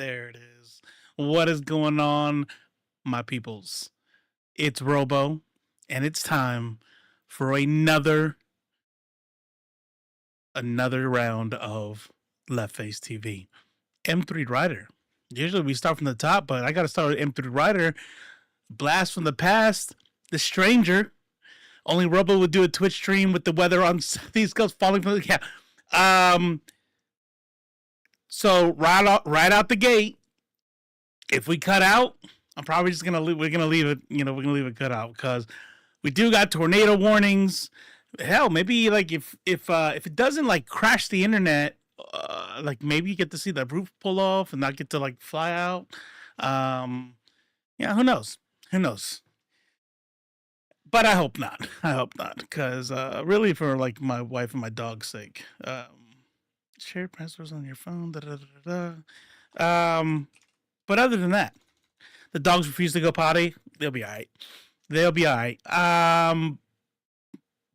There it is. What is going on, my peoples? It's Robo, and it's time for another round of Left Face TV. M3 Rider. Usually we start from the top, but I got to start with M3 Rider. Blast from the past. The Stranger. Only Robo would do a Twitch stream with the weather on these Coast falling from the So right out the gate, if we cut out, I'm probably just gonna we're gonna leave it. We're gonna leave it cut out because we do got tornado warnings. Hell, maybe like if it doesn't like crash the internet, like maybe you get to see the roof pull off and not get to like fly out. Yeah, who knows? Who knows? But I hope not. I hope not, because really for like my wife and my dog's sake. Shared passwords on your phone. But other than that, the dogs refuse to go potty. They'll be all right. They'll be all right.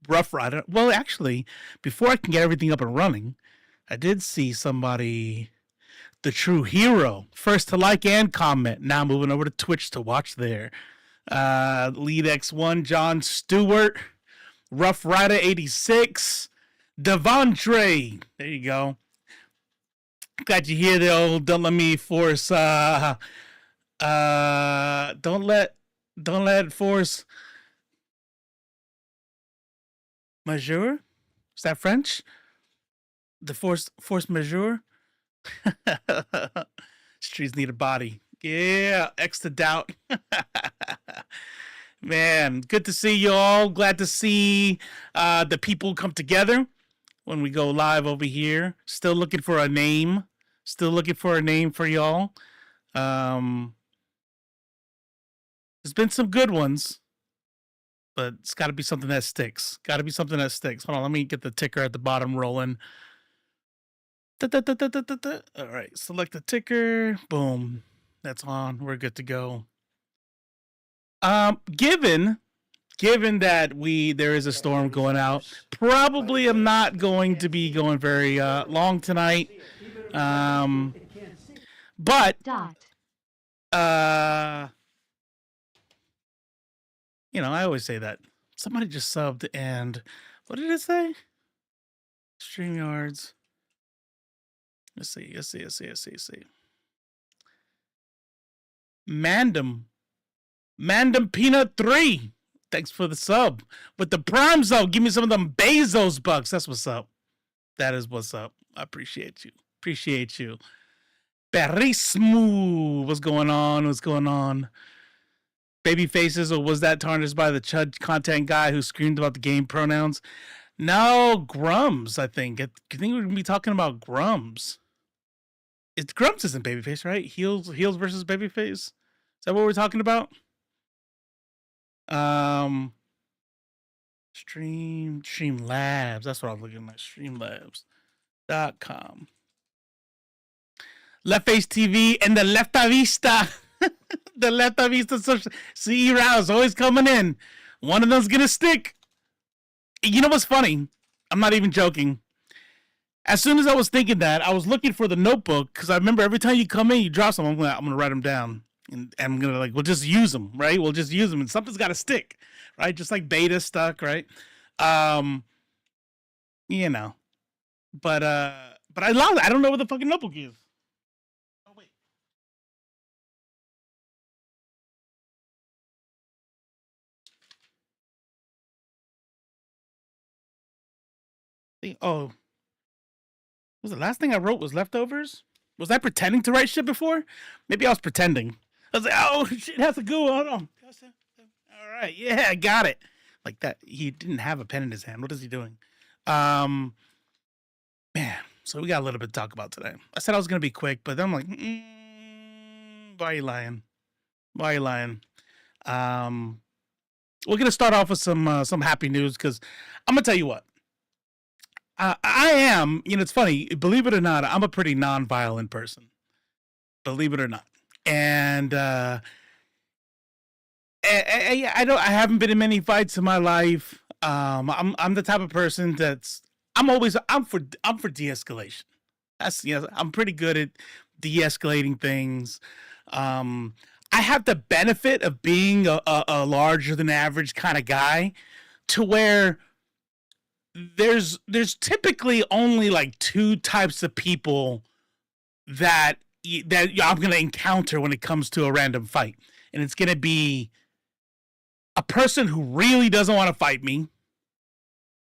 Rough Rider. Well, actually, before I can get everything up and running, I did see somebody, the true hero, first to like and comment. Now moving over to Twitch to watch there. Lead X1, John Stewart, Rough Rider 86, Devondre. There you go. Got you here, the old Don't Let Me Force. Don't let force majeure. Is that French? The force majeure. Streets need a body. Yeah, X to doubt. Man, good to see you all. Glad to see the people come together when we go live over here. Still looking for a name. Still looking for a name for y'all. There's been some good ones, but it's got to be something that sticks. Got to be something that sticks. Hold on, let me get the ticker at the bottom rolling. All right, select the ticker. Boom. That's on. We're good to go. Given that there is a storm going out, probably I'm not going to be going very long tonight. But I always say that. Somebody just subbed, and what did it say? StreamYards. Let's see. Mandem Peanut 3. Thanks for the sub. With the Prime Zone, give me some of them Bezos bucks. That's what's up. That is what's up. I appreciate you. Perismo. What's going on? Baby faces, or was that tarnished by the Chud content guy who screamed about the game pronouns? No, Grummz, I think. I think we're going to be talking about Grummz. Grummz isn't babyface, right? Heels versus babyface. Is that what we're talking about? Streamlabs. That's what I was looking at. Streamlabs.com. Left Face TV and the Lefta Vista. The Lefta Vista CE Rouse always coming in. One of them's gonna stick. You know what's funny? I'm not even joking. As soon as I was thinking that, I was looking for the notebook because I remember every time you come in, you drop some. I'm gonna write them down, and I'm gonna we'll just use them, right? We'll just use them, and something's got to stick, right? Just like beta stuck, right? But I love it. I don't know what the fucking notebook is. Oh wait. Oh. Was the last thing I wrote was leftovers? Was I pretending to write shit before? Maybe I was pretending. I was like, oh, shit has to go. Hold on. All right. Yeah, I got it. Like that. He didn't have a pen in his hand. What is he doing? Man, so we got a little bit to talk about today. I said I was going to be quick, but then I'm like, why are you lying? We're going to start off with some happy news because I'm going to tell you what. I am, it's funny, believe it or not, I'm a pretty non-violent person. Believe it or not. And I haven't been in many fights in my life. I'm the type of person I'm for de-escalation. I'm pretty good at de-escalating things. I have the benefit of being a larger than average kind of guy, to where there's typically only like two types of people that I'm gonna encounter when it comes to a random fight, and it's gonna be a person who really doesn't want to fight me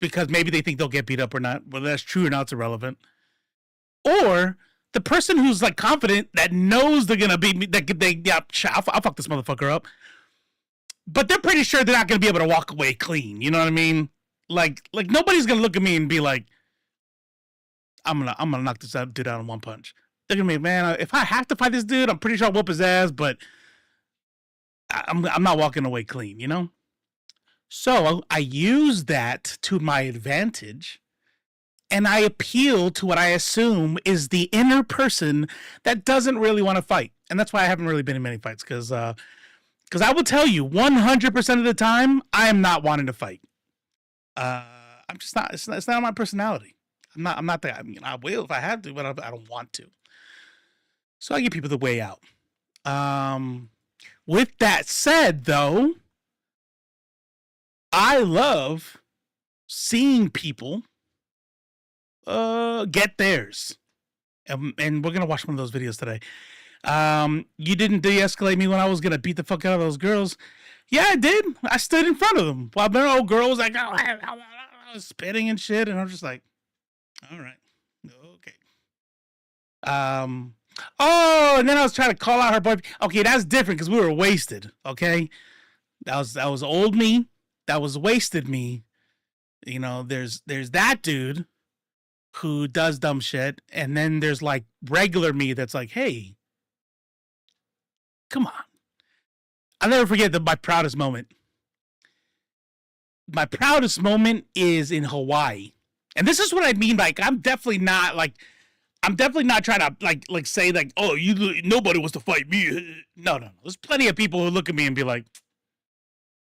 because maybe they think they'll get beat up or not. Whether that's true or not, it's irrelevant. Or the person who's like confident, that knows they're gonna beat me, I'll fuck this motherfucker up, but they're pretty sure they're not gonna be able to walk away clean. You know what I mean? Like nobody's gonna look at me and be like, I'm gonna knock this dude out in one punch. They're gonna be, man, if I have to fight this dude, I'm pretty sure I'll whoop his ass, but I'm not walking away clean, you know? So I use that to my advantage, and I appeal to what I assume is the inner person that doesn't really want to fight. And that's why I haven't really been in many fights, because I will tell you 100% of the time, I am not wanting to fight. I'm just not, it's not my personality. I'm not that. I mean, I will if I have to, but I don't want to. So I give people the way out. With that said, though, I love seeing people get theirs. And we're gonna watch one of those videos today. You didn't de-escalate me when I was gonna beat the fuck out of those girls. Yeah, I did. I stood in front of them while the old girl was like, I was spitting and shit, and I'm just like, all right, okay. Oh, and then I was trying to call out her boy. Okay, that's different because we were wasted. Okay, that was old me. That was wasted me. You know, there's that dude who does dumb shit, and then there's like regular me that's like, hey, come on. I'll never forget my proudest moment. My proudest moment is in Hawaii. And this is what I mean. Like, I'm definitely not trying to like say like, oh, nobody wants to fight me. No. There's plenty of people who look at me and be like,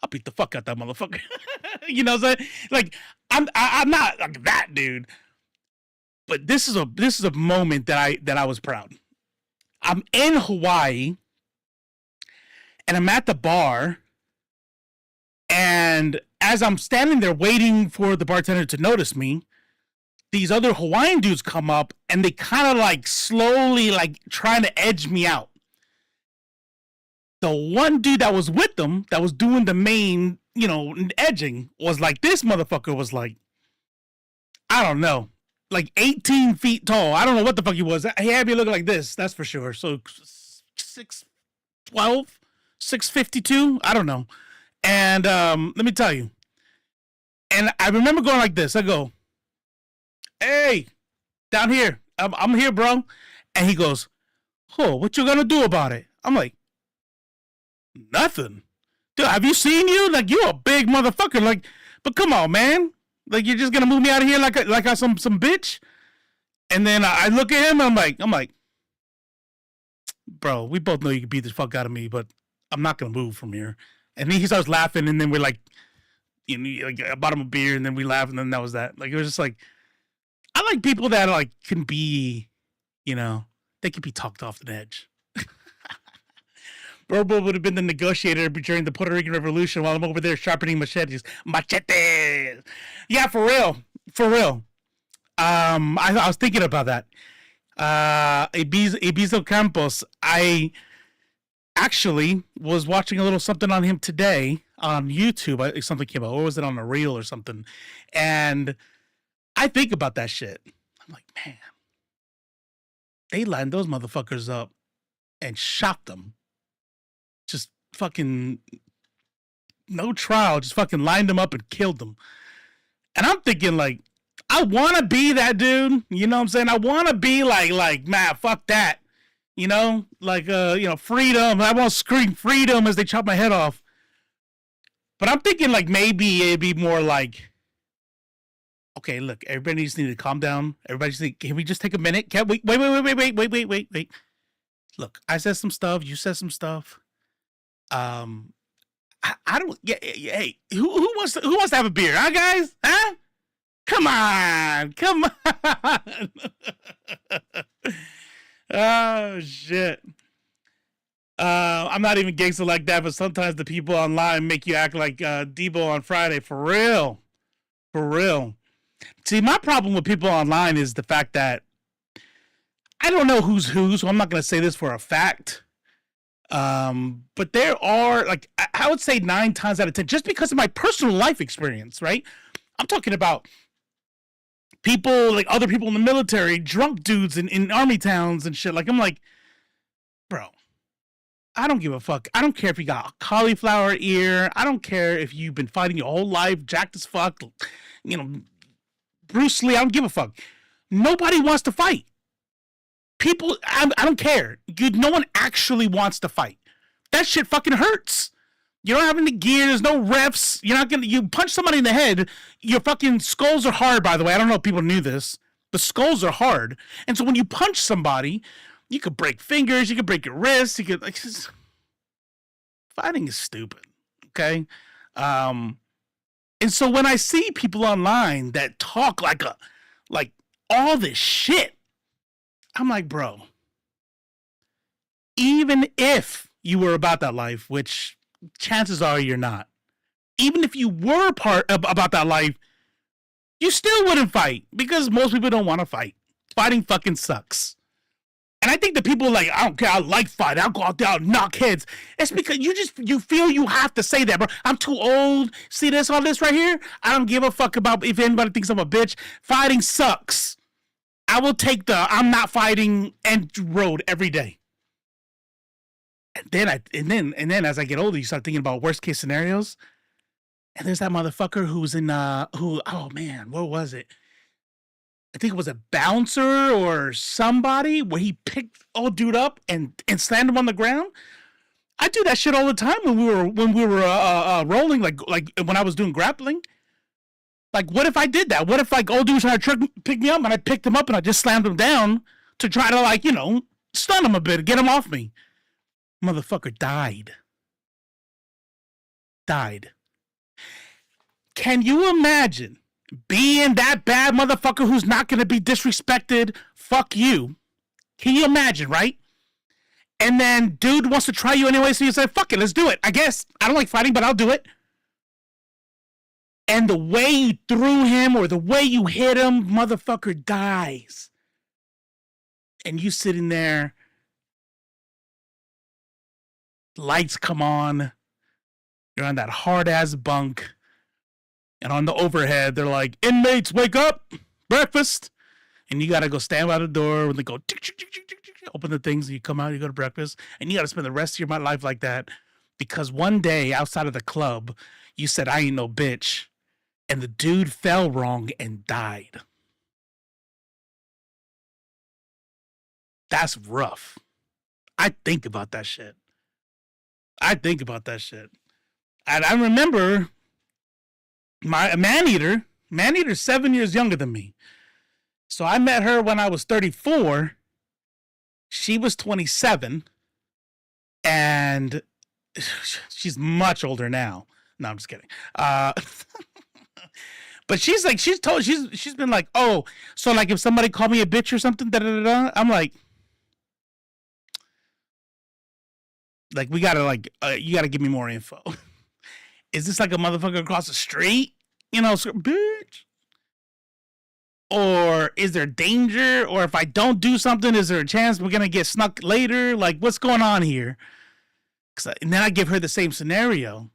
I'll beat the fuck out that motherfucker. You know what I'm saying? Like, I'm not like that dude. But this is a moment that I was proud. I'm in Hawaii, and I'm at the bar, and as I'm standing there waiting for the bartender to notice me, these other Hawaiian dudes come up, and they kind of like slowly like trying to edge me out. The one dude that was with them, that was doing the main, edging, was like, this motherfucker was like, I don't know, like 18 feet tall. I don't know what the fuck he was. He had me looking like this, that's for sure. So 6'12", 6'52", I don't know. And let me tell you. And I remember going like this. I go, hey, down here. I'm here, bro. And he goes, oh, what you gonna do about it? I'm like, nothing. Dude, have you seen you? Like, you a big motherfucker. Like, but come on, man. Like, you're just gonna move me out of here like I some bitch? And then I look at him and I'm like, bro, we both know you can beat the fuck out of me, but I'm not gonna move from here. And then he starts laughing, and then we're like, I bought him a beer, and then we laughed, and then that was that. Like, it was just like, I like people that like can be, they can be talked off the edge. Bobo would have been the negotiator during the Puerto Rican Revolution while I'm over there sharpening machetes. Machetes! Yeah, for real. I was thinking about that. Ibizo Campos, I actually was watching a little something on him today on YouTube. Something came out, or was it on a reel or something? And I think about that shit. I'm like, man, they lined those motherfuckers up and shot them. Just fucking no trial, just fucking lined them up and killed them. And I'm thinking, like, I want to be that dude. You know what I'm saying? I want to be like, man, fuck that. Freedom. I want to scream freedom as they chop my head off. But I'm thinking, like, maybe it'd be more like, okay, look, everybody just need to calm down. Everybody just can we just take a minute? Wait. Look, I said some stuff. You said some stuff. I don't. Yeah. Hey, who wants to have a beer? Huh, guys? Huh? Come on. Oh shit. I'm not even gangster like that, but sometimes the people online make you act like Debo on Friday. For real. For real. See, my problem with people online is the fact that I don't know who's who, so I'm not going to say this for a fact. But there are, like, I would say 9 times out of 10, just because of my personal life experience, right? I'm talking about people, like other people in the military, drunk dudes in army towns and shit. Like, I'm like, bro, I don't give a fuck. I don't care if you got a cauliflower ear. I don't care if you've been fighting your whole life, jacked as fuck, you know, Bruce Lee. I don't give a fuck. Nobody wants to fight. People, I don't care. No one actually wants to fight. That shit fucking hurts. You don't have any gear. There's no refs. You're not gonna. You punch somebody in the head. Your fucking skulls are hard. By the way, I don't know if people knew this. The skulls are hard, and so when you punch somebody, you could break fingers. You could break your wrists. You could like. Fighting is stupid. Okay. And so when I see people online that talk like all this shit, I'm like, bro, even if you were about that life, which chances are you're not, even if you were about that life, you still wouldn't fight because most people don't want to fight. Fighting fucking sucks. And I think the people like, I don't care, I like fighting, I'll go out there, I'll knock heads. It's because you feel you have to say that, bro. I'm too old. See this, all this right here? I don't give a fuck about if anybody thinks I'm a bitch. Fighting sucks. I will take the I'm not fighting end road every day. And then as I get older, you start thinking about worst case scenarios. And there's that motherfucker who's in oh man, what was it? I think it was a bouncer or somebody where he picked old dude up and slammed him on the ground. I do that shit all the time when we were rolling, like when I was doing grappling. Like, what if I did that? What if, like, old dude tried to pick me up and I picked him up and I just slammed him down to try to, like, you know, stun him a bit, get him off me? Motherfucker died. Died. Can you imagine being that bad motherfucker who's not going to be disrespected? Fuck you. Can you imagine, right? And then dude wants to try you anyway, so you say, fuck it, let's do it. I guess. I don't like fighting, but I'll do it. And the way you threw him or the way you hit him, motherfucker dies. And you sitting there, lights come on, you're on that hard-ass bunk, and on the overhead, they're like, inmates, wake up, breakfast. And you got to go stand by the door when they go, open the things, and you come out, you go to breakfast, and you got to spend the rest of your life like that because one day outside of the club, you said, I ain't no bitch. And the dude fell wrong and died. That's rough. I think about that shit. And I remember my man-eater's 7 years younger than me. So I met her when I was 34. She was 27. And she's much older now. No, I'm just kidding. But she's been like, oh, so like if somebody called me a bitch or something, I'm like, we gotta you gotta give me more info. Is this like a motherfucker across the street? You know, bitch. Or is there danger? Or if I don't do something, is there a chance we're gonna get snuck later? Like, what's going on here? And then I give her the same scenario.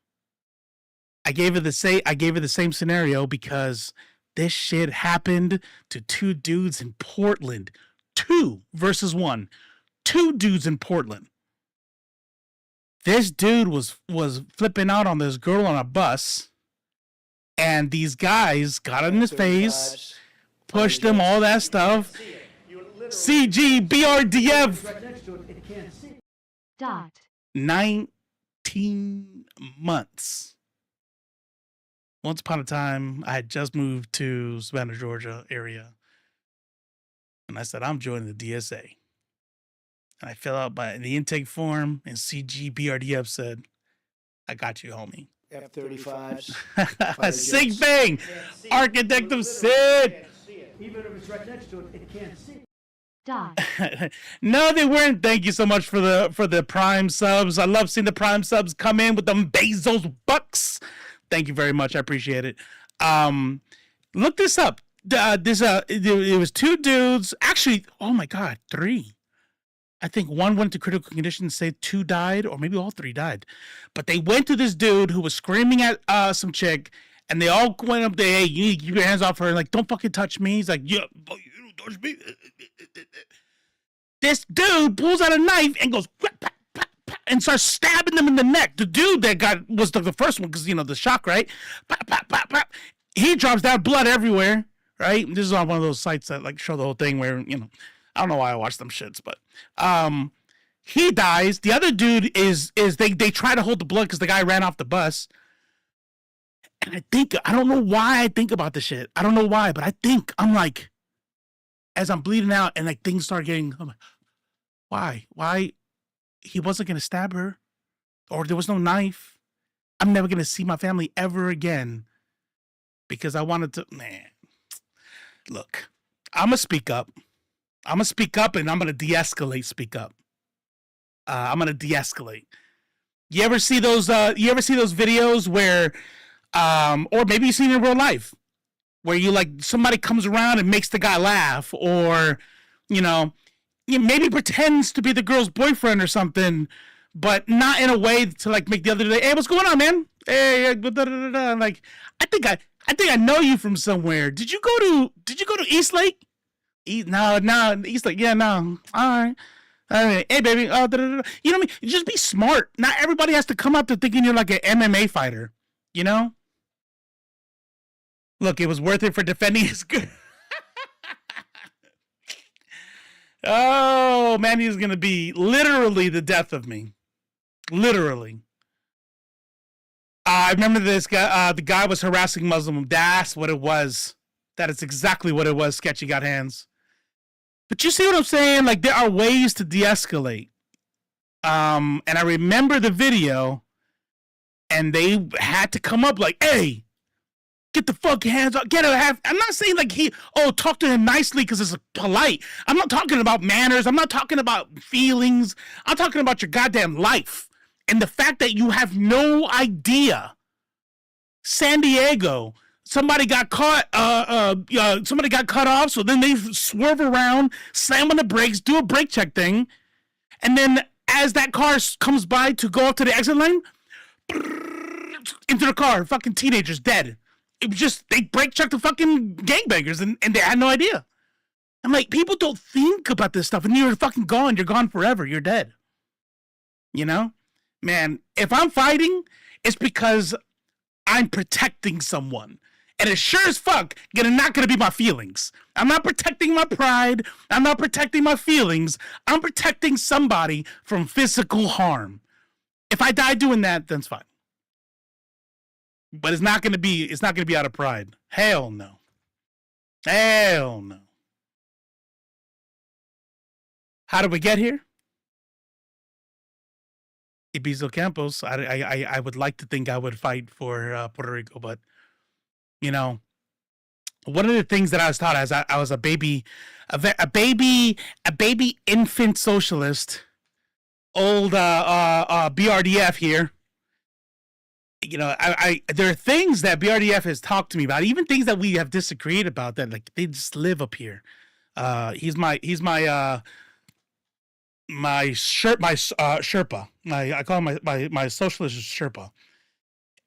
I gave her the same scenario because this shit happened to 2 dudes in Portland. 2 versus 1. 2 dudes in Portland. This dude was flipping out on this girl on a bus, and these guys got in his face, pushed him, all that stuff. CG, BRDF. 19 months. Once upon a time, I had just moved to Savannah, Georgia area. And I said, I'm joining the DSA. And I fill out the intake form, and CGBRDF said, I got you, homie. F-35s. Sig Bang! Architect of Sid! Even if it's right next to it, it can't see. No, they weren't. Thank you so much for the Prime subs. I love seeing the Prime subs come in with them Bezos bucks. Thank you very much. I appreciate it. Look this up. It was two dudes. Actually, oh my God, three. I think one went to critical condition, said two died, or maybe all three died. But they went to this dude who was screaming at some chick, and they all went up there, hey, you need to keep your hands off her. Like, don't fucking touch me. He's like, yeah, you don't touch me. This dude pulls out a knife and goes, and starts stabbing them in the neck. The dude that was the first one, because, the shock, right? He drops down, blood everywhere, right? This is on one of those sites that, like, show the whole thing where, I don't know why I watch them shits, but he dies. The other dude is they try to hold the blood because the guy ran off the bus. And I don't know why I think about this shit. I don't know why, but I'm like, as I'm bleeding out and like things start getting, I'm like, why? He wasn't going to stab her, or there was no knife. I'm never going to see my family ever again because I wanted to, man, look, I'm going to speak up. I'm going to speak up and I'm going to de-escalate speak up. I'm going to de-escalate. You ever see those videos where, or maybe you've seen it in real life, where you like somebody comes around and makes the guy laugh, or, maybe pretends to be the girl's boyfriend or something, but not in a way to like make the other day, hey, what's going on, man? Hey, like, I think I know you from somewhere. Did you go to East Lake? No, East Lake. Yeah, no. All right. Hey, baby. You know what I mean? Just be smart. Not everybody has to come up to thinking you're like an MMA fighter, Look, it was worth it for defending his good. Oh, man, he's going to be literally the death of me. Literally. I remember this guy, the guy was harassing Muslim. That's what it was. That is exactly what it was, Sketchy Got Hands. But you see what I'm saying? Like, there are ways to de-escalate. And I remember the video, and they had to come up like, hey, get the fucking hands up. Get her. I'm not saying like talk to him nicely because it's polite. I'm not talking about manners. I'm not talking about feelings. I'm talking about your goddamn life. And the fact that you have no idea. San Diego, somebody got caught, somebody got cut off, so then they swerve around, slam on the brakes, do a brake check thing, and then as that car comes by to go up to the exit lane, into the car, fucking teenagers dead. It was just, they brake checked the fucking gangbangers, and they had no idea. I'm like, people don't think about this stuff, and you're fucking gone. You're gone forever. You're dead. Man, if I'm fighting, it's because I'm protecting someone. And it's sure as fuck not gonna be my feelings. I'm not protecting my pride. I'm not protecting my feelings. I'm protecting somebody from physical harm. If I die doing that, then it's fine. But it's not gonna be out of pride. Hell no. Hell no. How did we get here? Ibizo Campos. I would like to think I would fight for Puerto Rico, but one of the things that I was taught as I was a baby infant socialist, old BRDF here. There are things that BRDF has talked to me about, even things that we have disagreed about that like they just live up here. He's my Sherpa. I call him my socialist Sherpa,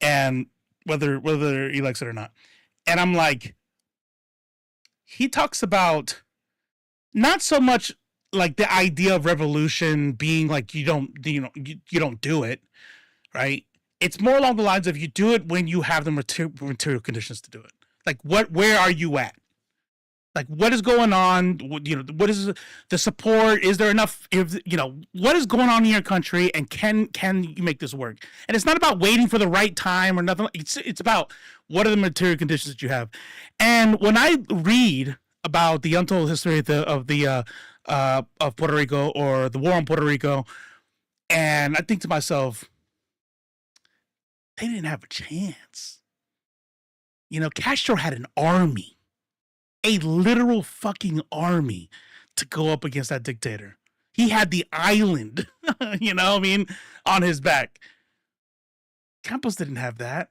and whether he likes it or not. And I'm like, he talks about not so much like the idea of revolution being like you don't do it, right? It's more along the lines of you do it when you have the material conditions to do it. Like where are you at? Like, what is going on? What is the support? Is there enough? What is going on in your country, and can you make this work? And it's not about waiting for the right time or nothing. It's about what are the material conditions that you have. And when I read about the untold history of Puerto Rico, or the war on Puerto Rico, and I think to myself, they didn't have a chance. Castro had an army. A literal fucking army to go up against that dictator. He had the island, you know what I mean, on his back. Campos didn't have that.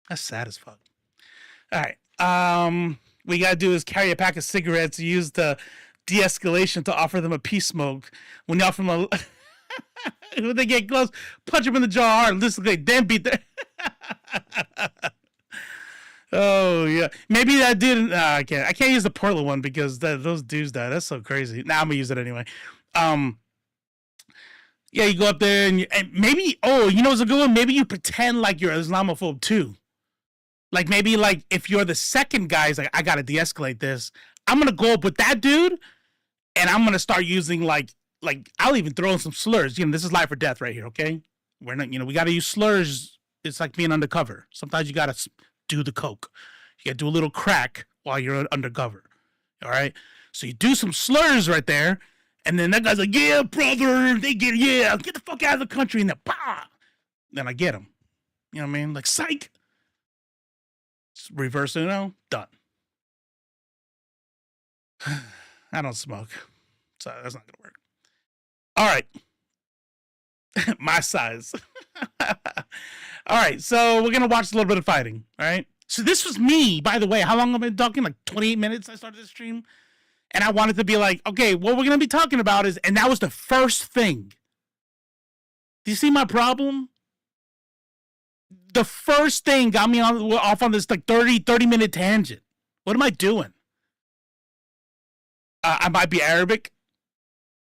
That's sad as fuck. All right. What you gotta do is carry a pack of cigarettes, use the de-escalation to offer them a peace smoke. When you offer them when they get close, punch them in the jaw hard, listen, they damn beat their Oh yeah, maybe that dude. I can't use the Portland one because those dudes died. That's so crazy. Now I'm gonna use it anyway. Yeah, you go up there and maybe. Oh, you know what's a good one? Maybe you pretend like you're Islamophobe too. Like maybe like if you're the second guy, it's like I gotta de-escalate this. I'm gonna go up with that dude, and I'm gonna start using like I'll even throw in some slurs. You know, this is life or death right here. Okay, we're not. You know, we gotta use slurs. It's like being undercover. Sometimes you gotta do the coke. You gotta do a little crack while you're undercover. All right. So you do some slurs right there, and then that guy's like, "Yeah, brother." They get the fuck out of the country, and then bah. Then I get him. You know what I mean? Like psych. Just reverse done. I don't smoke, so that's not gonna work. All right. My size. All right, so we're gonna watch a little bit of fighting. All right. So this was me, by the way. How long have I been talking? Like 28 minutes. I started this stream, and I wanted to be like, okay, what we're gonna be talking about is, and that was the first thing. Do you see my problem? The first thing got me off on this like 30 minute tangent. What am I doing? I might be Arabic.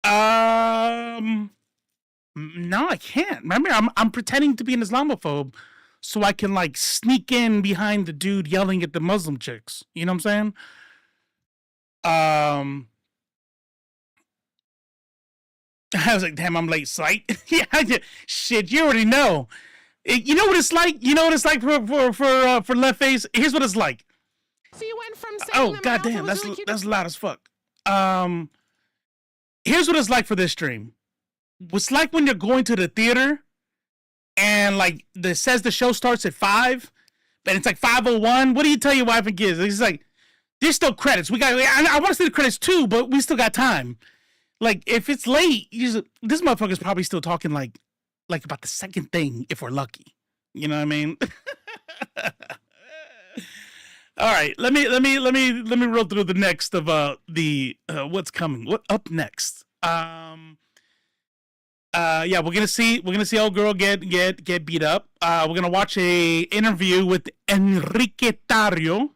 No, I can't. Remember, I'm pretending to be an Islamophobe so I can like sneak in behind the dude yelling at the Muslim chicks. You know what I'm saying? I was like, damn, I'm late, sight. Yeah, shit, you already know. You know what it's like? You know what it's like for left face? Here's what it's like. So you went from saying oh goddamn, that's loud as fuck. Here's what it's like for this stream. It's like when you're going to the theater and like it says the show starts at 5, but it's like 5:01. What do you tell your wife and kids? It's like there's still credits. I want to see the credits too, but we still got time. Like if it's late, this motherfucker's probably still talking like about the second thing if we're lucky. You know what I mean? All right, let me roll through the next of the what's coming. What up next? Yeah, we're gonna see old girl get beat up. We're gonna watch a interview with Enrique Tarrio,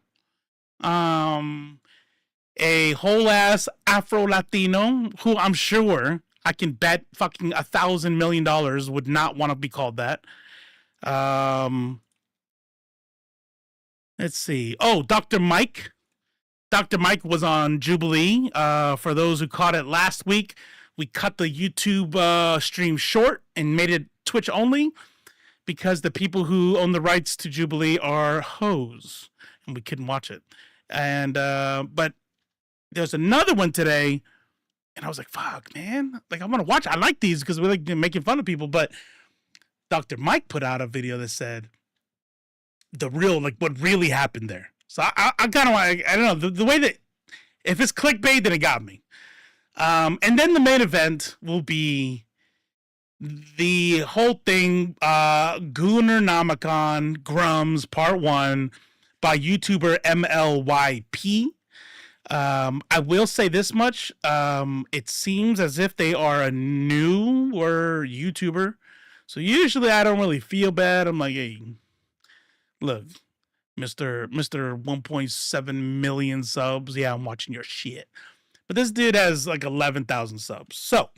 a whole ass Afro Latino who I'm sure I can bet fucking $1,000 million would not want to be called that. Let's see. Oh, Dr. Mike. Dr. Mike was on Jubilee. For those who caught it last week, we cut the YouTube stream short and made it Twitch only because the people who own the rights to Jubilee are hoes and we couldn't watch it. And but there's another one today, and I was like, "Fuck, man! Like I want to watch. I like these because we're like making fun of people." But Dr. Mike put out a video that said the real, like what really happened there. So I kind of I don't know the way that if it's clickbait, then it got me. And then the main event will be the whole thing, Gunnar Namakon Grummz Part 1 by YouTuber MLYP. I will say this much. It seems as if they are a newer YouTuber. So usually I don't really feel bad. I'm like, hey, look, Mr. 1.7 million subs. Yeah, I'm watching your shit. But this dude has like 11,000 subs. So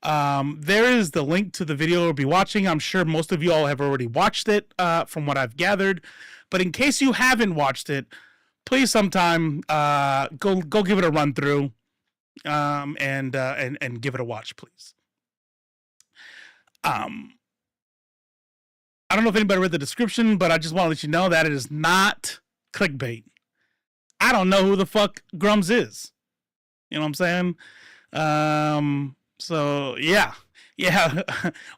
there is the link to the video we'll be watching. I'm sure most of you all have already watched it from what I've gathered. But in case you haven't watched it, please sometime go give it a run through and give it a watch, please. I don't know if anybody read the description, but I just want to let you know that it is not clickbait. I don't know who the fuck Grummz is. You know what I'm saying? So yeah.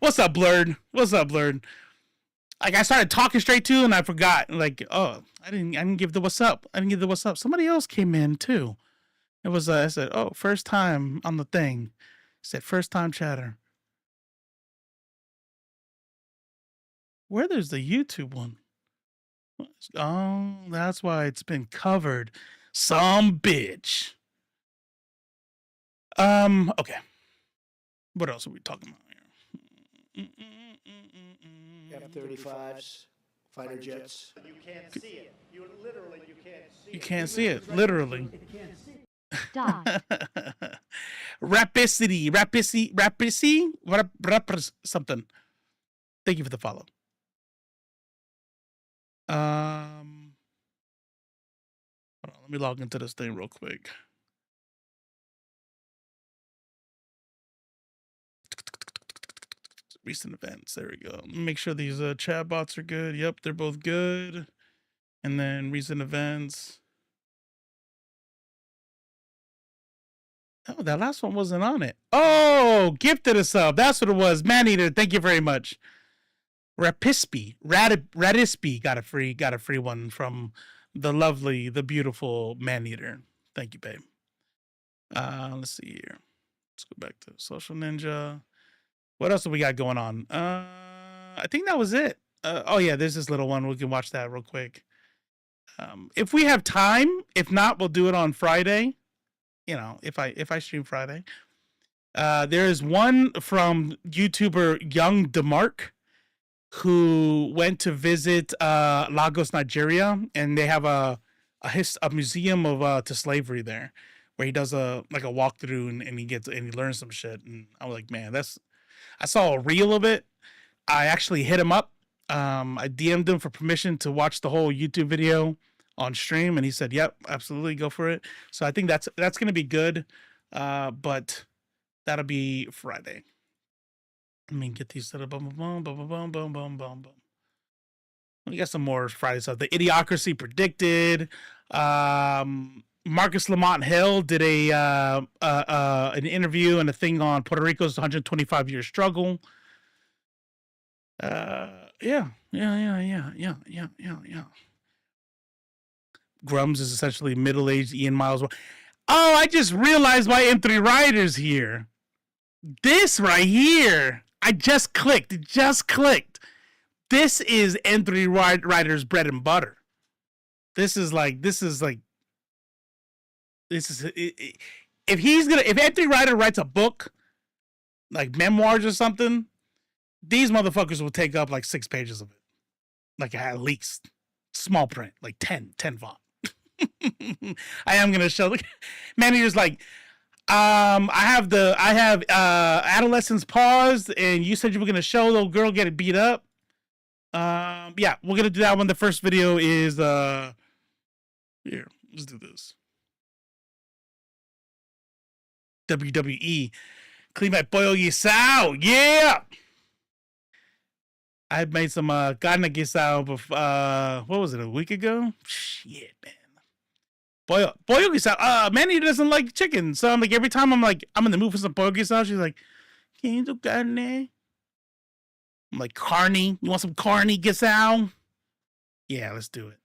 What's up, Blurred? Like I started talking straight to and I forgot. Like, oh, I didn't give the what's up. Somebody else came in too. It was, I said, oh, first time on the thing. It said first time chatter. Where there's the YouTube one? Oh, that's why it's been covered. Some bitch. Okay. What else are we talking about here? F-35s, fighter jets. You can't see it. You can't see it. You can't see it, literally. Dot. Rapicity, something. Thank you for the follow. Hold on, let me log into this thing real quick. Recent events. There we go. Make sure these chat bots are good. Yep, they're both good. And then recent events. Oh, that last one wasn't on it. Oh, gifted a sub. That's what it was. Maneater, thank you very much. Rapispy got a free one from the beautiful Maneater. Thank you, babe. Let's see here. Let's go back to Social Ninja. What else do we got going on? I think that was it. Oh yeah, there's this little one. We can watch that real quick. If we have time, if not, we'll do it on Friday. You know, if I stream Friday. There is one from YouTuber Young DeMark who went to visit Lagos, Nigeria, and they have a museum of to slavery there, where he does a walkthrough and he learns some shit. And I was like, man, I saw a reel of it. I actually hit him up. I DM'd him for permission to watch the whole YouTube video on stream, and he said, "Yep, absolutely, go for it." So I think that's gonna be good, but that'll be Friday. Let me get these set up. Boom, boom, boom, boom, boom, boom, boom, boom. We got some more Friday stuff. The Idiocracy predicted. Marcus Lamont Hill did an interview and a thing on Puerto Rico's 125-year struggle. Yeah. Grummz is essentially middle-aged Ian Miles. Oh, I just realized my M3 Riders here. This right here. I just clicked. It just clicked. This is M3 Riders bread and butter. This is if M3 Rider writes a book, like memoirs or something, these motherfuckers will take up like 6 pages of it. Like at least. Small print, like 10 font. I am gonna show. Manager's like, I have adolescence paused, and you said you were gonna show little girl get beat up. Yeah, we're gonna do that one. The first video is here. Let's do this. WWE, clean my pollo guisao. Yeah. I made some carne guisao before, what was it, a week ago? Shit, man. Pollo guisao. Manny doesn't like chicken. So I'm like, every time I'm in the mood for some pollo guisao, she's like, can you do carne? I'm like, carne? You want some carne guisao? Yeah, let's do it.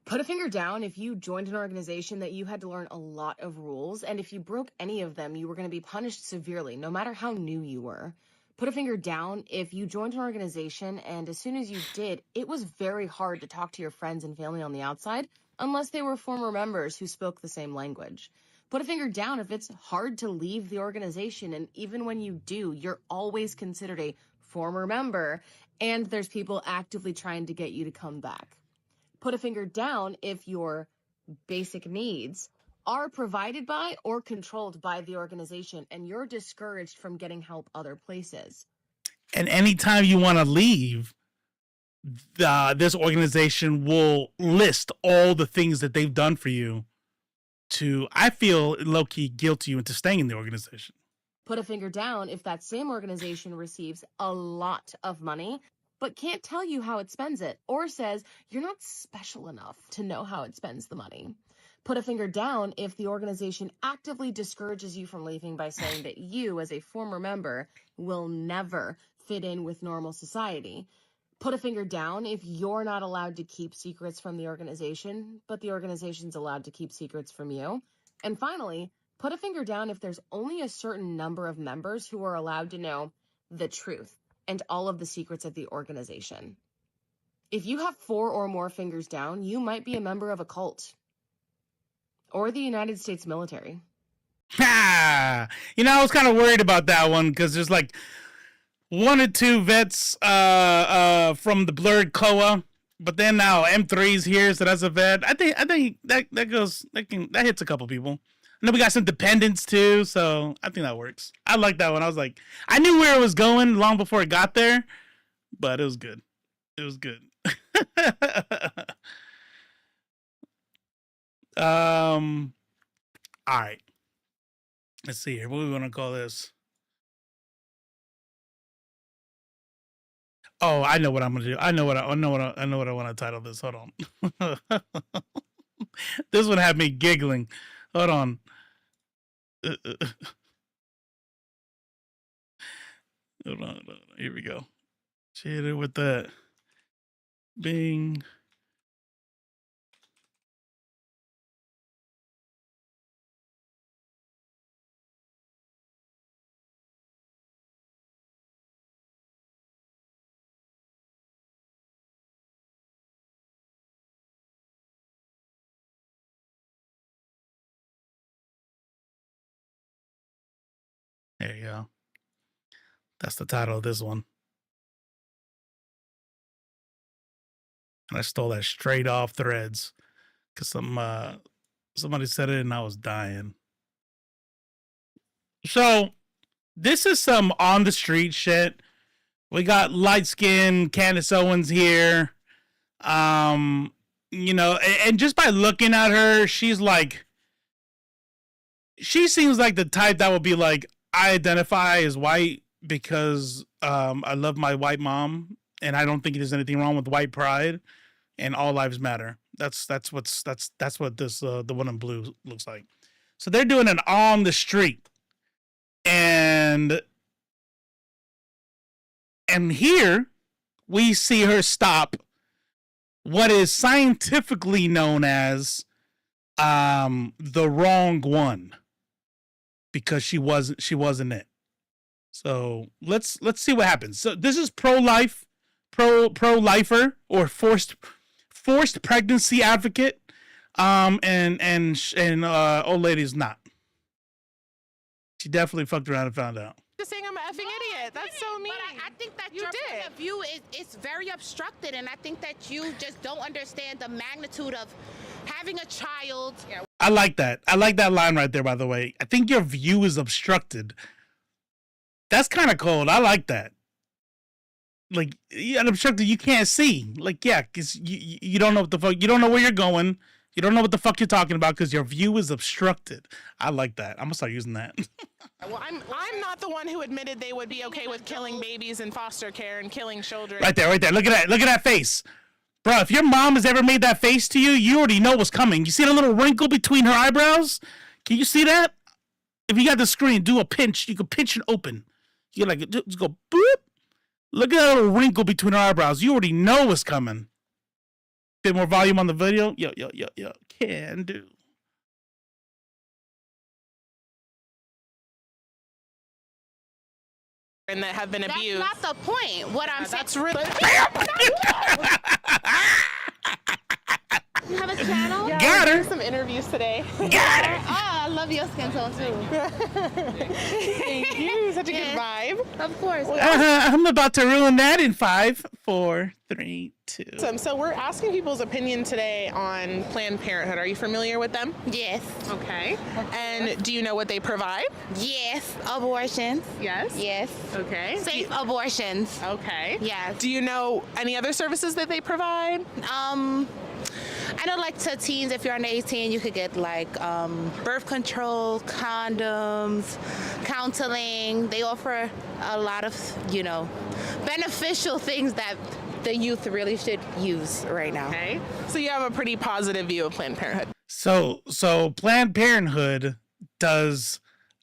Put a finger down if you joined an organization that you had to learn a lot of rules, and if you broke any of them, you were going to be punished severely, no matter how new you were. Put a finger down if you joined an organization and as soon as you did, it was very hard to talk to your friends and family on the outside unless they were former members who spoke the same language. Put a finger down if it's hard to leave the organization, and even when you do, you're always considered a former member and there's people actively trying to get you to come back. Put a finger down if your basic needs are provided by or controlled by the organization and you're discouraged from getting help other places. And anytime you want to leave, this organization will list all the things that they've done for you to, I feel, low-key guilt you into staying in the organization. Put a finger down if that same organization receives a lot of money but can't tell you how it spends it, or says you're not special enough to know how it spends the money. Put a finger down if the organization actively discourages you from leaving by saying that you, as a former member, will never fit in with normal society. Put a finger down if you're not allowed to keep secrets from the organization, but the organization's allowed to keep secrets from you. And finally, put a finger down if there's only a certain number of members who are allowed to know the truth and all of the secrets of the organization. If you have 4 or more fingers down, you might be a member of a cult or the United States military. Ha! You know, I was kind of worried about that one because there's like 1 or 2 vets from the blurred COA, but then now M3's here, so that's a vet. I think that hits a couple people. And then we got some dependents too, so I think that works. I like that one. I was like, I knew where it was going long before it got there, but it was good. It was good. All right. Let's see here. What do we want to call this? Oh, I know what I'm gonna do. I know what I want to title this. Hold on. This one had me giggling. Hold on. Hold on. Here we go. Hit it with that. Bing. There you go. That's the title of this one. And I stole that straight off Threads because somebody said it and I was dying. So this is some on the street shit. We got light skinned Candace Owens here. You know, and just by looking at her, she seems like the type that would be like, I identify as white because I love my white mom, and I don't think there's anything wrong with white pride, and all lives matter. That's what this the one in blue looks like. So they're doing it on the street, and here we see her stop what is scientifically known as the wrong one, because she wasn't it. So let's see what happens. So this is pro-lifer or forced pregnancy advocate, and old lady's not. She definitely fucked around and found out. Just saying I'm an effing idiot. That's so mean. But I think that You your did. point of view is very obstructed, and I think that you just don't understand the magnitude of having a child. Yeah. I like that. I like that line right there, by the way. I think your view is obstructed. That's kind of cold. I like that. Like, obstructed, you can't see. Like, yeah, because you don't know what the fuck, you don't know where you're going. You don't know what the fuck you're talking about because your view is obstructed. I like that. I'm going to start using that. Well, I'm not the one who admitted they would be okay with killing babies in foster care and killing children. Right there. Look at that face. Bro, if your mom has ever made that face to you, you already know what's coming. You see the little wrinkle between her eyebrows? Can you see that? If you got the screen, do a pinch. You can pinch and open. You like just go boop. Look at that little wrinkle between her eyebrows. You already know what's coming. Bit more volume on the video. Yo. Can do. And that have been abused. That's not the point. What I'm saying. That's really. You have a channel? Yeah, Got we're her. doing some interviews today. Got her. Oh, I love your skin tone too. Thank you. Such a good vibe. Of course. I'm about to ruin that in 5, 4, 3, 2. So we're asking people's opinion today on Planned Parenthood. Are you familiar with them? Yes. Okay. And do you know what they provide? Yes. Abortions. Yes. Yes. Okay. Safe abortions. Okay. Yes. Do you know any other services that they provide? I know, like, to teens, if you're under 18, you could get like birth control, condoms, counseling. They offer a lot of, beneficial things that the youth really should use right now. Okay. So you have a pretty positive view of Planned Parenthood. So Planned Parenthood does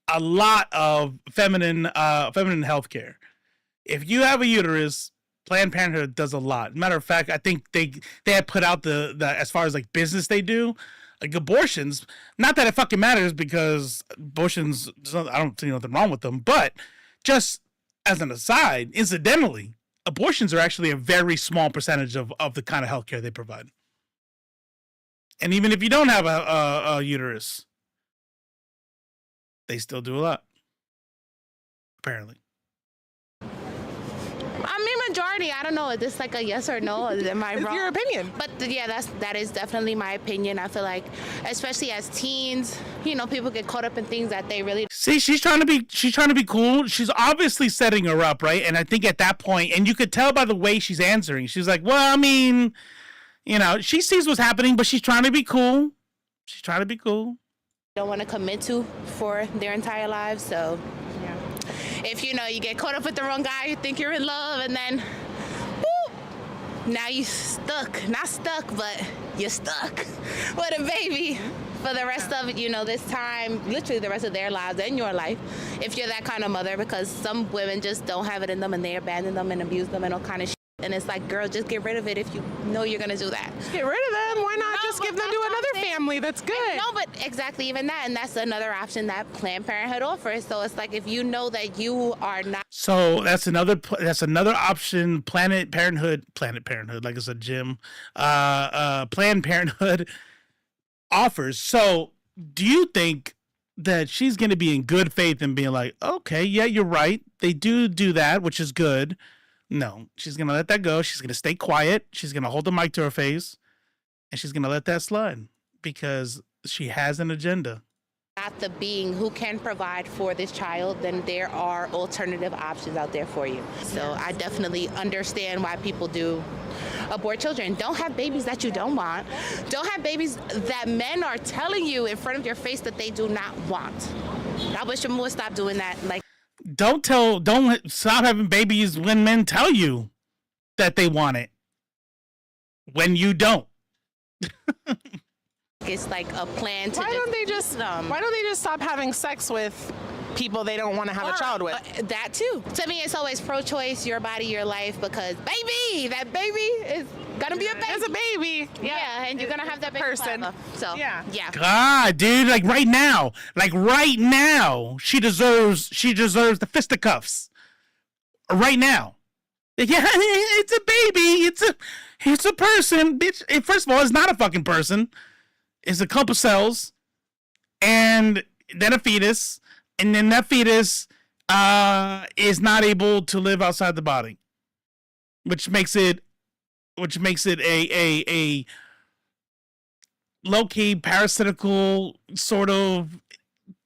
a lot of feminine health care. If you have a uterus, Planned Parenthood does a lot. Matter of fact, I think they had put out the as far as like business they do, Like abortions, not that it fucking matters because abortions, I don't see nothing wrong with them, but just as an aside, incidentally, abortions are actually a very small percentage of the kind of healthcare they provide. And even if you don't have a uterus, they still do a lot. Apparently. I mean, majority. I don't know. Is this like a yes or no? Am I It's wrong? your opinion. But that is definitely my opinion. I feel like, especially as teens, you know, people get caught up in things that they really. See, she's trying to be cool. She's obviously setting her up, right? And I think at that point, and you could tell by the way she's answering, she's like, well, I mean, you know, she sees what's happening, but she's trying to be cool. She's trying to be cool. Don't want to commit to for their entire lives. So, if you know you get caught up with the wrong guy, you think you're in love, and then, whoop, now you stuck. Not stuck, but you're stuck with a baby for the rest of, you know, this time, literally the rest of their lives and your life, if you're that kind of mother, because some women just don't have it in them and they abandon them and abuse them and all kind of shit. And it's like, girl, just get rid of it if you know you're gonna do that. Get rid of them. Why not just give them to another family? That's good. No, but exactly, even that, and that's another option that Planned Parenthood offers. So it's like, if you know that you are not. So that's another option. Planned Parenthood, like it's a gym. Planned Parenthood offers. So do you think that she's going to be in good faith and being like, okay, yeah, you're right, they do that, which is good? No, she's going to let that go. She's going to stay quiet. She's going to hold the mic to her face, and she's going to let that slide because she has an agenda. Not the being who can provide for this child, then there are alternative options out there for you. So I definitely understand why people do abort children. Don't have babies that you don't want. Don't have babies that men are telling you in front of your face that they do not want. I wish more would stop doing that. Like, Don't stop having babies when men tell you that they want it. When you don't. it's like a plan to. Why don't they just stop having sex with people they don't want to have a child with? That too. To me, it's always pro-choice, your body, your life, because that baby is gonna be a baby. It's a baby. Yeah, and you're gonna have that baby person. forever. So Yeah. God, dude, like right now, she deserves the fisticuffs. Right now. Yeah, it's a baby. It's a person, bitch. First of all, it's not a fucking person. It's a couple cells, and then a fetus, and then that fetus is not able to live outside the body, which makes it a low-key parasitical sort of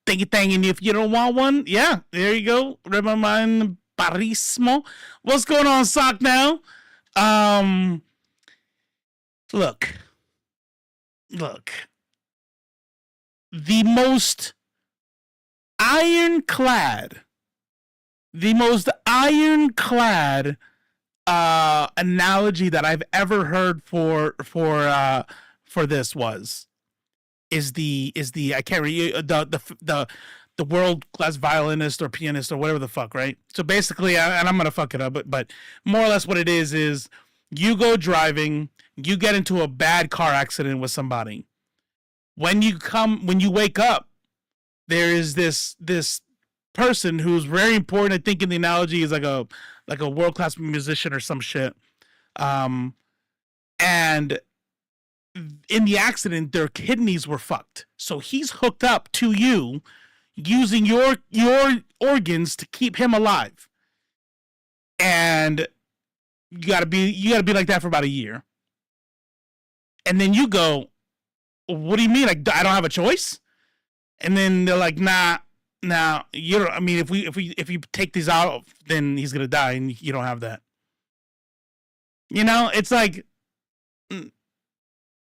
thingy thing. And if you don't want one, yeah, there you go. Read my mind, parismo. What's going on, Sock now? Look. The most ironclad analogy that I've ever heard for this is the I can't read the world class violinist or pianist or whatever the fuck, right? So basically, and I'm gonna fuck it up, but more or less what it is you go driving, you get into a bad car accident with somebody. When you wake up, there is this person who's very important. I think in the analogy is like a world class musician or some shit. And in the accident, their kidneys were fucked. So he's hooked up to you, using your organs to keep him alive. And you gotta be like that for about a year. And then you go, what do you mean? Like, I don't have a choice? And then they're like, nah, you don't. I mean, if you take these out, then he's gonna die, and you don't have that. You know, it's like,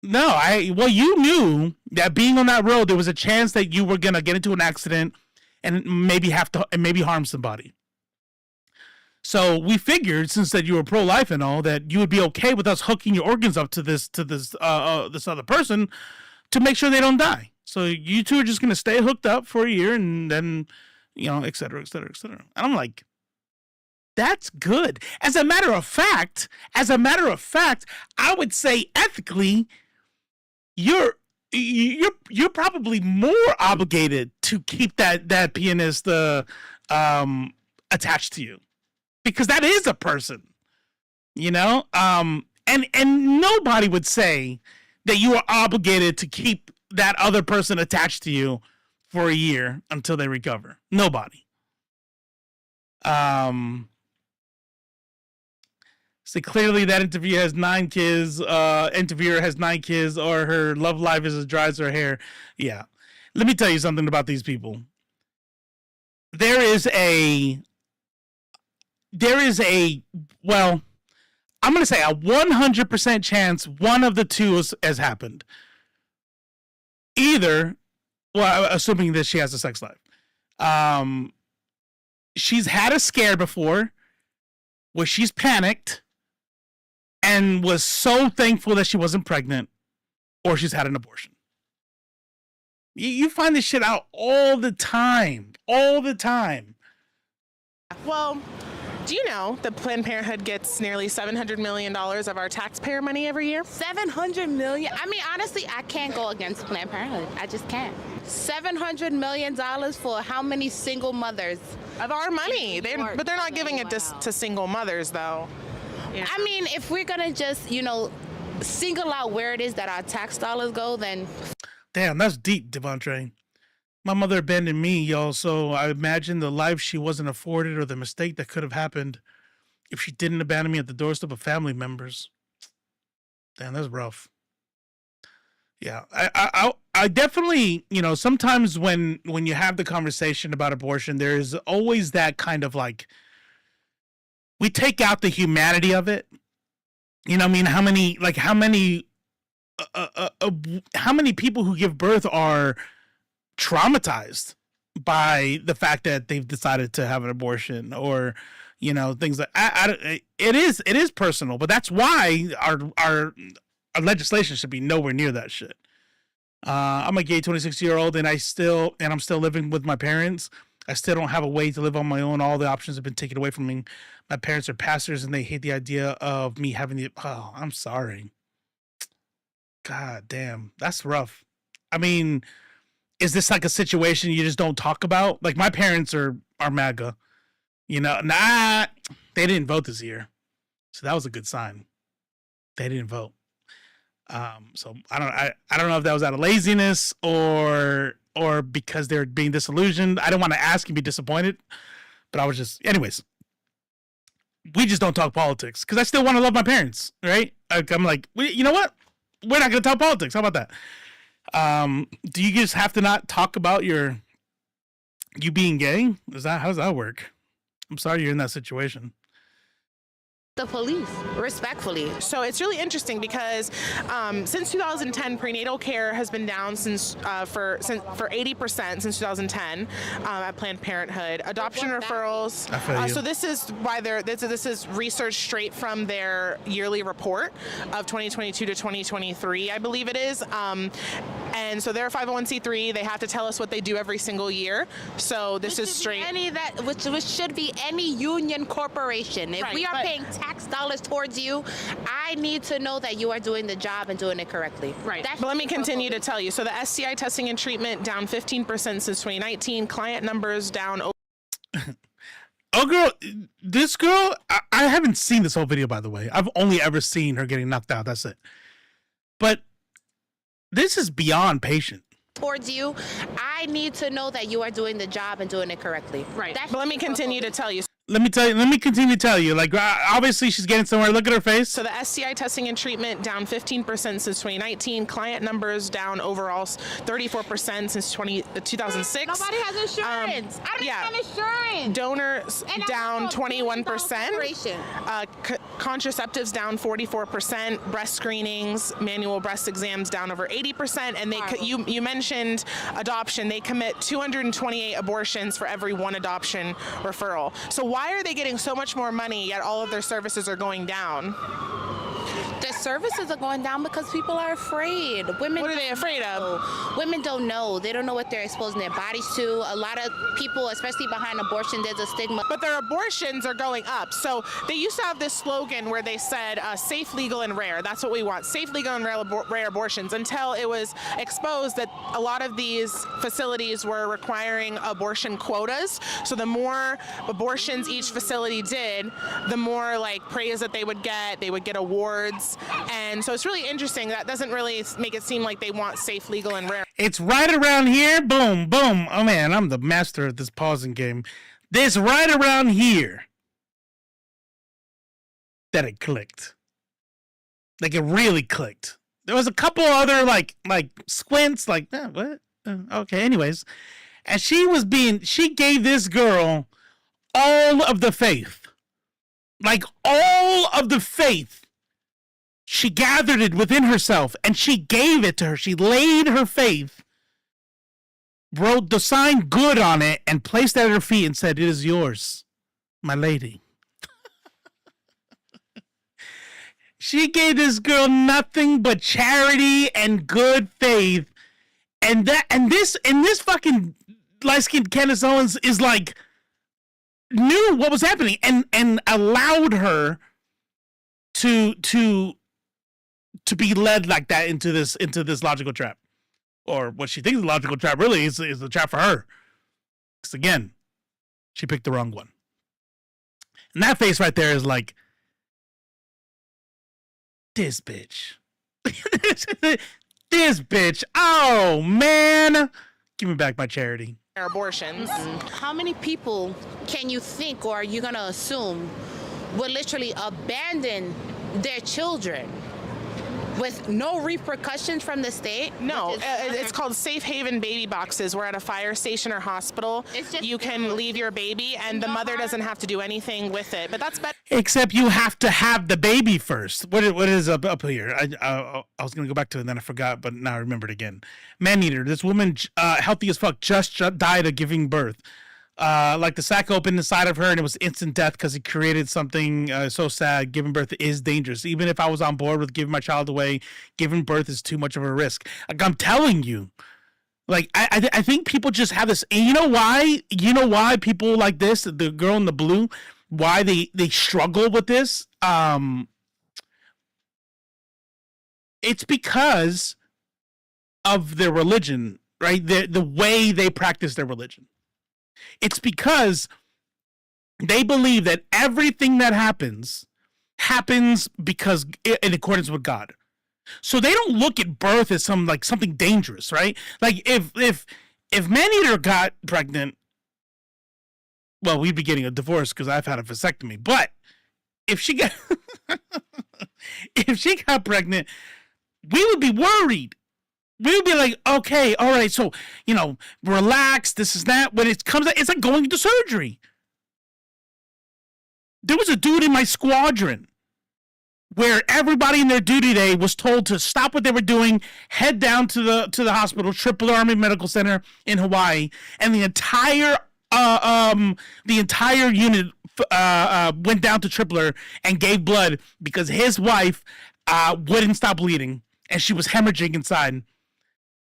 no, you knew that being on that road, there was a chance that you were gonna get into an accident and maybe harm somebody. So we figured, since that you were pro-life and all, that you would be okay with us hooking your organs up to this other person to make sure they don't die. So you two are just going to stay hooked up for a year, and then, you know, et cetera, et cetera, et cetera. And I'm like, that's good. As a matter of fact, I would say ethically, you're you're probably more obligated to keep that pianist attached to you, because that is a person, you know. And nobody would say that you are obligated to keep that other person attached to you for a year until they recover. Nobody. So clearly that interviewer has 9 kids, or her love life is as dry as her hair. Yeah. Let me tell you something about these people. There is a, well, I'm going to say a 100% chance one of the two has happened. Either, well, assuming that she has a sex life. She's had a scare before where she's panicked and was so thankful that she wasn't pregnant, or she's had an abortion. You find this shit out all the time. All the time. Well, do you know that Planned Parenthood gets nearly $700 million of our taxpayer money every year? $700 million. I mean, honestly, I can't go against Planned Parenthood. I just can't. $700 million for how many single mothers? Of our money. But they're not giving it to single mothers, though. Yeah. I mean, if we're going to just, single out where it is that our tax dollars go, then... Damn, that's deep, Devontre. My mother abandoned me, y'all, so I imagine the life she wasn't afforded or the mistake that could have happened if she didn't abandon me at the doorstep of family members. Damn, that's rough. Yeah, I definitely, sometimes when you have the conversation about abortion, there is always that kind of like, we take out the humanity of it. You know what I mean? How many people who give birth are traumatized by the fact that they've decided to have an abortion, or things like it is personal, but that's why our legislation should be nowhere near that shit. I'm a gay 26-year-old and I'm still living with my parents. I still don't have a way to live on my own. All the options have been taken away from me. My parents are pastors and they hate the idea of me having I'm sorry. God damn, that's rough. I mean, is this like a situation you just don't talk about? Like, my parents are MAGA, they didn't vote this year. So that was a good sign. They didn't vote. So I don't know if that was out of laziness or because they're being disillusioned. I don't want to ask and be disappointed, but I was just, anyways, we just don't talk politics because I still want to love my parents, right? I'm like, you know what? We're not going to talk politics. How about that? Do you just have to not talk about you being gay? How does that work? I'm sorry you're in that situation. The police, respectfully. So it's really interesting because since 2010, prenatal care has been down for 80% since 2010 at Planned Parenthood. Adoption referrals. So this is why this is research straight from their yearly report of 2022 to 2023, I believe it is. And so they're a 501c3. They have to tell us what they do every single year. So this is straight. Which should be any union corporation. If we are paying tax dollars towards you, I need to know that you are doing the job and doing it correctly. Right. But let me continue to tell you. So the STI testing and treatment down 15% since 2019. Client numbers down. This girl, I haven't seen this whole video, by the way. I've only ever seen her getting knocked out. That's it. But this is beyond patient. Towards you, I need to know that you are doing the job and doing it correctly. Right. But let me continue to tell you. Let me continue to tell you. Like, obviously, she's getting somewhere. Look at her face. So the STI testing and treatment down 15% since 2019. Client numbers down overall 34% since 2006. Nobody has insurance. I don't have insurance. Donors down 21%. Contraceptives down 44%. Breast screenings, manual breast exams down over 80%. And you mentioned adoption. They commit 228 abortions for every one adoption referral. So why are they getting so much more money yet all of their services are going down? The services are going down because people are afraid. Women. What are they afraid of? Women don't know. They don't know what they're exposing their bodies to. A lot of people, especially behind abortion, there's a stigma. But their abortions are going up. So they used to have this slogan where they said safe, legal, and rare. That's what we want. Safe, legal, and rare abortions, until it was exposed that a lot of these facilities were requiring abortion quotas. So the more abortions each facility did, the more like praise that they would get awards. And so it's really interesting. That doesn't really make it seem like they want safe, legal, and rare. It's right around here. Boom, boom. Oh man, I'm the master of this pausing game. This right around here that it clicked. Like it really clicked. There was a couple other like squints, like what? Okay. Anyways, and she gave this girl all of the faith, like all of the faith. She gathered it within herself and she gave it to her. She laid her faith, wrote the sign good on it, and placed it at her feet and said, "It is yours, my lady." She gave this girl nothing but charity and good faith. And this fucking light-skinned Candace Owens is like, knew what was happening and allowed her to be led like that into this logical trap, or what she thinks is a logical trap really is a trap for her. Because again, she picked the wrong one. And that face right there is like, this bitch, this bitch. Oh man, give me back my charity. Abortions. How many people can you think, or are you gonna assume, would literally abandon their children with no repercussions from the state? No, it's called safe haven baby boxes. We're at a fire station or hospital. You can leave your baby and the mother doesn't have to do anything with it. But that's better. Except you have to have the baby first. What is up here? I was going to go back to it and then I forgot, but now I remembered again. Man-eater. This woman, healthy as fuck, just died of giving birth. Like the sac opened inside of her and it was instant death because he created something so sad. Giving birth is dangerous. Even if I was on board with giving my child away, giving birth is too much of a risk. Like I'm telling you, like I think people just have this. And you know why? You know why people like this, the girl in the blue, why they struggle with this? It's because of their religion, right? The way they practice their religion. It's because they believe that everything that happens because in accordance with God. So they don't look at birth as something dangerous, right? Like if Man-Eater got pregnant, well, we'd be getting a divorce because I've had a vasectomy. But if she got pregnant, we would be worried. We would be like, okay, all right, so, relax, this is that. When it comes out, it's like going into surgery. There was a dude in my squadron where everybody in their duty day was told to stop what they were doing, head down to the hospital, Triple Army Medical Center in Hawaii, and the entire unit went down to Tripler and gave blood because his wife wouldn't stop bleeding, and she was hemorrhaging inside.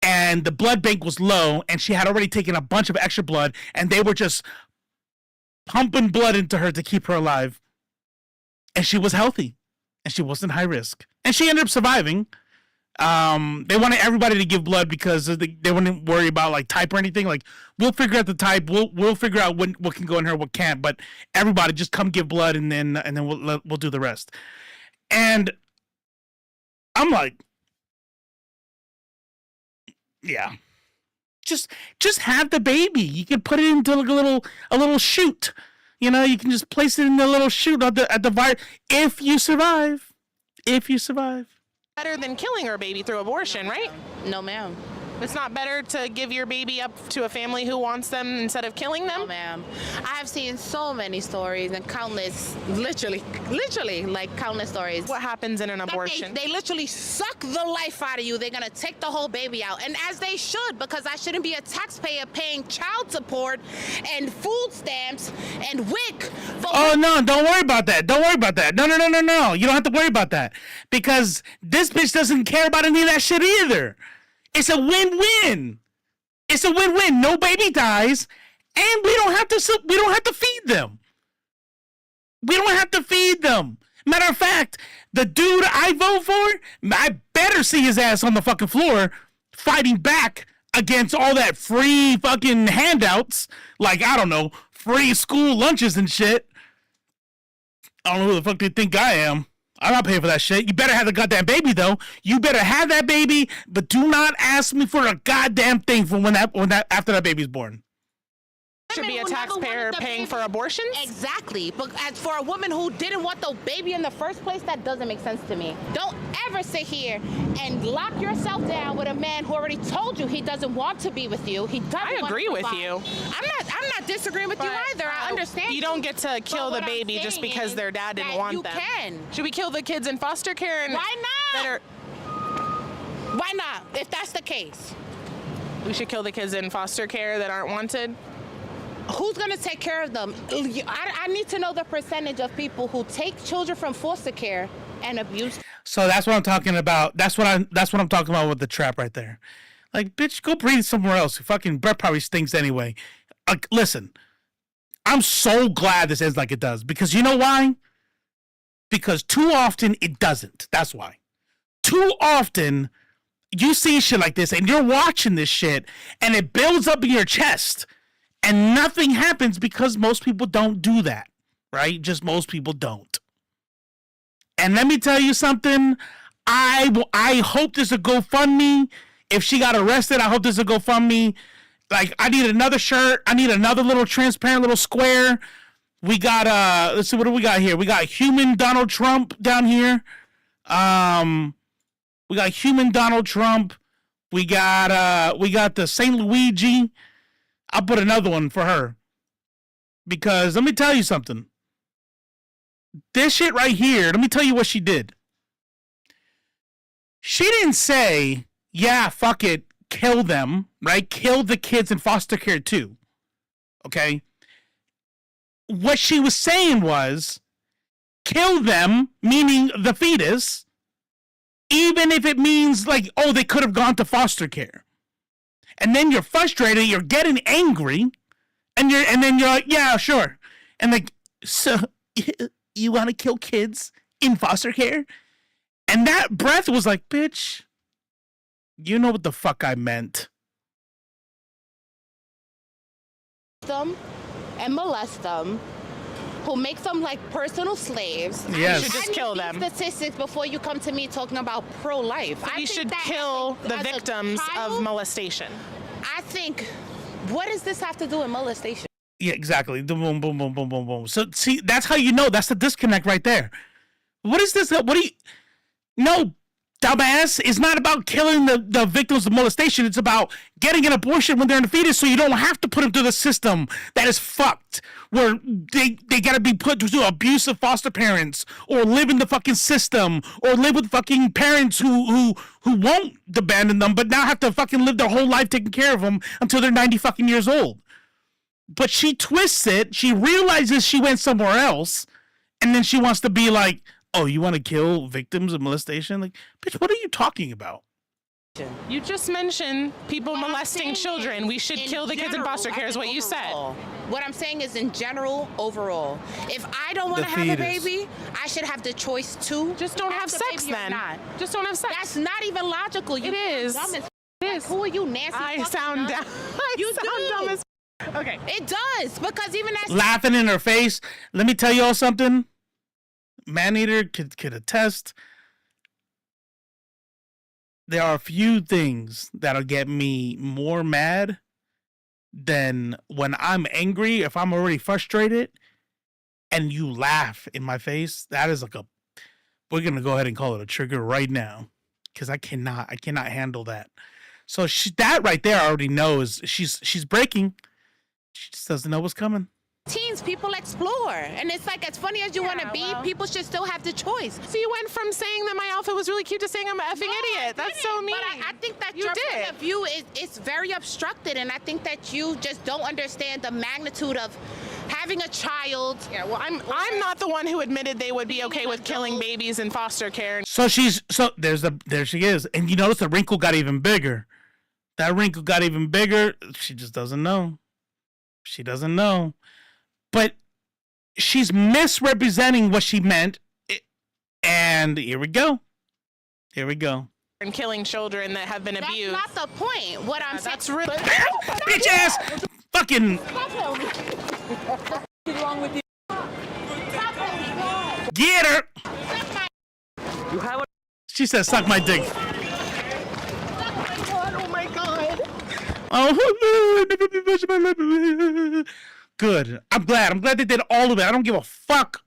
And the blood bank was low, and she had already taken a bunch of extra blood, and they were just pumping blood into her to keep her alive. And she was healthy, and she wasn't high risk. And she ended up surviving. They wanted everybody to give blood because they wouldn't worry about like type or anything. Like, we'll figure out the type, we'll figure out what can go in her, what can't. But everybody just come give blood, and then we'll do the rest. And I'm like, yeah, just have the baby. You can put it into like a little chute. You can just place it in the little chute at the virus if you survive. Better than killing her baby through abortion, right? No, ma'am. It's not better to give your baby up to a family who wants them instead of killing them? No, ma'am. I have seen so many stories and countless, literally, like countless stories. What happens in an abortion? They literally suck the life out of you. They're going to take the whole baby out. And as they should, because I shouldn't be a taxpayer paying child support and food stamps and wick. Oh no, don't worry about that. Don't worry about that. No. You don't have to worry about that because this bitch doesn't care about any of that shit either. It's a win-win. It's a win-win. No baby dies, and we don't have to feed them. We don't have to feed them. Matter of fact, the dude I vote for, I better see his ass on the fucking floor fighting back against all that free fucking handouts, like, I don't know, free school lunches and shit. I don't know who the fuck they think I am. I'm not paying for that shit. You better have the goddamn baby, though. You better have that baby, but do not ask me for a goddamn thing from after that baby's born. Should be a taxpayer paying for abortions? Exactly. But as for a woman who didn't want the baby in the first place, that doesn't make sense to me. Don't ever sit here and lock yourself down with a man who already told you he doesn't want to be with you. He doesn't want to agree with provide. you. I'm not disagreeing with you either. I understand. You don't get to kill the baby just because their dad didn't want them. You can. Should we kill the kids in foster care? And Why not? Why not? If that's the case. We should kill the kids in foster care that aren't wanted? Who's going to take care of them? I need to know the percentage of people who take children from foster care and abuse. So that's what I'm talking about. That's what I'm talking about with the trap right there. Like, bitch, go breathe somewhere else. Your fucking breath probably stinks anyway. Like, listen, I'm so glad this ends like it does because you know why? Because too often it doesn't. That's why. Too often you see shit like this and you're watching this shit and it builds up in your chest. And nothing happens because most people don't do that, right? Just most people don't. And let me tell you something. I hope there's a GoFundMe. If she got arrested, I hope there's a GoFundMe. Like, I need another shirt. I need another little transparent little square. We got, let's see, what do we got here? We got human Donald Trump down here. We got human Donald Trump. We got the St. Luigi. I'll put another one for her. Because let me tell you something. This shit right here, let me tell you what she did. She didn't say, yeah, fuck it, kill them, right? Kill the kids in foster care too. Okay? What she was saying was, kill them, meaning the fetus, even if it means like, oh, they could have gone to foster care. And then you're frustrated, you're getting angry, and then you're like, yeah, sure. And like, so you want to kill kids in foster care? And that breath was like, bitch, you know what the fuck I meant. Them and molest them, who makes them like personal slaves. Yes. You should just kill them. Statistics before you come to me talking about pro-life. We should kill the victims of molestation. I think, what does this have to do with molestation? Yeah, exactly. Boom, boom, boom, boom, boom, boom. So see, that's how you know. That's the disconnect right there. What is this? What do you? No, dumbass. It's not about killing the victims of molestation. It's about getting an abortion when they're in the fetus, so you don't have to put them through the system that is fucked, where they gotta be put to abusive foster parents, or live in the fucking system, or live with fucking parents who won't abandon them, but now have to fucking live their whole life taking care of them until they're 90 fucking years old. But she twists it. She realizes she went somewhere else, and then she wants to be like, oh, you want to kill victims of molestation? Like, bitch, what are you talking about? You just mentioned people molesting children. We should kill the kids in foster care is what you said. What I'm saying is in general, overall. If I don't want to have a baby, I should have the choice to. Just don't have sex then. Just don't have sex. That's not even logical. It is. It is. Who are you, Nancy? I sound dumb. You sound dumb as okay. It does, because even as laughing in her face. Let me tell you all something. Maneater could attest. There are a few things that'll get me more mad than when I'm angry. If I'm already frustrated and you laugh in my face, that is like we're going to go ahead and call it a trigger right now. Cause I cannot handle that. So that right there already knows she's breaking. She just doesn't know what's coming. teens, people explore. And it's like, as funny as you want to be, people should still have the choice. So you went from saying that my outfit was really cute to saying I'm an effing idiot. That's so mean. But I think that your point of view is very obstructed, and I think that you just don't understand the magnitude of having a child. Yeah, well, I'm not the one who admitted they would be okay with killing babies in foster care. So there she is. And you notice the wrinkle got even bigger. That wrinkle got even bigger. She just doesn't know. She doesn't know. But she's misrepresenting what she meant. And here we go. Here we go. And killing children that have been abused. That's not the point. What I'm saying. That's really... Bitch ass! Fucking... What's wrong with you? Get her! You have a... She said, suck my dick. Oh my god. Oh, good. I'm glad they did all of it. I don't give a fuck.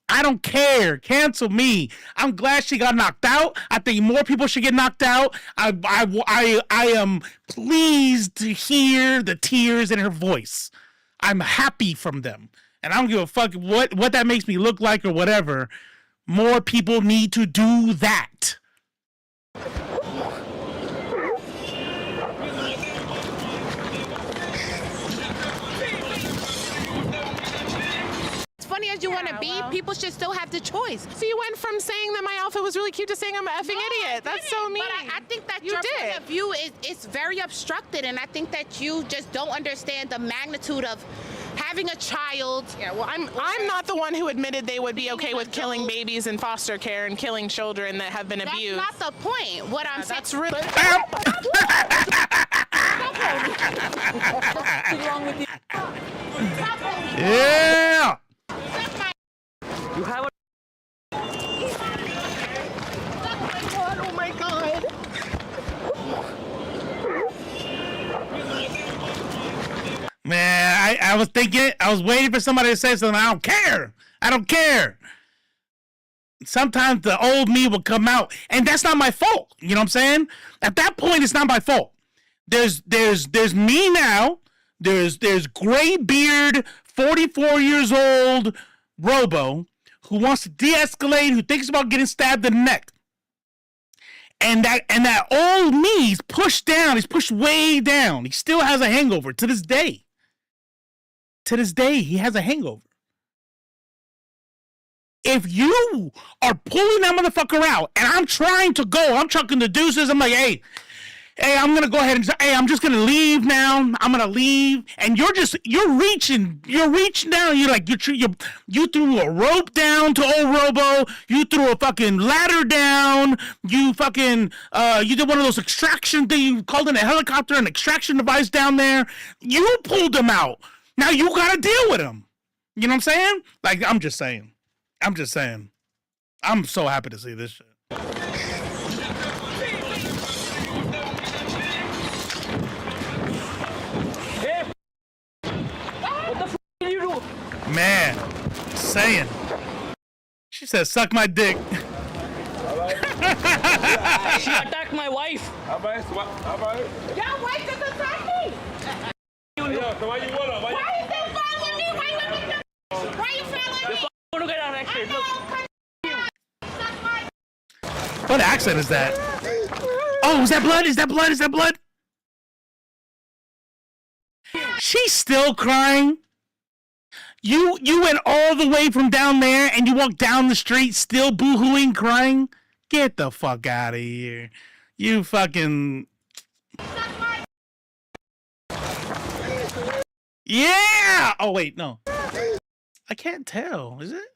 I don't care. Cancel me. I'm glad she got knocked out. I think more people should get knocked out. I am pleased to hear the tears in her voice. I'm happy from them. And I don't give a fuck what that makes me look like or whatever. More people need to do that. Funny as you want to be, people should still have the choice. So you went from saying that my outfit was really cute to saying I'm an effing idiot. That's so mean. But I think that You your did. point of view is very obstructed, and I think that you just don't understand the magnitude of having a child. Yeah, well, I'm not the one who admitted they would be okay with killing babies in foster care and killing children that have been abused. That's not the point. What I'm saying. That's really... What's wrong with you? Yeah! You have a... Oh my god. Man, I was thinking, I was waiting for somebody to say something. I don't care. I don't care. Sometimes the old me will come out, and that's not my fault. You know what I'm saying? At that point, it's not my fault. There's me now. There's gray beard, 44 years old Robo who wants to de-escalate, who thinks about getting stabbed in the neck. And that old me, he's pushed down. He's pushed way down. He still has a hangover to this day. To this day, he has a hangover. If you are pulling that motherfucker out, and I'm trying to go, I'm chucking the deuces, I'm like, hey, I'm gonna go ahead and I'm just gonna leave now. I'm gonna leave, and you're reaching down. You're like you threw a rope down to old Robo. You threw a fucking ladder down. You fucking you did one of those extraction things. You called in a helicopter, an extraction device down there. You pulled him out. Now you gotta deal with him. You know what I'm saying? Like I'm just saying. I'm so happy to see this shit. Man, saying. She said, suck my dick. She attacked my wife. Your wife just attacked me. Why you still following me? Why you following me? I'm gonna get arrested. Look. What accent is that? Oh, is that blood? Is that blood? Is that blood? She's still crying. You went all the way from down there and you walked down the street still boo-hooing, crying? Get the fuck out of here. You fucking... Yeah! Oh, wait, no. I can't tell. Is it?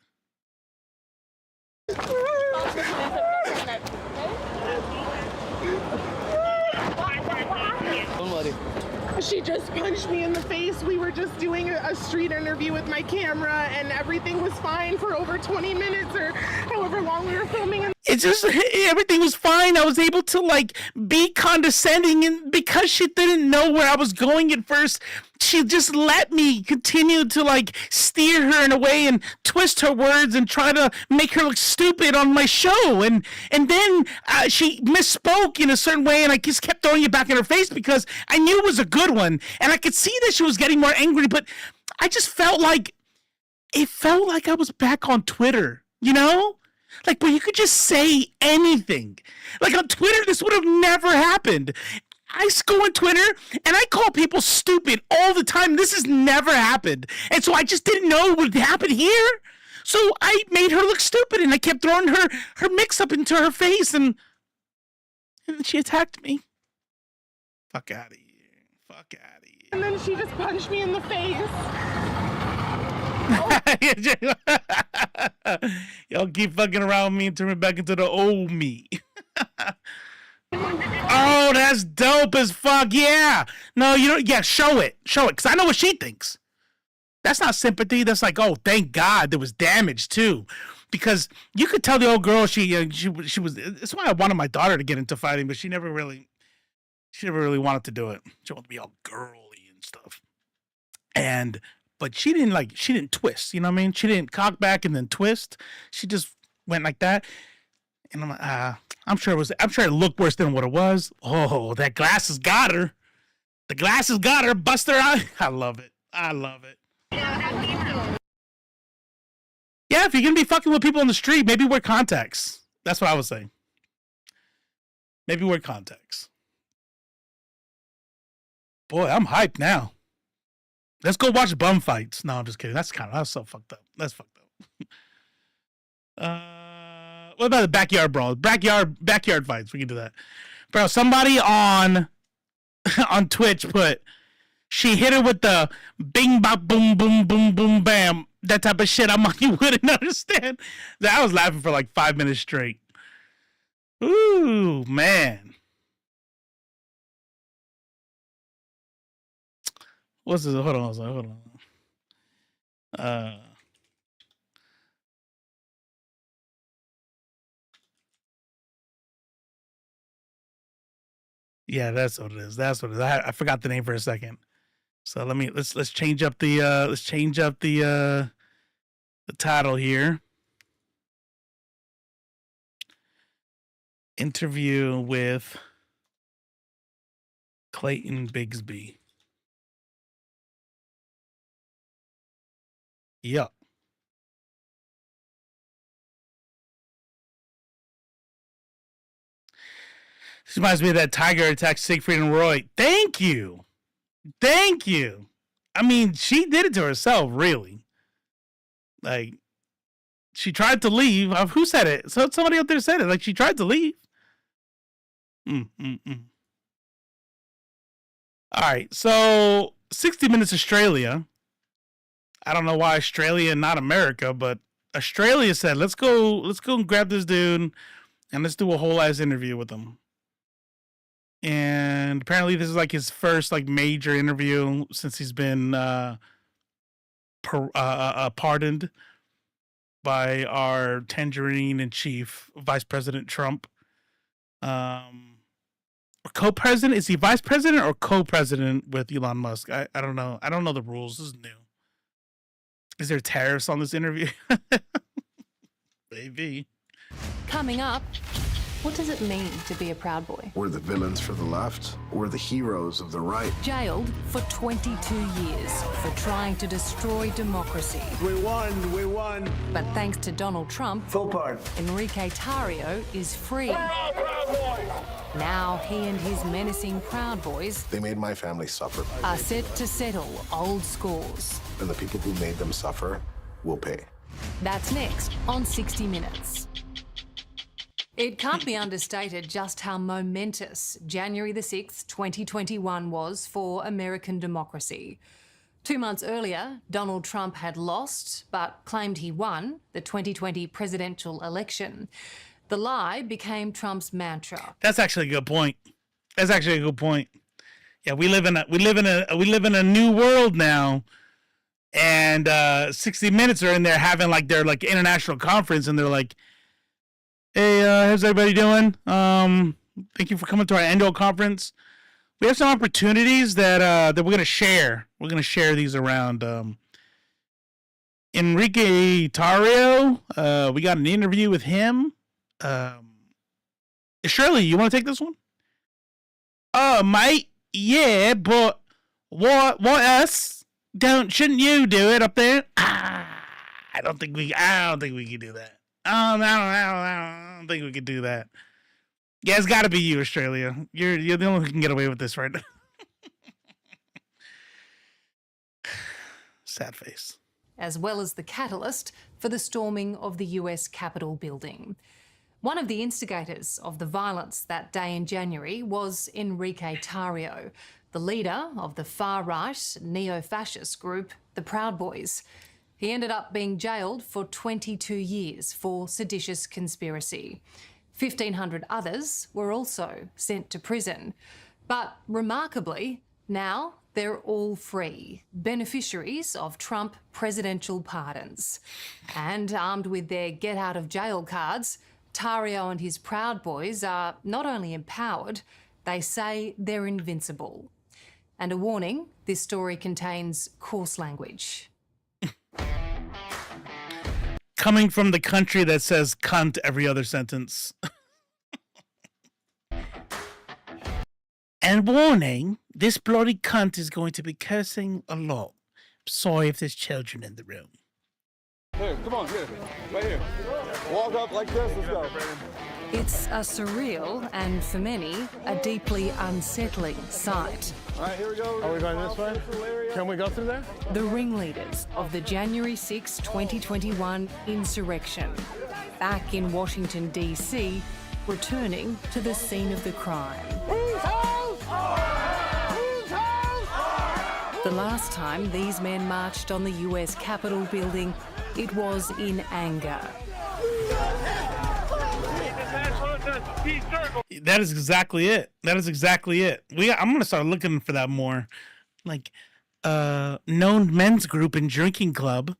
Don't worry. She just punched me in the face. We were just doing a street interview with my camera, and everything was fine for over 20 minutes or however long we were filming. And It's just, everything was fine. I was able to, like, be condescending, and because she didn't know where I was going at first, she just let me continue to, like, steer her in a way and twist her words and try to make her look stupid on my show. And then she misspoke in a certain way, and I just kept throwing it back in her face because I knew it was a good one. And I could see that she was getting more angry, but I just felt like, it felt like I was back on Twitter, you know? Like, where you could just say anything. Like, on Twitter, this would have never happened. I go on Twitter and I call people stupid all the time. This has never happened. And so I just didn't know it would happen here. So I made her look stupid and I kept throwing her mix up into her face and she attacked me. Fuck out of here. Fuck out of here. And then she just punched me in the face. Y'all keep fucking around with me and turn me back into the old me. Oh, that's dope as fuck. Yeah. No, you don't. Yeah, show it. Show it. Because I know what she thinks. That's not sympathy. That's like, oh, thank God there was damage too. Because you could tell the old girl she was. That's why I wanted my daughter to get into fighting, but she never really wanted to do it. She wanted to be all girly and stuff. But she didn't twist. You know what I mean? She didn't cock back and then twist. She just went like that. And I'm like, I'm sure it looked worse than what it was. Oh, that glass has got her. The glass has got her. Bust her out. I love it. Yeah, if you're gonna be fucking with people on the street, maybe wear contacts. That's what I was saying. Maybe wear contacts. Boy, I'm hyped now. Let's go watch bum fights. No, I'm just kidding. That's so fucked up. That's fucked up. What about the backyard brawl? Backyard fights. We can do that. Bro, somebody on Twitch put, she hit her with the bing bop boom boom boom boom bam. That type of shit. I'm like, you wouldn't understand. I was laughing for like 5 minutes straight. Ooh, man. What's this? Hold on. Yeah, that's what it is. I forgot the name for a second. So let's change up the title here. Interview with Clayton Bigsby. Yup. This reminds me of that tiger attack Siegfried and Roy. Thank you. I mean, she did it to herself, really. Like, she tried to leave. Who said it? So somebody out there said it. Like, she tried to leave. All right, so 60 Minutes Australia. I don't know why Australia and not America, but Australia said, let's go and grab this dude and let's do a whole ass interview with him. And apparently this is like his first like major interview since he's been pardoned by our tangerine in chief, Vice President Trump. Or co-president? Is he vice president or co-president with Elon Musk? I don't know. I don't know the rules. This is new. Is there tariffs on this interview? Maybe. Coming up, what does it mean to be a Proud Boy? We're the villains for the left. We're the heroes of the right. Jailed for 22 years for trying to destroy democracy. We won. But thanks to Donald Trump, Full pardon. Enrique Tarrio is free. Now he and his menacing Proud Boys They made my family suffer. are set to settle old scores. And the people who made them suffer will pay. That's next on 60 Minutes. It can't be understated just how momentous January the 6th, 2021 was for American democracy. 2 months earlier, Donald Trump had lost, but claimed he won the 2020 presidential election. The lie became Trump's mantra. That's actually a good point. Yeah, we live in a new world now. And 60 Minutes are in there having like their like international conference, and they're like, hey, how's everybody doing? Thank you for coming to our annual conference. We have some opportunities that we're gonna share. We're gonna share these around. Enrique Tarrio, we got an interview with him. Shirley, you want to take this one? Mate, yeah, but what else? Shouldn't you do it up there? I don't think we can do that. I don't think we could do that. Yeah, it's got to be you, Australia. You're the only one who can get away with this right now. Sad face. As well as the catalyst for the storming of the US Capitol building. One of the instigators of the violence that day in January was Enrique Tarrio, the leader of the far-right neo-fascist group, the Proud Boys. He ended up being jailed for 22 years for seditious conspiracy. 1,500 others were also sent to prison. But remarkably, now they're all free, beneficiaries of Trump presidential pardons. And armed with their get-out-of-jail cards, Tarrio and his Proud Boys are not only empowered, they say they're invincible. And a warning, this story contains coarse language. Coming from the country that says cunt every other sentence. And warning, this bloody cunt is going to be cursing a lot. Sorry if there's children in the room. Here, come on, here. Right here. Walk up like this, let's go. It's a surreal and, for many, a deeply unsettling sight. All right, here we go. Are we going this way? Can we go through there? The ringleaders of the January 6, 2021 insurrection, back in Washington, D.C., returning to the scene of the crime. The last time these men marched on the US Capitol building, it was in anger. That is exactly it. That is exactly it. I'm going to start looking for that more. Like, known men's group and drinking club,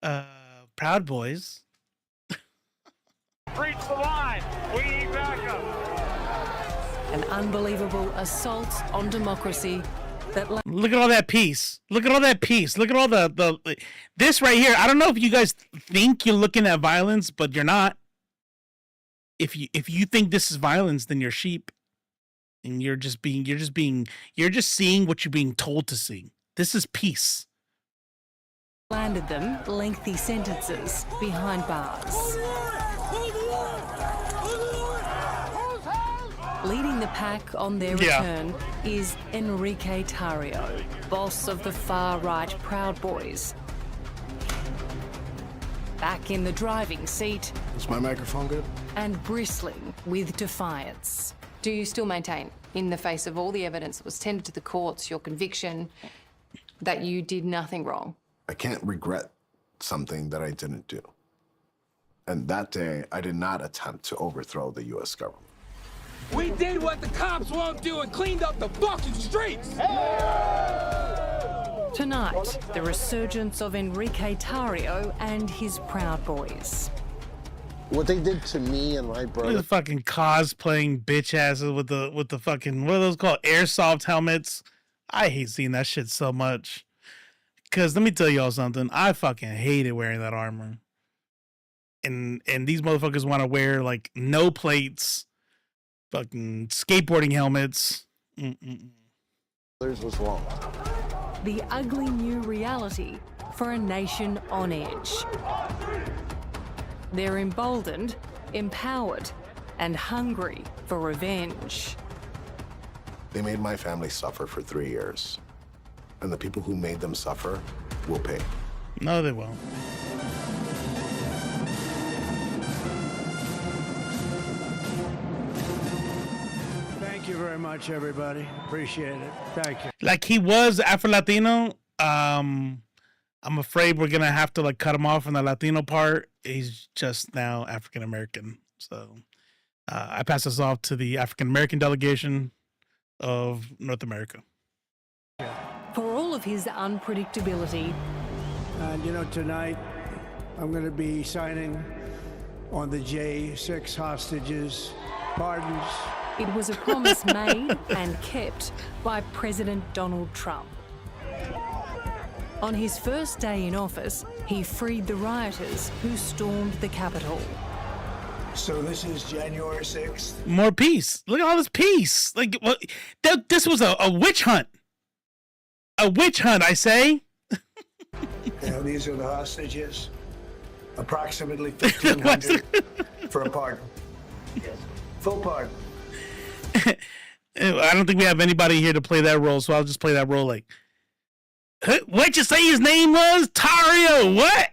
Proud Boys. Reach the line. We need backup. An unbelievable assault on democracy that... Look at all that peace. Look at all that peace. Look at all the this right here. I don't know if you guys think you're looking at violence, but you're not. If you think this is violence, then you're sheep. And you're just seeing what you're being told to see. This is peace. Landed them lengthy sentences behind bars. Leading the pack on their return is Enrique Tarrio, boss of the far-right Proud Boys. Back in the driving seat. Is my microphone good? And bristling with defiance. Do you still maintain, in the face of all the evidence that was tendered to the courts, your conviction that you did nothing wrong? I can't regret something that I didn't do. And that day, I did not attempt to overthrow the U.S. government. We did what the cops won't do and cleaned up the fucking streets! Tonight, the resurgence of Enrique Tarrio and his Proud Boys. What they did to me and my Look brother... at the fucking cosplaying bitch asses with the fucking, what are those called? Airsoft helmets. I hate seeing that shit so much. Because let me tell y'all something. I fucking hated wearing that armor. And these motherfuckers want to wear, like, no plates. Fucking skateboarding helmets. Theirs was wrong. The ugly new reality for a nation on edge. They're emboldened, empowered, and hungry for revenge. They made my family suffer for 3 years. And the people who made them suffer will pay. No, they won't. Thank you very much, everybody. Appreciate it. Thank you. Like, he was Afro-Latino. I'm afraid we're going to have to, like, cut him off on the Latino part. He's just now African-American. So I pass this off to the African-American delegation of North America. For all of his unpredictability. And, you know, tonight I'm going to be signing on the J6 hostages' pardons. It was a promise made and kept by President Donald Trump. On his first day in office, he freed the rioters who stormed the Capitol. So this is January 6th. More peace. Look at all this peace. Like, what? This was a witch hunt. A witch hunt, I say. You know, these are the hostages. Approximately 1,500 for a pardon. Full part. I don't think we have anybody here to play that role, so I'll just play that role like, what'd you say his name was? Tarrio, what?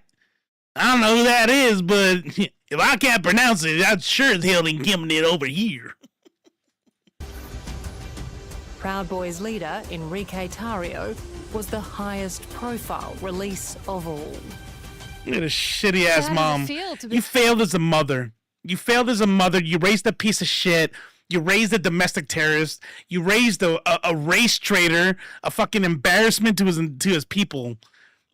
I don't know who that is, but if I can't pronounce it, I'm sure as hell ain't giving it over here. Proud Boys leader Enrique Tarrio was the highest profile release of all. Look at a shitty ass How does it mom. feel to be- You failed as a mother. You failed as a mother. You raised a piece of shit. You raised a domestic terrorist. You raised a race traitor, a fucking embarrassment to his people.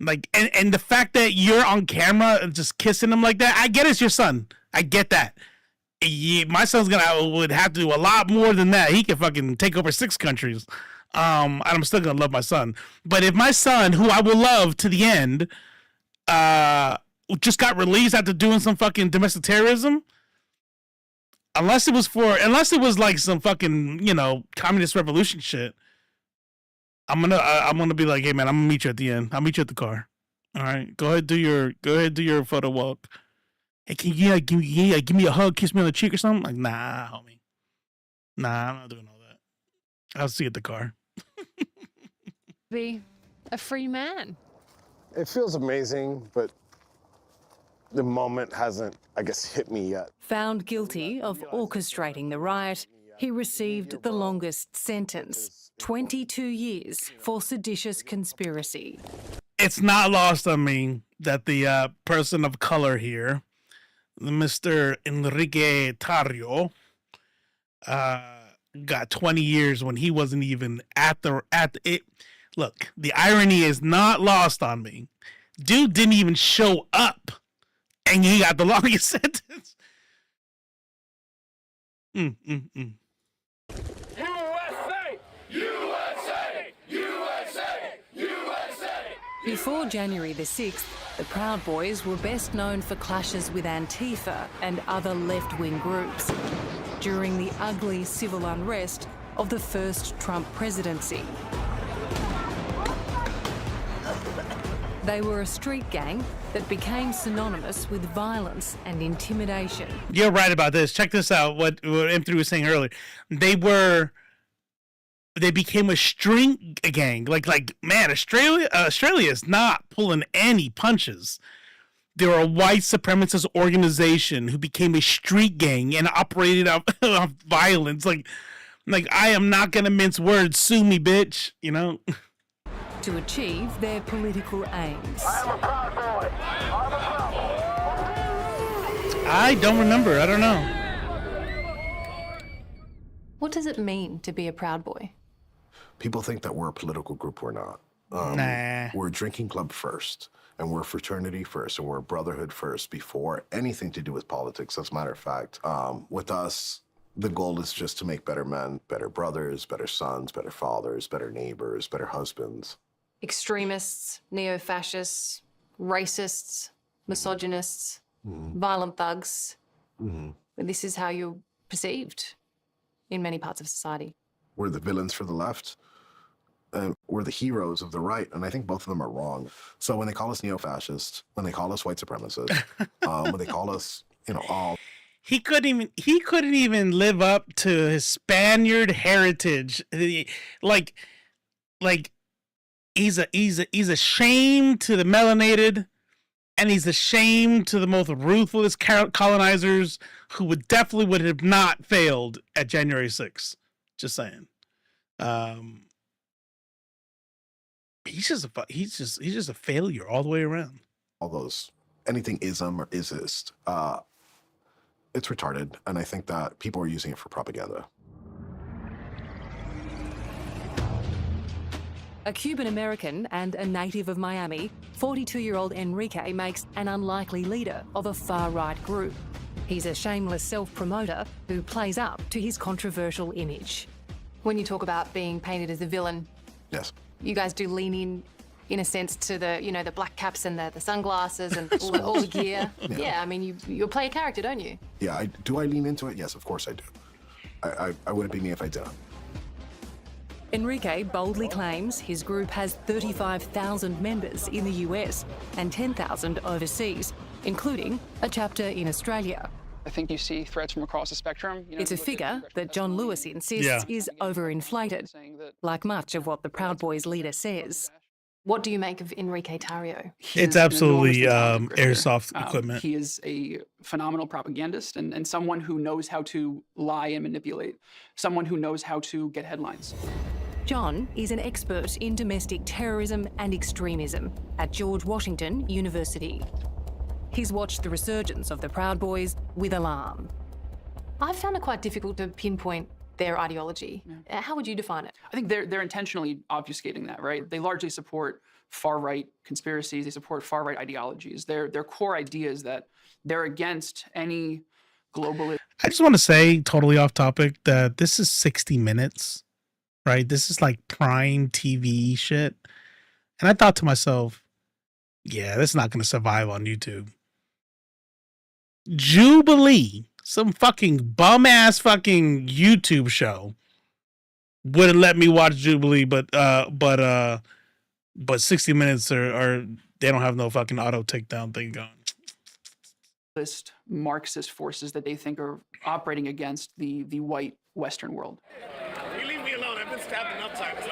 Like, and the fact that you're on camera and just kissing him like that, I get it's your son. I get that. My son's would have to do a lot more than that. He can fucking take over 6 countries. And I'm still gonna love my son. But if my son, who I will love to the end, just got released after doing some fucking domestic terrorism, unless it was like some fucking, you know, communist revolution shit, I'm gonna be like, hey man, I'm gonna meet you at the end. I'll meet you at the car. All right, go ahead do your photo walk. Hey, can you give me a hug, kiss me on the cheek or something? Like, nah, homie. Nah, I'm not doing all that. I'll see you at the car. Be a free man. It feels amazing, but the moment hasn't, I guess, hit me yet. Found guilty of orchestrating the riot, he received the longest sentence, 22 years for seditious conspiracy. It's not lost on me that the person of color here, Mr. Enrique Tarrio, got 20 years when he wasn't even at it. Look, the irony is not lost on me. Dude didn't even show up, and he got the longest sentence. USA! USA! USA! USA! Before January the 6th, the Proud Boys were best known for clashes with Antifa and other left-wing groups during the ugly civil unrest of the first Trump presidency. They were a street gang that became synonymous with violence and intimidation. You're right about this. Check this out. What M3 was saying earlier. They became a street gang. Like man, Australia is not pulling any punches. They were a white supremacist organization who became a street gang and operated off violence. Like I am not gonna mince words. Sue me, bitch. You know. To achieve their political aims. I am a proud boy. I'm a proud boy. I don't remember. I don't know. What does it mean to be a Proud Boy? People think that we're a political group. We're not. Nah. We're a drinking club first, and we're a fraternity first, and we're a brotherhood first before anything to do with politics. As a matter of fact, with us, the goal is just to make better men, better brothers, better sons, better fathers, better neighbors, better husbands. Extremists, neo-fascists, racists, misogynists, violent thugs. This is how you're perceived in many parts of society. We're the villains for the left, and we're the heroes of the right, and I think both of them are wrong. So when they call us neo-fascists, when they call us white supremacists, when they call us, you know, all... He couldn't even live up to his Spaniard heritage. Like he's a shame to the melanated, and he's a shame to the most ruthless colonizers who would have not failed at January 6th. Just saying. He's just a failure all the way around. All those, anything ism or isist, it's retarded, and I think that people are using it for propaganda. A Cuban-American and a native of Miami, 42-year-old Enrique makes an unlikely leader of a far-right group. He's a shameless self-promoter who plays up to his controversial image. When you talk about being painted as a villain, Yes. you guys do lean in a sense, to the, you know, the black caps and the sunglasses and all the gear. Yeah, I mean, you play a character, don't you? Yeah, do I lean into it? Yes, of course I do. I wouldn't be me if I didn't. Enrique boldly claims his group has 35,000 members in the US and 10,000 overseas, including a chapter in Australia. I think you see threats from across the spectrum. It's a figure that John Lewis insists is overinflated, like much of what the Proud Boys leader says. What do you make of Enrique Tarrio? It's absolutely airsoft equipment. He is a phenomenal propagandist and someone who knows how to lie and manipulate, someone who knows how to get headlines. John is an expert in domestic terrorism and extremism at George Washington University. He's watched the resurgence of the Proud Boys with alarm. I've found it quite difficult to pinpoint their ideology. How would you define it? I think they're intentionally obfuscating that, right? They largely support far-right conspiracies. They support far-right ideologies. Their core idea is that they're against any globalist. I just want to say, totally off topic, that this is 60 Minutes, right? This is like prime TV shit. And I thought to myself, yeah, this is not going to survive on YouTube. Jubilee, some fucking bum-ass fucking YouTube show, wouldn't let me watch Jubilee, but 60 Minutes are they don't have no fucking auto takedown thing going. Marxist forces that they think are operating against the white Western world. You leave me alone. I've been stabbed enough times.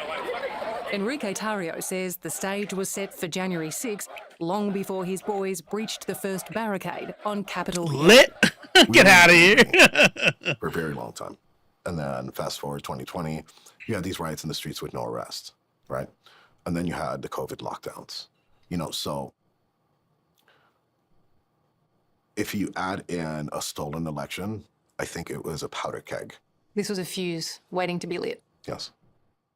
Enrique Tarrio says the stage was set for January 6th, long before his boys breached the first barricade on Capitol Hill. Lit? Get out of here. For a very long time. And then fast forward 2020, you had these riots in the streets with no arrest, right? And then you had the COVID lockdowns. You know, so if you add in a stolen election, I think it was a powder keg. This was a fuse waiting to be lit. Yes.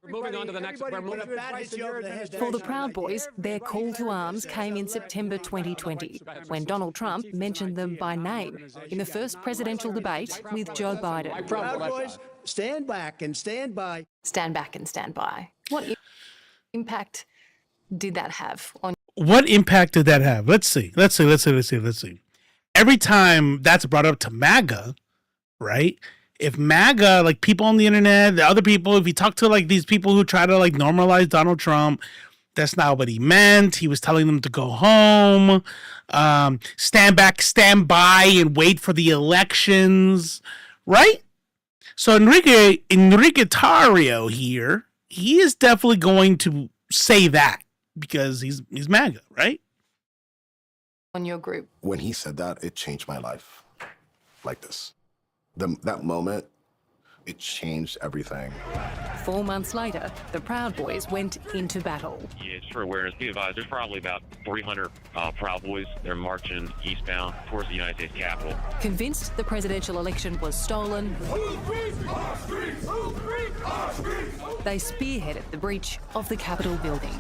We're moving on to the next. For the Proud Boys, their call to arms came in September 2020, when Donald Trump mentioned them by name in the first presidential debate with Joe Biden. Proud Boys, stand back and stand by. Stand back and stand by. What impact did that have on? What impact did that have? Let's see. Every time that's brought up to MAGA, right? If MAGA, like people on the internet, the other people, if you talk to like these people who try to like normalize Donald Trump, that's not what he meant. He was telling them to go home, stand back, stand by, and wait for the elections, right? So Enrique Tarrio here, he is definitely going to say that because he's MAGA, right? On your group. When he said that, it changed my life like this. That moment, it changed everything. 4 months later, the Proud Boys went into battle. Yeah, just for awareness, be advised, there's probably about 300 Proud Boys. They're marching eastbound towards the United States Capitol. Convinced the presidential election was stolen, they spearheaded the breach of the Capitol building.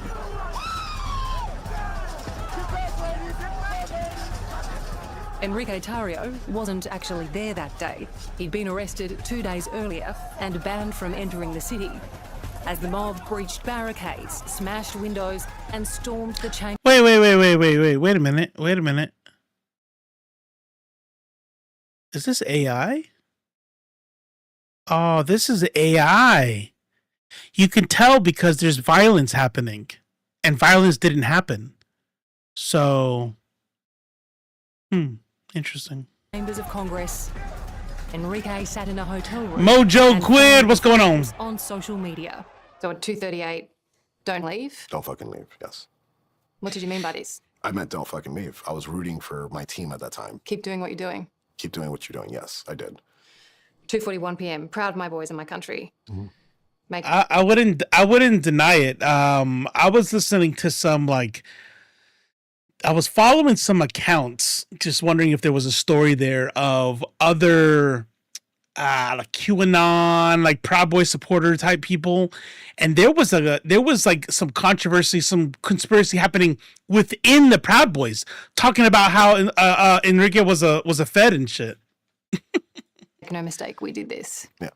Enrique Tarrio wasn't actually there that day. He'd been arrested 2 days earlier and banned from entering the city as the mob breached barricades, smashed windows, and stormed the chamber. Wait a minute. Is this AI? Oh, this is AI. You can tell because there's violence happening, and violence didn't happen. So, interesting. Chambers of Congress. Enrique sat in a hotel room. Mojo Quid, what's going on? On social media. So at 2:38, don't leave? Don't fucking leave, yes. What did you mean by this? I meant don't fucking leave. I was rooting for my team at that time. Keep doing what you're doing. Keep doing what you're doing, yes, I did. 2:41 p.m. Proud of my boys and my country. Mm-hmm. I wouldn't deny it. I was listening to some I was following some accounts, just wondering if there was a story there of other like QAnon, like Proud Boy supporter type people, and there was like some controversy, some conspiracy happening within the Proud Boys, talking about how Enrique was a Fed and shit. Make no mistake, we did this. Yeah.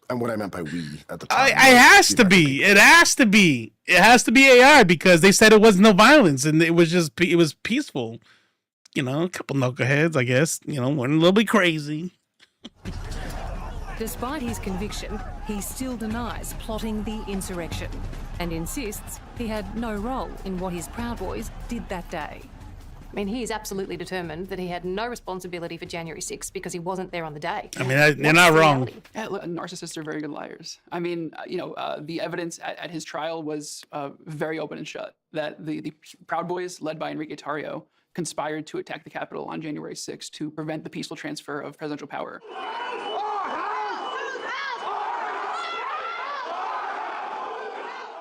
And what I meant by we at the time. It has to be. It has to be. It has to be AI because they said it was no violence and it was peaceful. You know, a couple knuckleheads, I guess, went a little bit crazy. Despite his conviction, he still denies plotting the insurrection and insists he had no role in what his Proud Boys did that day. mean, he is absolutely determined that he had no responsibility for January 6th because he wasn't there on the day. I mean, you're not wrong. Yeah, look, narcissists are very good liars. I mean, the evidence at his trial was very open and shut, that the Proud Boys, led by Enrique Tarrio, conspired to attack the Capitol on January 6th to prevent the peaceful transfer of presidential power.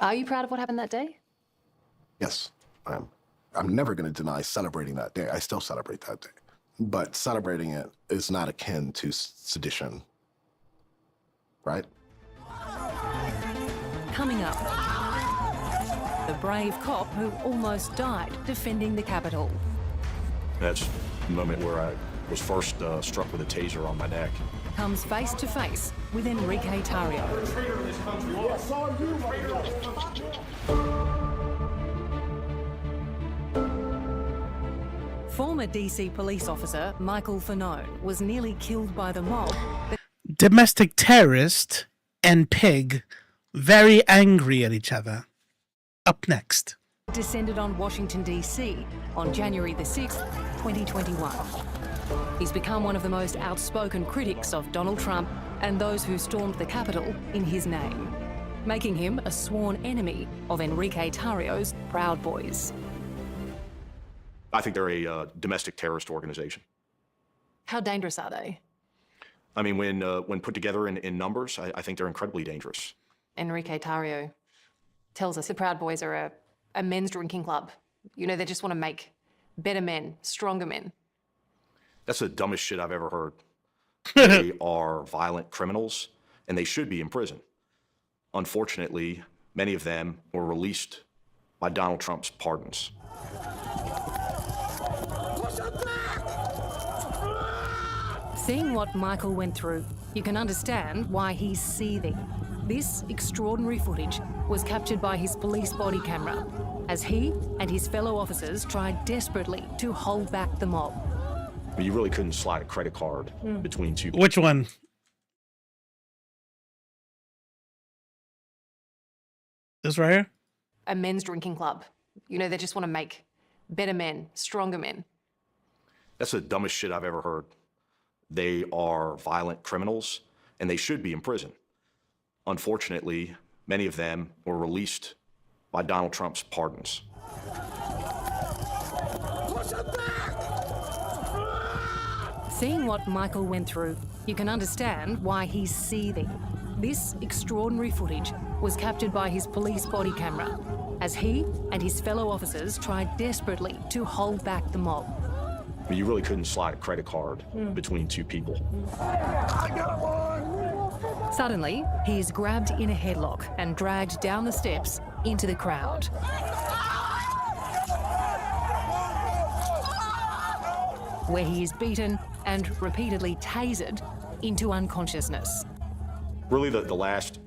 Are you proud of what happened that day? Yes, I am. I'm never going to deny celebrating that day. I still celebrate that day. But celebrating it is not akin to sedition, right? Coming up, the brave cop who almost died defending the Capitol. That's the moment where I was first struck with a taser on my neck. Comes face to face with Enrique Tarrio. Former DC police officer Michael Fanone was nearly killed by the mob. Domestic terrorist and pig very angry at each other. Up next. Descended on Washington, D.C. on January the 6th, 2021. He's become one of the most outspoken critics of Donald Trump and those who stormed the Capitol in his name, making him a sworn enemy of Enrique Tarrio's Proud Boys. I think they're a domestic terrorist organization. How dangerous are they? I mean, when put together in numbers, I think they're incredibly dangerous. Enrique Tarrio tells us the Proud Boys are a men's drinking club. You know, they just want to make better men, stronger men. That's the dumbest shit I've ever heard. They are violent criminals, and they should be in prison. Unfortunately, many of them were released by Donald Trump's pardons. Seeing what Michael went through, you can understand why he's seething. This extraordinary footage was captured by his police body camera as he and his fellow officers tried desperately to hold back the mob. You really couldn't slide a credit card between two. Which one? This right here? A men's drinking club. You know, they just want to make better men, stronger men. That's the dumbest shit I've ever heard. They are violent criminals, and they should be in prison. Unfortunately, many of them were released by Donald Trump's pardons. Seeing what Michael went through, you can understand why he's seething. This extraordinary footage was captured by his police body camera as he and his fellow officers tried desperately to hold back the mob. You really couldn't slide a credit card between two people. Suddenly, he is grabbed in a headlock and dragged down the steps into the crowd. Where he is beaten and repeatedly tasered into unconsciousness. Really, the last,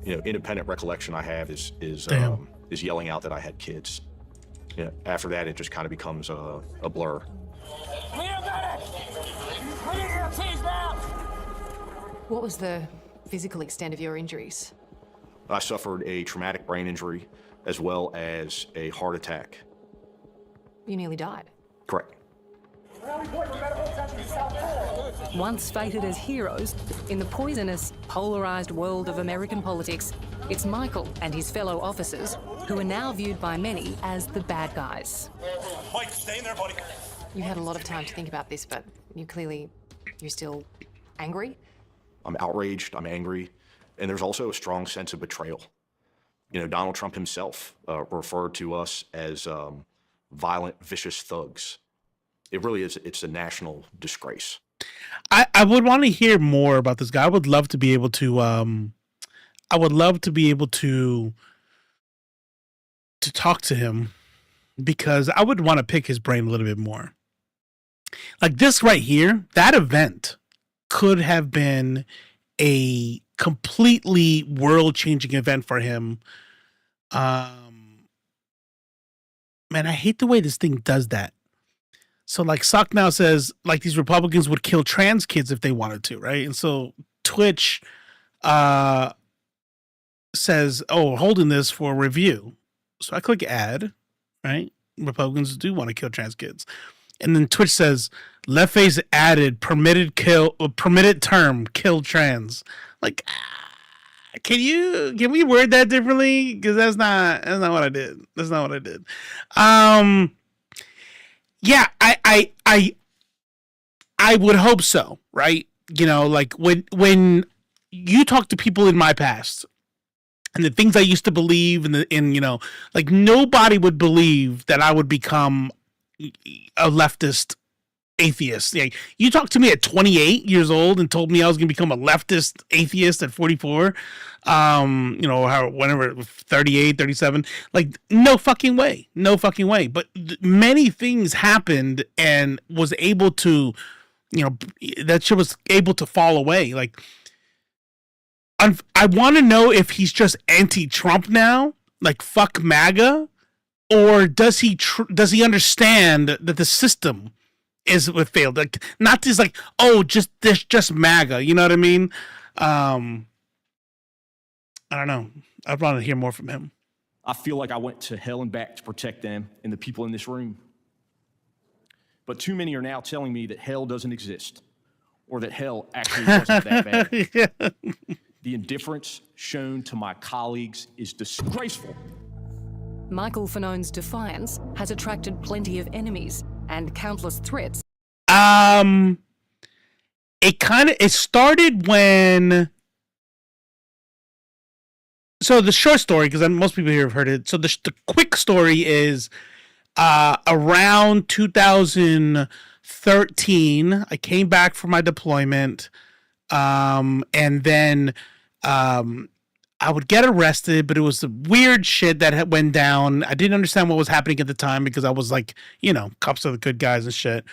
independent recollection I have is yelling out that I had kids. After that, it just kind of becomes a blur. What was the physical extent of your injuries? I suffered a traumatic brain injury as well as a heart attack. You nearly died. Correct. Once fated as heroes, in the poisonous, polarized world of American politics, it's Michael and his fellow officers who are now viewed by many as the bad guys. Mike, stay in there, buddy. You had a lot of time to think about this, but you're still angry? I'm outraged, I'm angry, and there's also a strong sense of betrayal. Donald Trump himself referred to us as violent, vicious thugs. It really is, it's a national disgrace. I would want to hear more about this guy. I would love to be able to talk to him, because I would want to pick his brain a little bit more. Like this right here, that event could have been a completely world-changing event for him. Man, I hate the way this thing does that. So like Sock now says, like these Republicans would kill trans kids if they wanted to, right? And so Twitch says, oh, holding this for review. So I click add, right? Republicans do want to kill trans kids. And then Twitch says, left face added permitted term kill trans. Like, can we word that differently? Because that's not what I did. That's not what I did. Yeah, I would hope so, right? You know, like when you talk to people in my past and the things I used to believe in, you know, like nobody would believe that I would become a leftist atheist. Like, you talked to me at 28 years old and told me I was going to become a leftist atheist at 44. You know, whenever 38, 37, like no fucking way. But many things happened and was able to, you know, that shit was able to fall away. Like, I want to know if he's just anti-Trump now, like fuck MAGA, or does he understand that the system is what failed? Like, not just like, oh, just MAGA. You know what I mean? I don't know. I'd want to hear more from him. I feel like I went to hell and back to protect them and the people in this room. But too many are now telling me that hell doesn't exist, or that hell actually wasn't that bad. Yeah. The indifference shown to my colleagues is disgraceful. Michael Fanone's defiance has attracted plenty of enemies and countless threats. It started when. So the short story, because most people here have heard it. So the quick story is around 2013, I came back from my deployment, and then I would get arrested, but it was the weird shit that went down. I didn't understand what was happening at the time because I was like, you know, cops are the good guys and shit.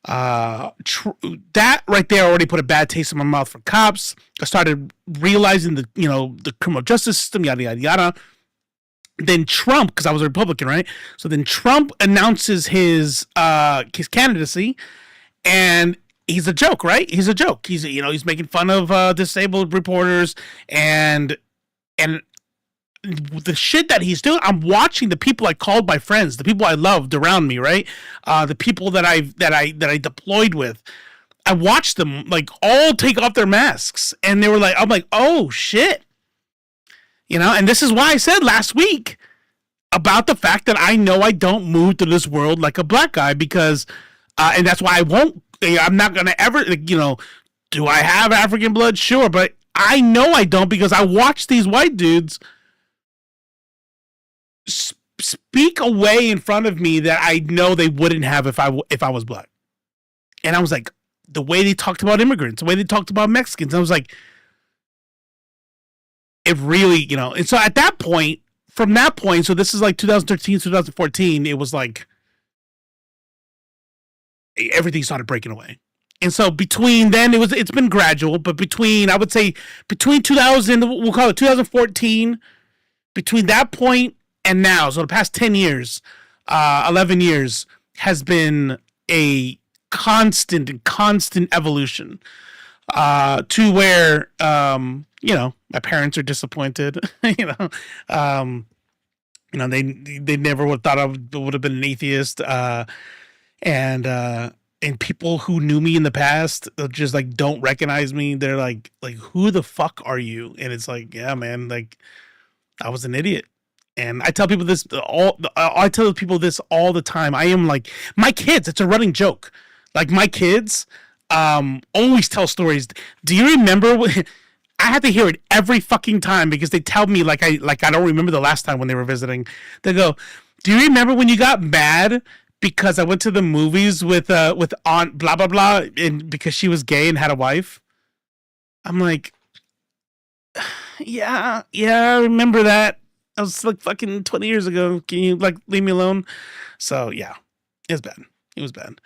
That right there already put a bad taste in my mouth for cops. I started realizing the criminal justice system, yada yada yada. Then Trump, because I was a Republican, right? So then Trump announces his candidacy, and he's a joke, right? He's a joke. He's making fun of disabled reporters and the shit that he's doing. I'm watching the people I called my friends, the people I loved around me, right? The people that I deployed with. I watched them like all take off their masks, and they were like, I'm like, oh shit. You know, and this is why I said last week about the fact that I know I don't move through this world like a black guy because, and that's why I'm not going to ever, you know, do I have African blood? Sure. But I know I don't because I watch these white dudes speak a way in front of me that I know they wouldn't have if I was black. And I was like, the way they talked about immigrants, the way they talked about Mexicans, I was like, it really, you know, and so at that point, from that point, so this is like 2013, 2014, it was like everything started breaking away. And so between then, it's been gradual, but I would say between 2000, we'll call it 2014, between that point and now, so the past 10 years, 11 years has been a constant evolution to where, you know, my parents are disappointed. They never would have thought I would have been an atheist. And people who knew me in the past just like don't recognize me. They're like, who the fuck are you? And it's like, yeah, man, like I was an idiot. And I tell people this all the time. I am like, my kids, it's a running joke. Like my kids always tell stories. Do you remember I have to hear it every fucking time because they tell me like I don't remember the last time when they were visiting. They go, "Do you remember when you got mad because I went to the movies with aunt blah blah blah and because she was gay and had a wife?" I'm like, yeah, I remember that. That was like fucking 20 years ago. Can you like leave me alone? So yeah, it was bad. It was bad.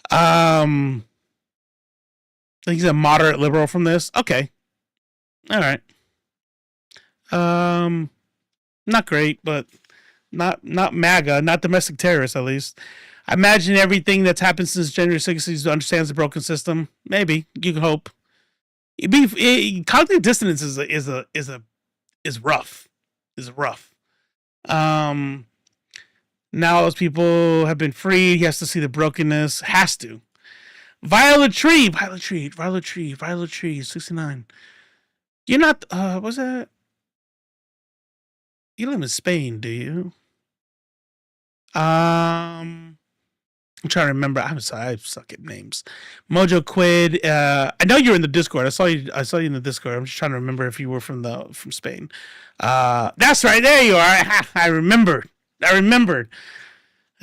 I think he's a moderate liberal from this. Okay. All right. Not great, but not MAGA, not domestic terrorists, at least. I imagine everything that's happened since January 6th understands the broken system. Maybe you can hope. Cognitive dissonance is rough. Is rough. Now those people have been freed. He has to see the brokenness. Has to. Violet Tree, 69. You're not, what's that? You live in Spain, do you? I'm trying to remember. I'm sorry, I suck at names. Mojo Quid. I know you're in the Discord. I saw you in the Discord. I'm just trying to remember if you were from Spain. That's right. There you are. I remembered. I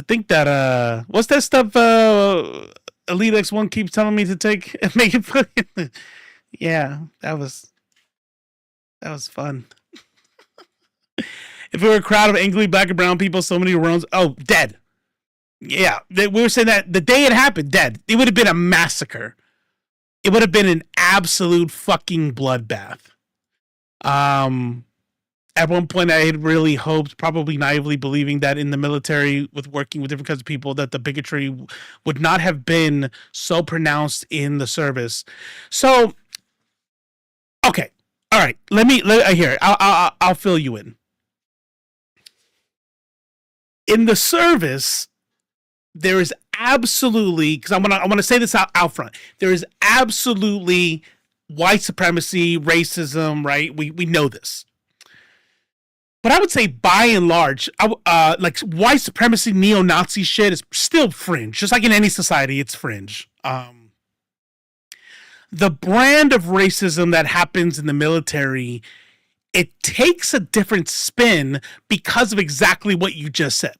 think that what's that stuff Elite X1 keeps telling me to take and make it fucking. Yeah, that was fun. If it were a crowd of angry black and brown people, so many rounds. Oh, dead. Yeah, we were saying that the day it happened, dead. It would have been a massacre. It would have been an absolute fucking bloodbath. At one point, I had really hoped, probably naively believing that in the military, with working with different kinds of people, that the bigotry would not have been so pronounced in the service. So, okay, all right. Here. I'll fill you in. In the service, there is absolutely, because I want to say this out front. There is absolutely white supremacy, racism, right? We know this. But I would say, by and large, like white supremacy, neo-Nazi shit is still fringe. Just like in any society, it's fringe. The brand of racism that happens in the military, it takes a different spin because of exactly what you just said.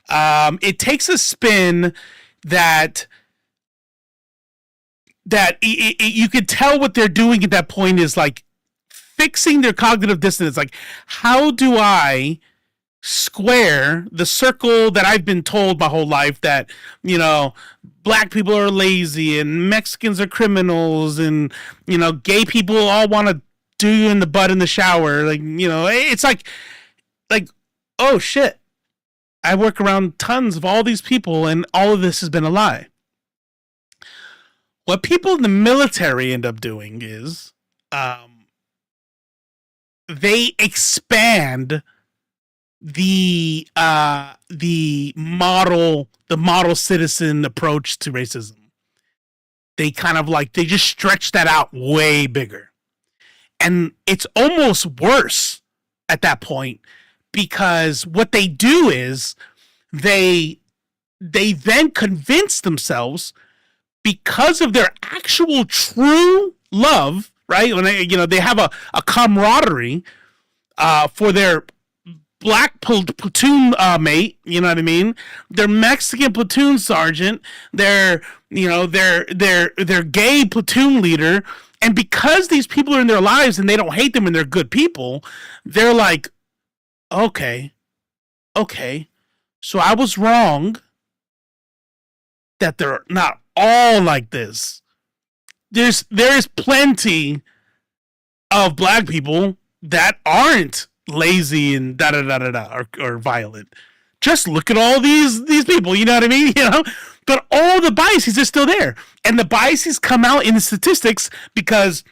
It takes a spin that you could tell what they're doing at that point is like fixing their cognitive dissonance. Like, how do I square the circle that I've been told my whole life that, you know, black people are lazy and Mexicans are criminals and, you know, gay people all want to do you in the butt in the shower. Like, you know, it's like, oh shit. I work around tons of all these people and all of this has been a lie. What people in the military end up doing is, they expand the model citizen approach to racism. They kind of they just stretch that out way bigger. And it's almost worse at that point because what they do is they then convince themselves, because of their actual true love, right? When they have a camaraderie for their black platoon mate, you know what I mean? Their Mexican platoon sergeant, their gay platoon leader, and because these people are in their lives and they don't hate them and they're good people, they're like, okay, so I was wrong that they're not all like this. There is plenty of black people that aren't lazy and or violent. Just look at all these people, you know what I mean? You know, but all the biases are still there, and the biases come out in the statistics because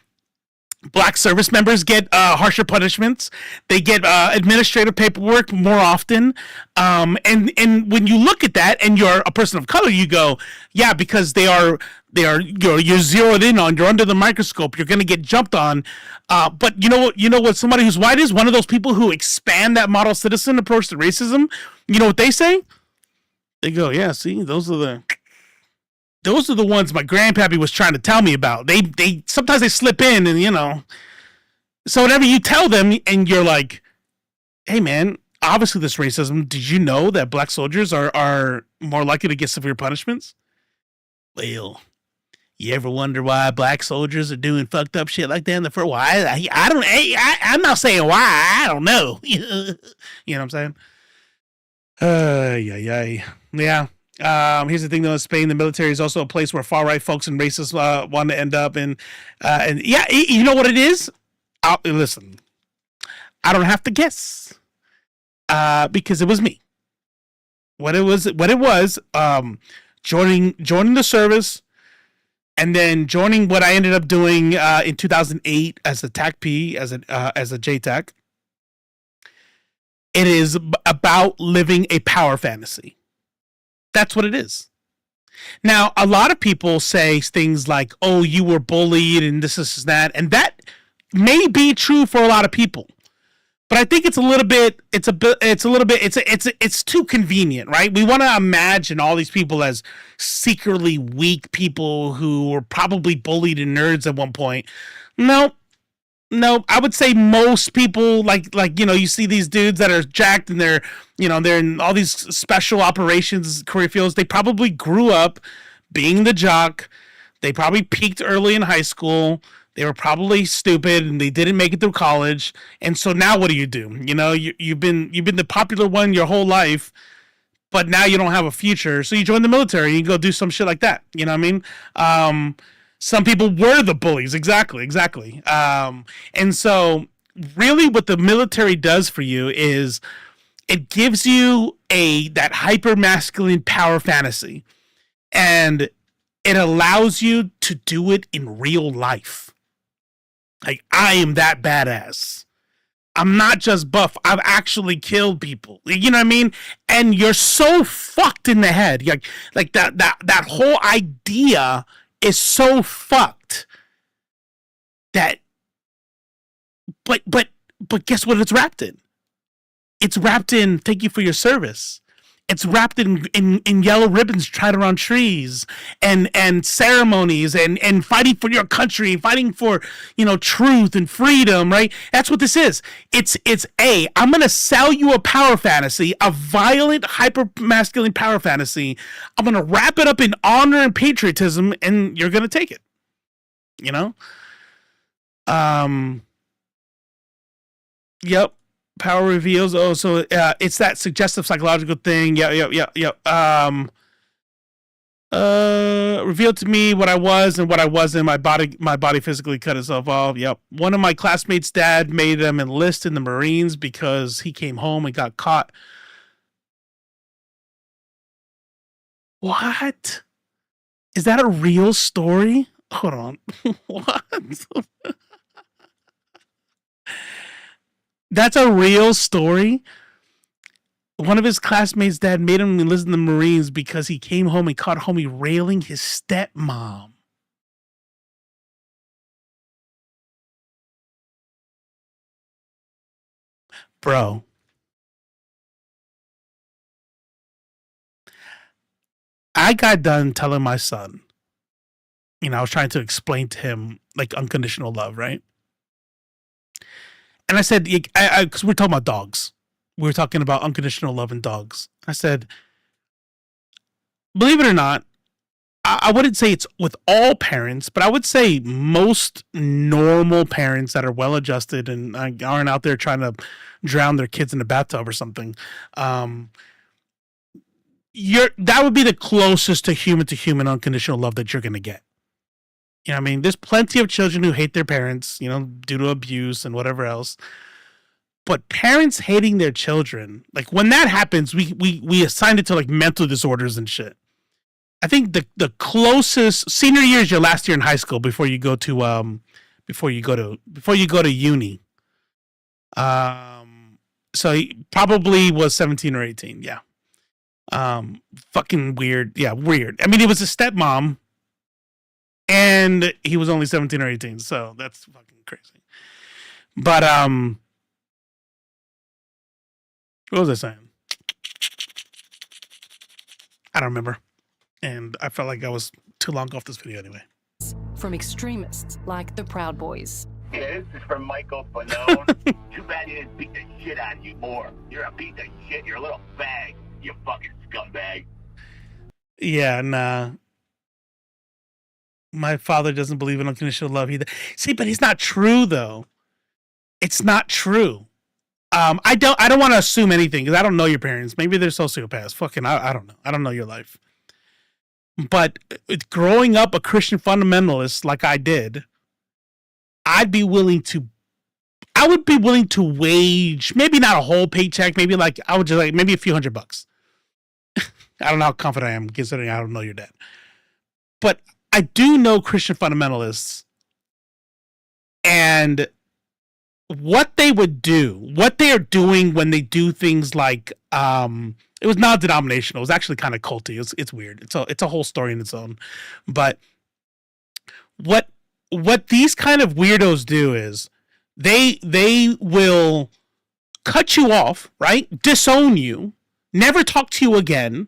black service members get harsher punishments. They get administrative paperwork more often. And when you look at that and you're a person of color, you go, yeah, because you're zeroed in on, you're under the microscope, you're going to get jumped on. But you know what somebody who's white is? One of those people who expand that model citizen approach to racism. You know what they say? They go, yeah, see, those are the ones my grandpappy was trying to tell me about. They sometimes they slip in and, you know. So whenever you tell them and you're like, hey man, obviously this racism, did you know that black soldiers are more likely to get severe punishments? Well, you ever wonder why black soldiers are doing fucked up shit like that in the first? Why? I'm not saying why. I don't know. You know what I'm saying? Yeah. Here's the thing though, in Spain, the military is also a place where far right folks and racists want to end up. And yeah, you know what it is? Listen, I don't have to guess because it was me. What it was, joining the service and then joining what I ended up doing in 2008 as a TAC-P, as a JTAC. It is about living a power fantasy. That's what it is. Now, a lot of people say things like, oh, you were bullied and this is that. And that may be true for a lot of people. But I think it's too convenient, right? We want to imagine all these people as secretly weak people who were probably bullied and nerds at one point. No, I would say most people you see these dudes that are jacked and they're in all these special operations career fields. They probably grew up being the jock. They probably peaked early in high school. They were probably stupid and they didn't make it through college. And so now what do? You've been the popular one your whole life, but now you don't have a future. So you join the military and you go do some shit like that. You know what I mean? Some people were the bullies. Exactly. And so really what the military does for you is it gives you that hyper masculine power fantasy, and it allows you to do it in real life. Like, I am that badass. I'm not just buff. I've actually killed people. You know what I mean? And you're so fucked in the head. Like that whole idea is so fucked that. But guess what? It's wrapped in. It's wrapped in. Thank you for your service. It's wrapped in yellow ribbons tied around trees and ceremonies and fighting for your country, fighting for, truth and freedom, right? That's what this is. I'm going to sell you a power fantasy, a violent, hyper-masculine power fantasy. I'm going to wrap it up in honor and patriotism, and you're going to take it. Yep. Power reveals. Oh, so it's that suggestive psychological thing. Yeah. Revealed to me what I was and what I wasn't. My body physically cut itself off. Yep. One of my classmates' dad made him enlist in the Marines because he came home and got caught. What? Is that a real story? Hold on. What? That's a real story? One of his classmates' dad made him enlist in the Marines because he came home and caught homie railing his stepmom. Bro. I got done telling my son, I was trying to explain to him like unconditional love, right? And I said, because we're talking about dogs. We were talking about unconditional love and dogs. I said, believe it or not, I wouldn't say it's with all parents, but I would say most normal parents that are well-adjusted and aren't out there trying to drown their kids in a bathtub or something. That would be the closest to human unconditional love that you're going to get. You know what I mean? There's plenty of children who hate their parents, due to abuse and whatever else. But parents hating their children, like when that happens, we assign it to like mental disorders and shit. I think the closest senior year is your last year in high school before you go to uni. So he probably was 17 or 18. Yeah. Fucking weird. Yeah, weird. I mean, it was a stepmom. And he was only 17 or 18, so that's fucking crazy. But what was I saying? I don't remember. And I felt like I was too long off this video anyway. From extremists like the Proud Boys. Yeah, this is from Michael Bonone. Too bad you didn't beat the shit out of you more. You're a piece of shit. You're a little fag. You fucking scumbag. Yeah, nah. My father doesn't believe in unconditional love either. See, but it's not true though. It's not true. I don't want to assume anything because I don't know your parents. Maybe they're sociopaths. Fucking, I don't know. I don't know your life. But growing up a Christian fundamentalist like I did, I would be willing to wage, maybe not a whole paycheck, maybe maybe a few $100. I don't know how confident I am considering I don't know your dad. But I do know Christian fundamentalists, and what they would do, what they are doing when they do things like, it was not denominational. It was actually kind of culty. It's weird. It's a whole story in its own. But what these kind of weirdos do is they will cut you off, right? Disown you, never talk to you again.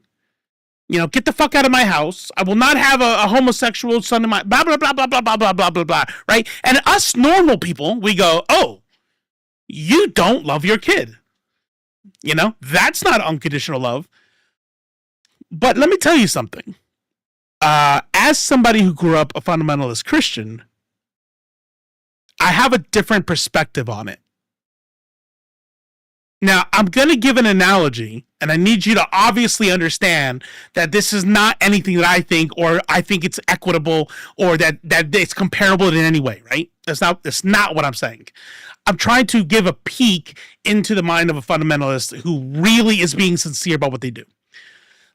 You know, get the fuck out of my house. I will not have a homosexual son in my blah blah blah blah blah blah blah blah blah blah. Right? And us normal people, we go, oh, you don't love your kid. You know, that's not unconditional love. But let me tell you something. As somebody who grew up a fundamentalist Christian, I have a different perspective on it. Now, I'm going to give an analogy, and I need you to obviously understand that this is not anything that I think, or I think it's equitable, or that it's comparable in any way, right? That's not what I'm saying. I'm trying to give a peek into the mind of a fundamentalist who really is being sincere about what they do.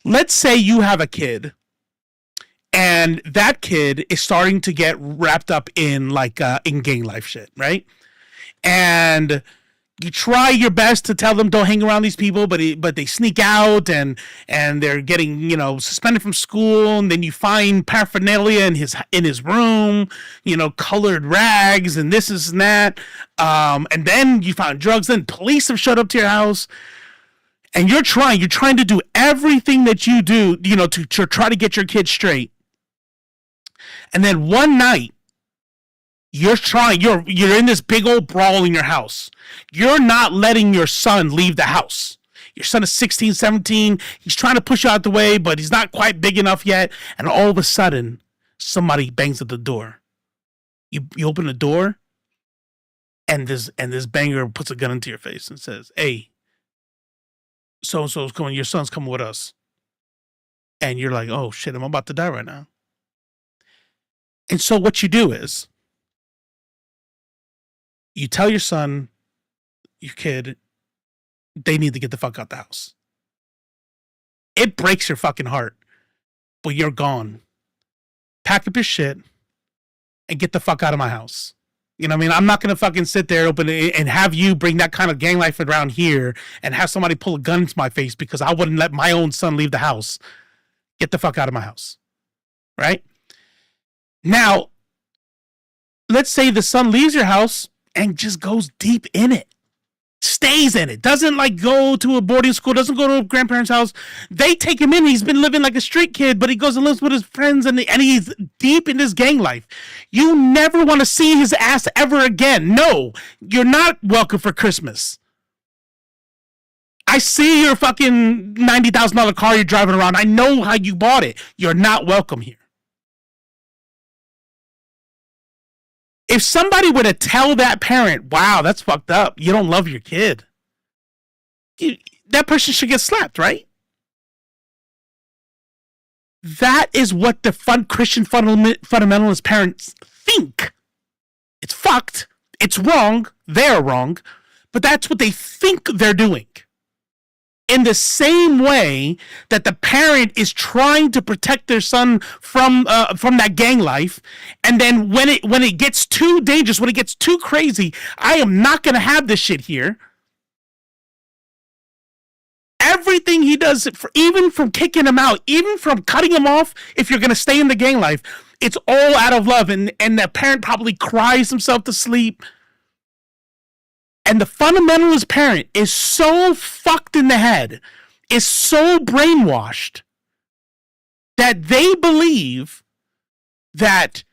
Let's say you have a kid, and that kid is starting to get wrapped up in in gang life shit, right? And you try your best to tell them don't hang around these people, but they sneak out and they're getting, suspended from school, and then you find paraphernalia in his room, colored rags and this and that, and then you found drugs. Then police have showed up to your house, and you're trying to do everything that you do, to try to get your kid straight. And then one night, you're in this big old brawl in your house. You're not letting your son leave the house. Your son is 16, 17. He's trying to push you out the way, but he's not quite big enough yet. And all of a sudden, somebody bangs at the door. You open the door, and this banger puts a gun into your face and says, "Hey, so-and-so's coming. Your son's coming with us." And you're like, "Oh shit, I'm about to die right now." And so what you do is, you tell your son, your kid, they need to get the fuck out the house. It breaks your fucking heart, but you're gone. Pack up your shit and get the fuck out of my house. You know what I mean? I'm not going to fucking sit there and have you bring that kind of gang life around here and have somebody pull a gun into my face because I wouldn't let my own son leave the house. Get the fuck out of my house. Right? Now, let's say the son leaves your house and just goes deep in it, stays in it, doesn't go to a boarding school, doesn't go to a grandparent's house. They take him in. He's been living like a street kid, but he goes and lives with his friends, and he's deep in his gang life. You never want to see his ass ever again. No, you're not welcome for Christmas. I see your fucking $90,000 car you're driving around. I know how you bought it. You're not welcome here. If somebody were to tell that parent, wow, that's fucked up, you don't love your kid, that person should get slapped, right? That is what the Christian fundamentalist parents think. It's fucked. It's wrong. They're wrong. But that's what they think they're doing. In the same way that the parent is trying to protect their son from that gang life, and then when it gets too dangerous, when it gets too crazy, I am not going to have this shit here. Everything he does, even from kicking him out, even from cutting him off, if you're going to stay in the gang life, it's all out of love, and the parent probably cries himself to sleep. And the fundamentalist parent is so fucked in the head, is so brainwashed, that they believe that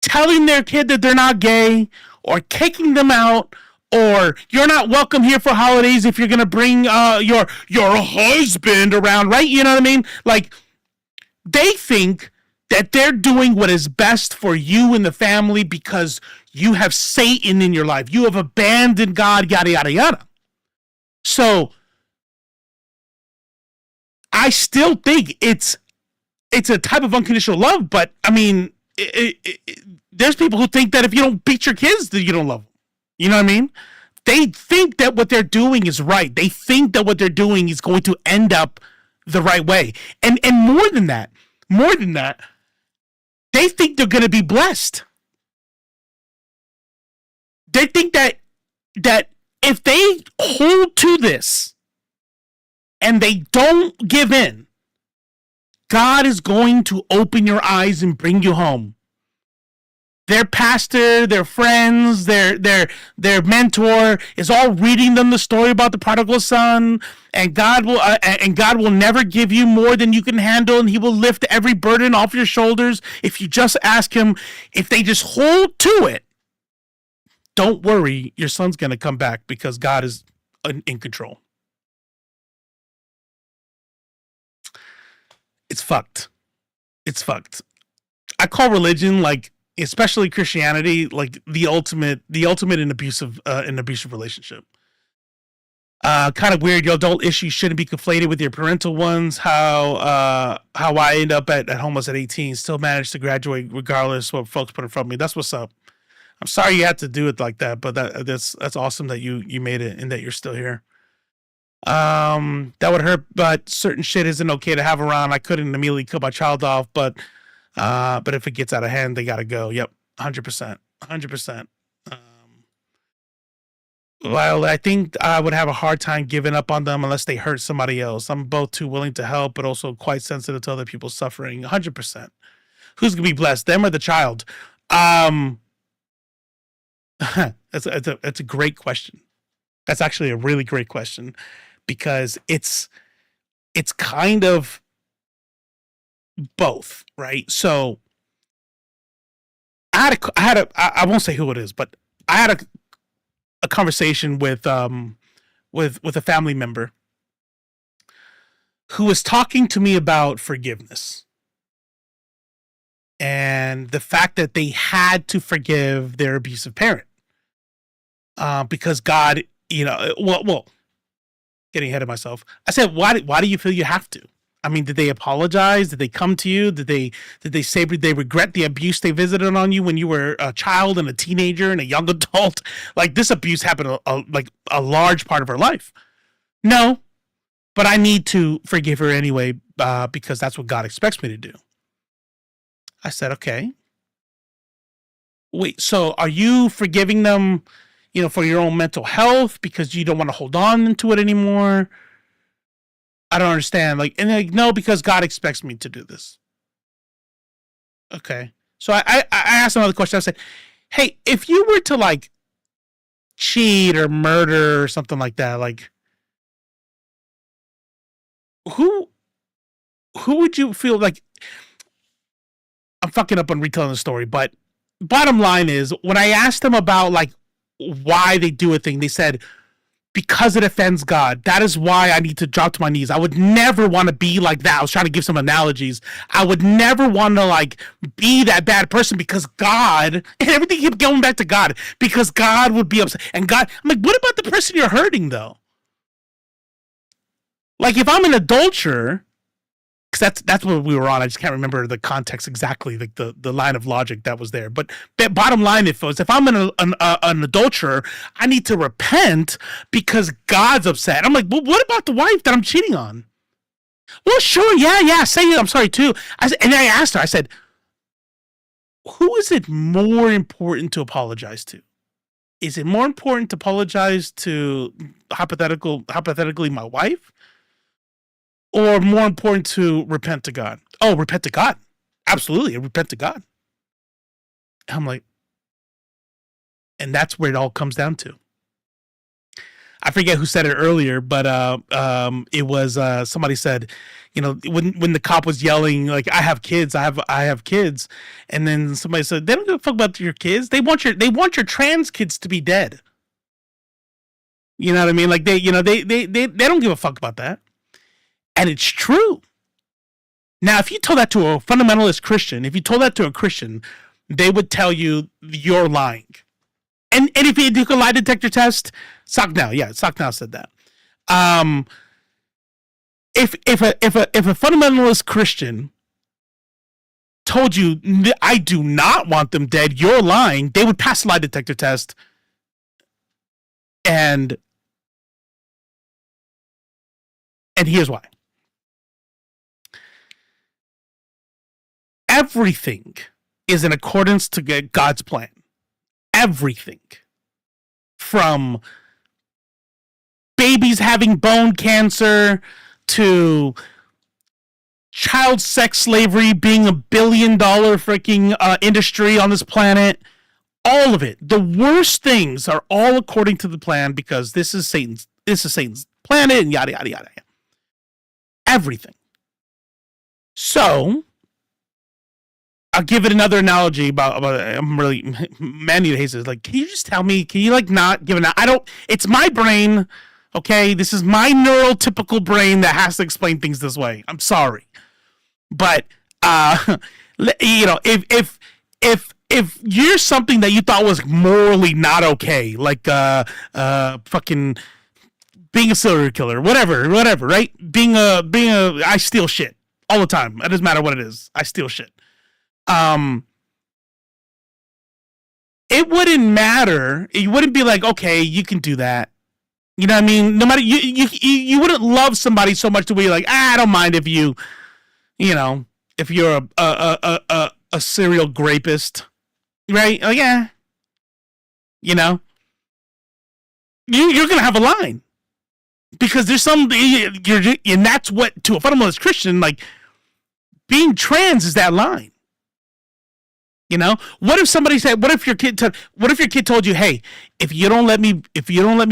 telling their kid that they're not gay, or kicking them out, or you're not welcome here for holidays if you're going to bring your husband around, right? You know what I mean? They think that they're doing what is best for you and the family because you have Satan in your life. You have abandoned God, yada, yada, yada. So I still think it's a type of unconditional love, but I mean, there's people who think that if you don't beat your kids, that you don't love them. You know what I mean? They think that what they're doing is right. They think that what they're doing is going to end up the right way. And more than that, they think they're going to be blessed. They think that that if they hold to this and they don't give in, God is going to open your eyes and bring you home. Their pastor, their friends, their mentor is all reading them the story about the prodigal son, and God will never give you more than you can handle, and He will lift every burden off your shoulders if you just ask Him. If they just hold to it, don't worry, your son's gonna come back because God is in control. It's fucked. It's fucked. I call religion, like, especially Christianity, like the ultimate in abusive relationship. Kind of weird. Your adult issues shouldn't be conflated with your parental ones. How I end up at homeless at 18, still managed to graduate regardless what folks put in front of me. That's what's up. I'm sorry you had to do it like that, but that's awesome that you made it and that you're still here. That would hurt, but certain shit isn't okay to have around. I couldn't immediately cut my child off, but if it gets out of hand, they gotta go. Yep, 100%. Well, I think I would have a hard time giving up on them unless they hurt somebody else. I'm both too willing to help, but also quite sensitive to other people's suffering. 100%. Who's gonna be blessed, them or the child? That's a great question. That's actually a really great question, because it's kind of both, right? So I won't say who it is, but I had a conversation with a family member who was talking to me about forgiveness and the fact that they had to forgive their abusive parent because God, well, getting ahead of myself. I said, why do you feel you have to? I mean, did they apologize? Did they come to you? Did they say they regret the abuse they visited on you when you were a child and a teenager and a young adult? Like, this abuse happened like a large part of her life. No, but I need to forgive her anyway because that's what God expects me to do. I said, okay. Wait, so are you forgiving them, for your own mental health because you don't want to hold on to it anymore? I don't understand. No, because God expects me to do this. Okay. So I asked another question. I said, hey, if you were to cheat or murder or something like that, who would you feel like? I'm fucking up on retelling the story, but bottom line is, when I asked them about why they do a thing, they said, because it offends God. That is why I need to drop to my knees. I would never want to be like that. I was trying to give some analogies. I would never want to be that bad person because God, and everything kept going back to God, because God would be upset. And God, I'm like, what about the person you're hurting though? If I'm an adulterer, because that's what we were on. I just can't remember the context exactly, the line of logic that was there. But bottom line, if I'm an adulterer, I need to repent because God's upset. I'm like, well, what about the wife that I'm cheating on? Well, sure, yeah, say it. I'm sorry too. And I asked her. I said, who is it more important to apologize to? Is it more important to apologize to hypothetically my wife? Or more important to repent to God? Oh, repent to God. Absolutely, repent to God. I'm like, and that's where it all comes down to. I forget who said it earlier, but it was somebody said, when the cop was yelling, I have kids, I have kids, and then somebody said, they don't give a fuck about your kids. They want your trans kids to be dead. You know what I mean? They don't give a fuck about that. And it's true. Now, if you told that to a fundamentalist Christian, if you told that to a Christian, they would tell you you're lying. And if you do a lie detector test, Socknow said that. If a fundamentalist Christian told you, I do not want them dead, you're lying, they would pass a lie detector test. And here's why. Everything is in accordance to God's plan. Everything. from babies having bone cancer to child sex slavery being $1 billion freaking industry on this planet. All of it. The worst things are all according to the plan because this is Satan's planet and yada yada yada. Everything. So I'll give it another analogy about I'm really Manny hates it. Like, can you just tell me? Can you like not give an? I don't. It's my brain. Okay, this is my neurotypical brain that has to explain things this way. I'm sorry, but you know, if you're something that you thought was morally not okay, like fucking being a serial killer, whatever, right? Being a I steal shit all the time. It doesn't matter what it is. I steal shit. It wouldn't matter. It wouldn't be like, okay, you can do that. You know what I mean? No matter you wouldn't love somebody so much to where you're like, I don't mind if you know, if you're a serial rapist, right? Like, yeah, you know, you're gonna have a line because there's some and that's what to a fundamentalist Christian, like being trans is that line. You know, what if somebody said, what if your kid told you, hey, if you don't let me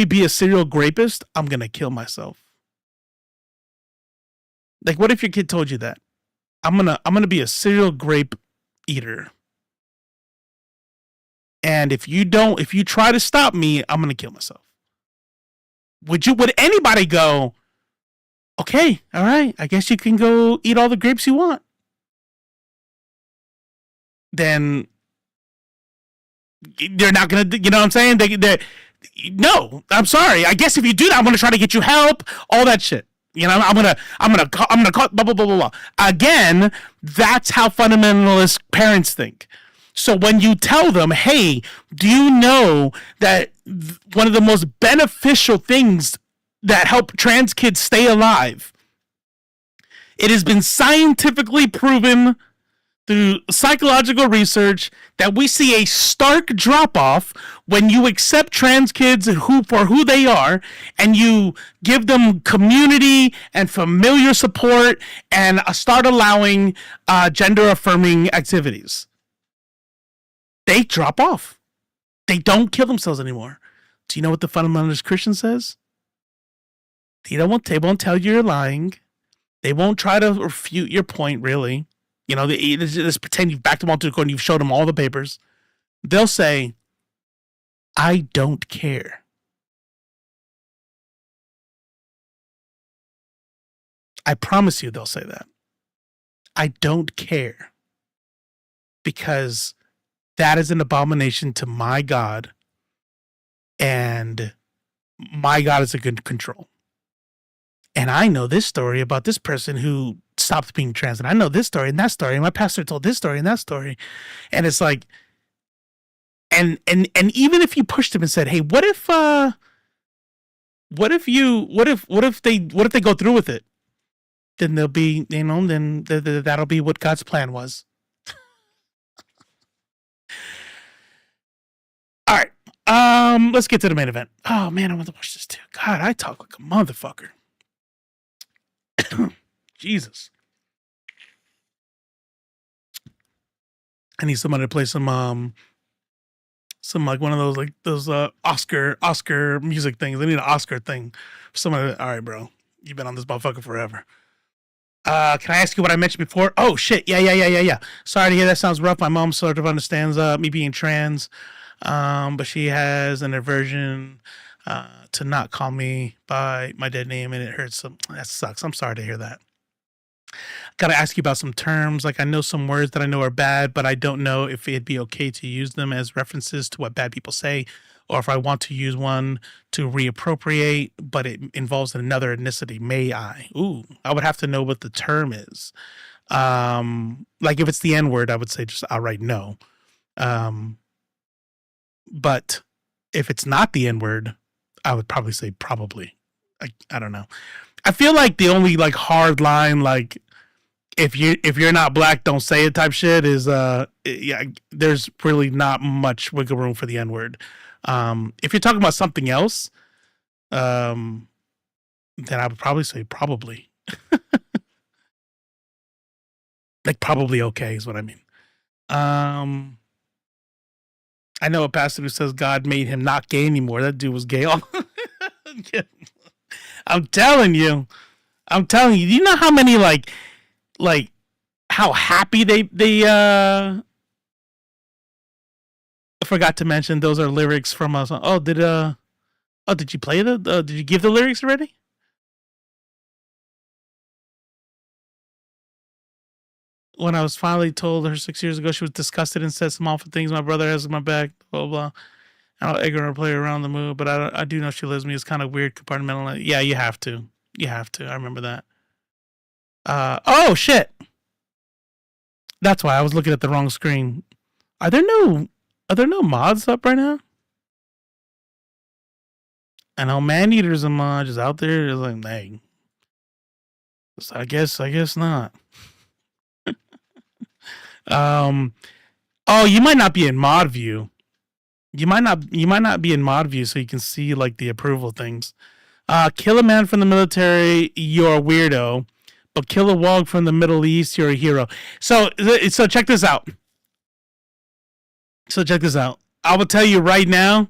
be a serial rapist, I'm going to kill myself. Like, what if your kid told you that? I'm going to be a serial grape eater. And if you try to stop me, I'm going to kill myself. Would anybody go, okay, all right, I guess you can go eat all the grapes you want? Then they're not gonna, you know what I'm saying? They no, I'm sorry. I guess if you do that, I'm gonna try to get you help, all that shit. You know, I'm gonna call blah blah blah blah blah. Again, that's how fundamentalist parents think. So when you tell them, hey, do you know that one of the most beneficial things that help trans kids stay alive? It has been scientifically proven through psychological research that we see a stark drop-off when you accept trans kids for who they are and you give them community and familiar support and start allowing gender-affirming activities. They drop off. They don't kill themselves anymore. Do you know what the fundamentalist Christian says? They won't tell you you're lying. They won't try to refute your point, really. You know, they just pretend you've backed them all to the court and you've showed them all the papers. They'll say, I don't care. I promise you they'll say that. I don't care. Because that is an abomination to my God. And my God is a good control. And I know this story about this person who stopped being trans. And I know this story and that story. And my pastor told this story and that story. And it's like, and even if you pushed him and said, hey, what if they go through with it? Then they'll be, you know, then that'll be what God's plan was. All right. Let's get to the main event. Oh man, I want to watch this too. God, I talk like a motherfucker. Jesus. I need somebody to play some like one of those like those Oscar music things. I need an Oscar thing. Somebody. All right, bro. You've been on this motherfucker forever. Can I ask you what I mentioned before? Oh shit. Yeah. Sorry to hear that. Sounds rough. My mom sort of understands me being trans. But she has an aversion to not call me by my dead name, and it hurts. So that sucks. I'm sorry to hear that. Gotta ask you about some terms. Like, I know some words that I know are bad, but I don't know if it'd be okay to use them as references to what bad people say, or if I want to use one to reappropriate, but it involves another ethnicity. May I? Ooh, I would have to know what the term is. Like if it's the N-word, I would say just outright no. But if it's not the N-word, I would probably say probably. I don't know. I feel like the only like hard line, like if you're not black, don't say it type shit is yeah. There's really not much wiggle room for the N-word. If you're talking about something else, then I would probably say probably. Like probably okay is what I mean. I know a pastor who says God made him not gay anymore. That dude was gay. I'm telling you. Do you know how many like how happy they I forgot to mention those are lyrics from us. Did you play did you give the lyrics already? When I was finally told her 6 years ago, she was disgusted and said some awful things. My brother has my back, blah, blah, blah. I'll egg her and play her around the mood, but I do know she loves me. It's kind of weird, compartmentalized. Yeah, you have to. I remember that. Oh, shit. That's why I was looking at the wrong screen. Are there no mods up right now? I know Man-Eater's a mod just out there. It's like, dang. I guess not. Oh, you might not be in mod view. You might not be in mod view, so you can see like the approval things. Kill a man from the military, you're a weirdo. But kill a wog from the Middle East, you're a hero. So check this out. I will tell you right now.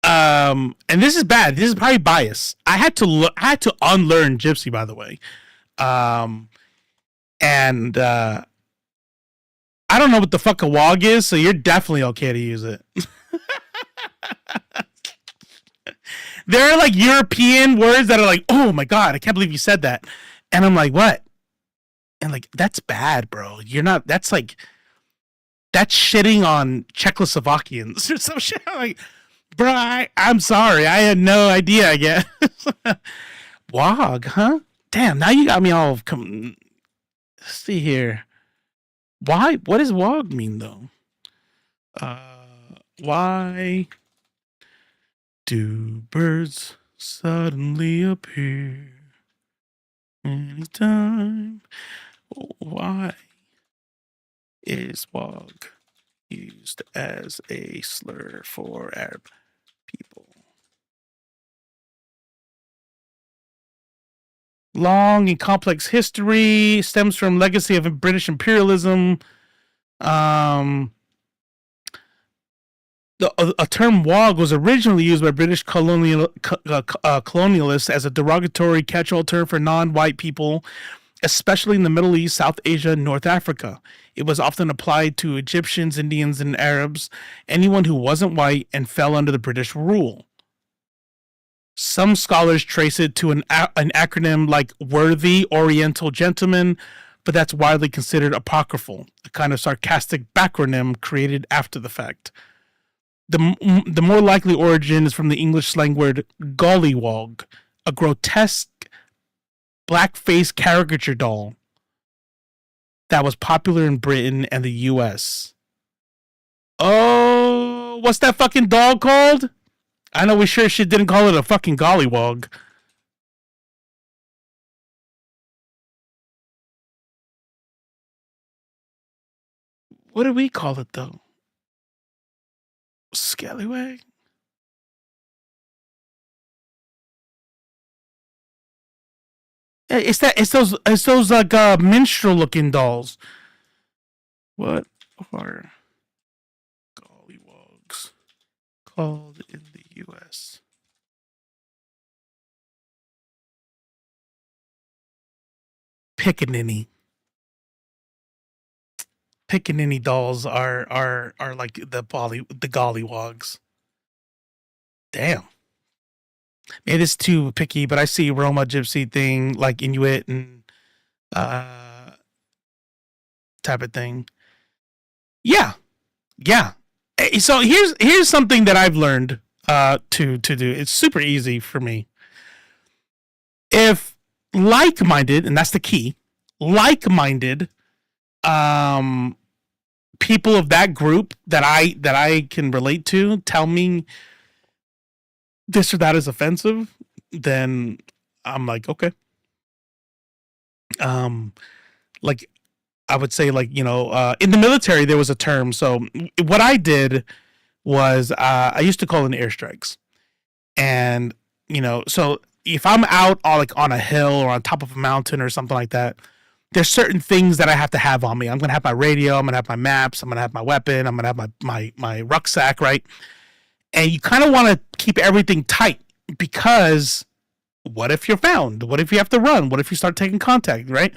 And this is bad. This is probably bias. I had to unlearn Gypsy, by the way. And I don't know what the fuck a wog is, so you're definitely okay to use it. There are like European words that are like, oh my God, I can't believe you said that. And I'm like, what? And like, that's bad, bro. That's shitting on Czechoslovakians or some shit. I'm like, bro, I'm sorry. I had no idea, I guess. Wog, huh? Damn, now you got me all let's see here. Why? What does wog mean though? Why do birds suddenly appear anytime? Why is wog used as a slur for Arab people? Long and complex history, stems from legacy of British imperialism. A term wog was originally used by British colonialists as a derogatory catch-all term for non-white people, especially in the Middle East, South Asia, and North Africa. It was often applied to Egyptians, Indians, and Arabs, anyone who wasn't white and fell under the British rule. Some scholars trace it to an acronym like worthy Oriental gentleman, but that's widely considered apocryphal, a kind of sarcastic backronym created after the fact. The more likely origin is from the English slang word gollywog, a grotesque blackface caricature doll that was popular in Britain and the US. Oh, what's that fucking doll called? I know we sure shit didn't call it a fucking gollywog. What do we call it though? Scallywag? It's those like minstrel looking dolls. What are gollywogs called in the US? Pickaninny. Pickaninny dolls are like the gollywogs. Damn. It is too picky, but I see Roma Gypsy thing like Inuit and type of thing. Yeah. So here's something that I've learned to do. It's super easy for me. If like-minded, and that's the key, like-minded people of that group that I can relate to tell me this or that is offensive, then I'm like, okay. Like I would say, like, in the military there was a term. So what I did was I used to call in airstrikes. And, so if I'm out on a hill or on top of a mountain or something like that, there's certain things that I have to have on me. I'm going to have my radio. I'm going to have my maps. I'm going to have my weapon. I'm going to have my rucksack, right? And you kind of want to keep everything tight because what if you're found? What if you have to run? What if you start taking contact, right?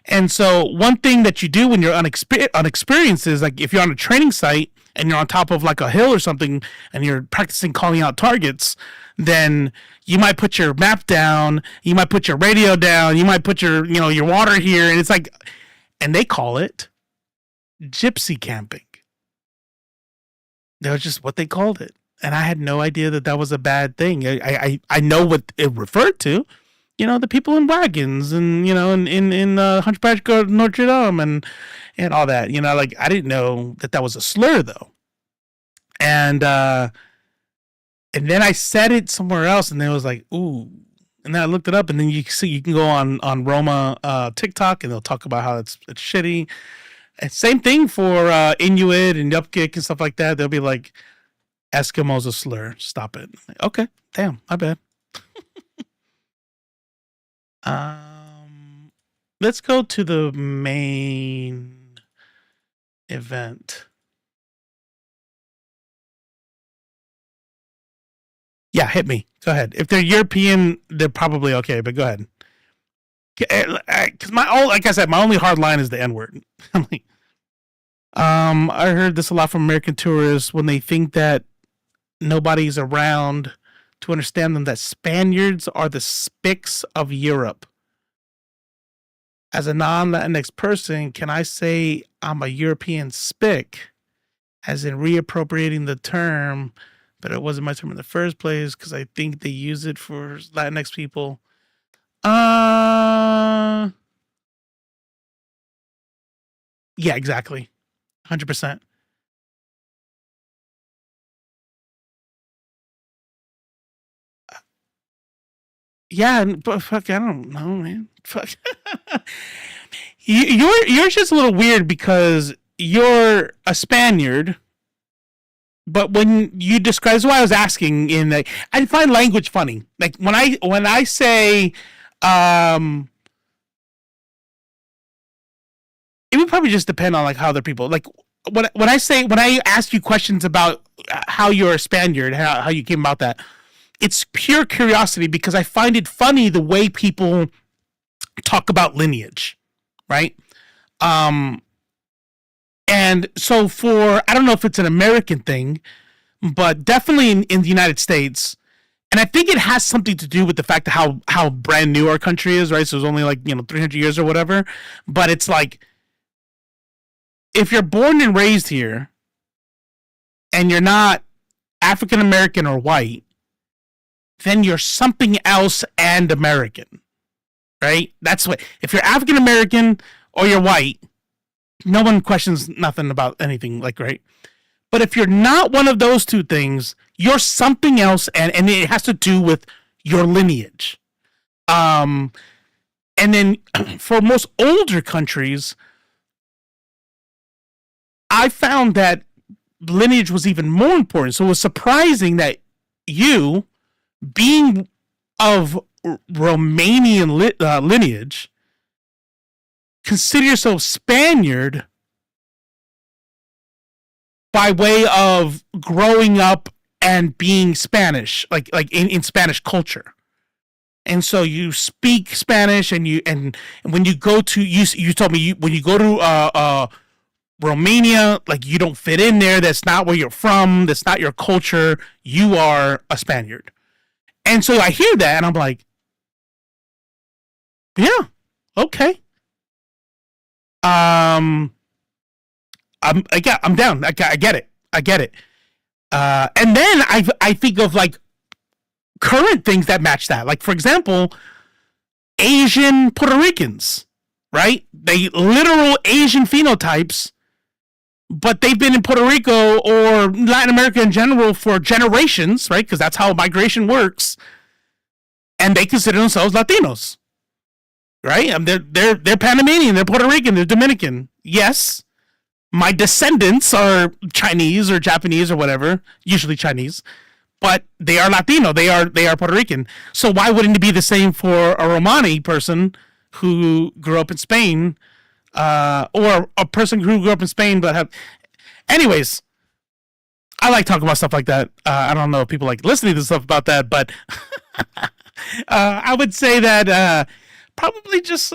And so one thing that you do when you're unexperienced is like if you're on a training site and you're on top of like a hill or something and you're practicing calling out targets, then you might put your map down, you might put your radio down, you might put your water here, and it's like, and they call it gypsy camping. That was just what they called it. And I had no idea that was a bad thing. I know what it referred to. The people in wagons and, in Hunchback of Notre Dame and all that. Like I didn't know that was a slur though. And then I said it somewhere else and then it was like, ooh. And then I looked it up and then you can go on Roma TikTok and they'll talk about how it's shitty. And same thing for Inuit and Yup'ik and stuff like that. They'll be like, Eskimo's a slur. Stop it. Like, okay, damn, my bad. Let's go to the main event. Yeah, hit me. Go ahead. If they're European, they're probably okay, but go ahead. Because like I said, my only hard line is the N-word. I'm like, I heard this a lot from American tourists when they think that nobody's around to understand them, that Spaniards are the spics of Europe. As a non-Latinx person, can I say I'm a European spic, as in reappropriating the term, but it wasn't my term in the first place because I think they use it for Latinx people? Yeah, exactly. 100%. Yeah, but fuck, I don't know, man. Fuck. You're just a little weird because you're a Spaniard, but when you describe, that's why I was asking. I find language funny. Like when I say, it would probably just depend on like how other people like. When I ask you questions about how you're a Spaniard, how you came about that. It's pure curiosity because I find it funny the way people talk about lineage, right? And so I don't know if it's an American thing, but definitely in the United States, and I think it has something to do with the fact of how brand new our country is, right? So it's only like 300 years or whatever. But it's like if you're born and raised here, and you're not African American or white, then you're something else and American, right? That's what, if you're African American or you're white, no one questions nothing about anything, like, right? But if you're not one of those two things, you're something else, and it has to do with your lineage. And then for most older countries, I found that lineage was even more important. So it was surprising that you, being of Romanian lineage, consider yourself Spaniard by way of growing up and being Spanish, like in Spanish culture. And so you speak Spanish, and when you go to, you told me when you go to Romania, like you don't fit in there. That's not where you're from. That's not your culture. You are a Spaniard. And so I hear that, and I'm like, yeah, okay. I'm down. I get it. And then I think of like current things that match that. Like, for example, Asian Puerto Ricans, right? They literal Asian phenotypes, but they've been in Puerto Rico or Latin America in general for generations, right? Because that's how migration works. And they consider themselves Latinos, right? They're Panamanian, they're Puerto Rican, they're Dominican. Yes, my descendants are Chinese or Japanese or whatever, usually Chinese, but they are Latino. They are Puerto Rican. So why wouldn't it be the same for a Romani person who grew up in Spain, or a person who grew up in Spain but have? Anyways, I like talking about stuff like that. I don't know if people like listening to stuff about that, but I would say that probably just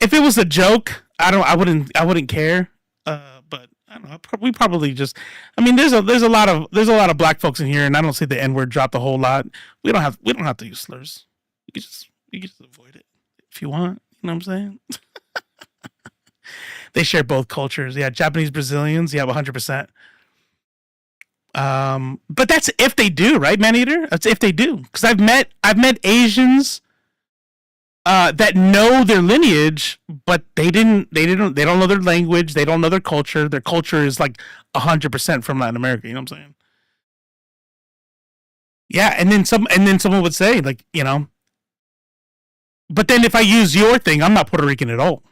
if it was a joke, I wouldn't care. But I don't know. We probably just. I mean, there's a lot of black folks in here, and I don't see the N-word dropped a whole lot. We don't have to use slurs. You can just avoid it if you want. You know what I'm saying? They share both cultures. Yeah, Japanese, Brazilians. Yeah, 100%. But that's if they do, right, Maneater? That's if they do, because I've met Asians that know their lineage, but they don't know their language. They don't know their culture. Their culture is like 100% from Latin America. You know what I'm saying? Yeah, and then someone would say, like, but then if I use your thing, I'm not Puerto Rican at all.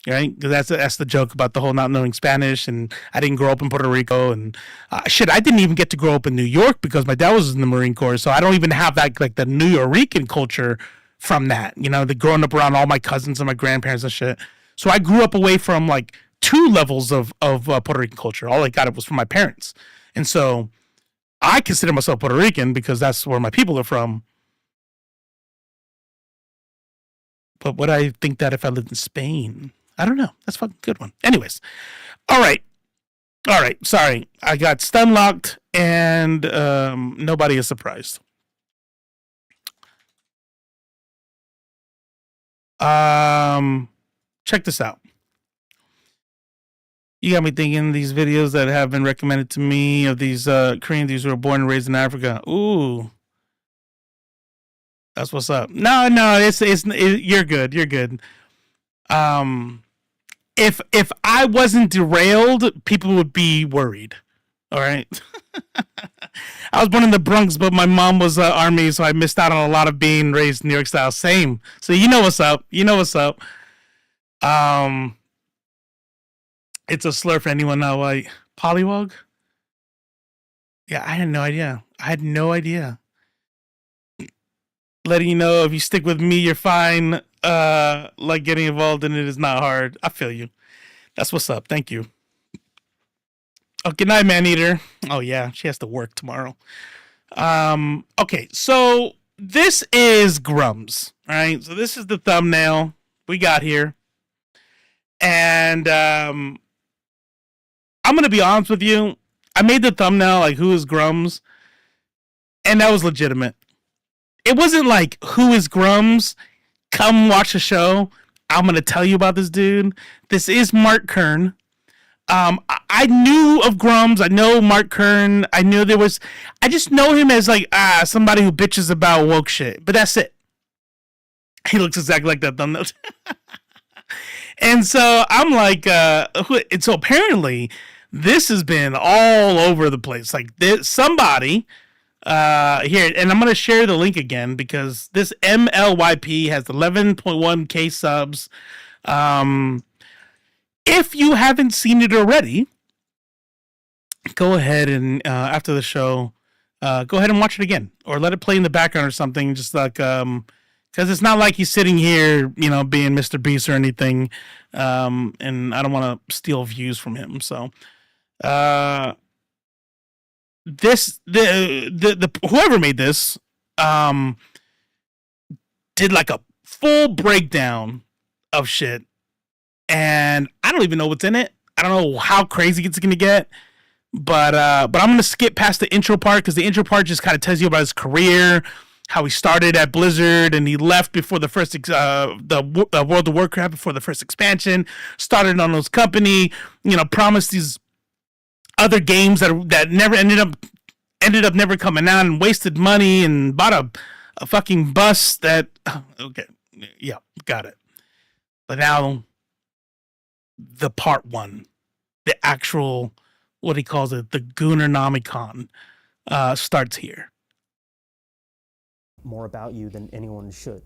Right? Because that's the joke about the whole not knowing Spanish, and I didn't grow up in Puerto Rico, and I didn't even get to grow up in New York because my dad was in the Marine Corps, so I don't even have that, like, the New Yorican culture from that, the growing up around all my cousins and my grandparents and shit. So I grew up away from like 2 levels of Puerto Rican culture. All I got was from my parents, and so I consider myself Puerto Rican because that's where my people are from. But would I think that if I lived in Spain? I don't know. That's a fucking good one. Anyways. All right. Sorry. I got stun locked, and nobody is surprised. Check this out. You got me thinking these videos that have been recommended to me of these Korean dudes who were born and raised in Africa. Ooh. That's what's up. No, you're good. You're good. If I wasn't derailed, people would be worried. All right. I was born in the Bronx, but my mom was Army, so I missed out on a lot of being raised New York style. Same. So you know what's up. It's a slur for anyone not white. Pollywog? Yeah, I had no idea. Letting you know, if you stick with me, you're fine. Like, getting involved in it is not hard. I feel you. That's what's up. Thank you. Oh, good night, Maneater. Oh, yeah, she has to work tomorrow. Okay, so this is Grummz, all right? So this is the thumbnail we got here. And I'm going to be honest with you. I made the thumbnail, like, who is Grummz? And that was legitimate. It wasn't like, who is Grummz? Come watch the show. I'm going to tell you about this dude. This is Mark Kern. I knew of Grummz. I know Mark Kern. I just know him as like somebody who bitches about woke shit. But that's it. He looks exactly like that thumbnail. And so I'm like, and so apparently this has been all over the place. Like somebody here, and I'm going to share the link again because this MLYP has 11.1K subs. If you haven't seen it already, go ahead and after the show, go ahead and watch it again, or let it play in the background or something. Just like because it's not like he's sitting here, being Mr. Beast or anything, and I don't want to steal views from him. So, the whoever made this, did like a full breakdown of shit. And I don't even know what's in it. I don't know how crazy it's gonna get, but I'm gonna skip past the intro part because the intro part just kind of tells you about his career, how he started at Blizzard and he left before the first the World of Warcraft before the first expansion. Started on those company, promised these other games that never ended up never coming out and wasted money and bought a fucking bus that okay, yeah, got it. But now, the part 1, the actual, what he calls it, the Goonernomicon, starts here. More about you than anyone should.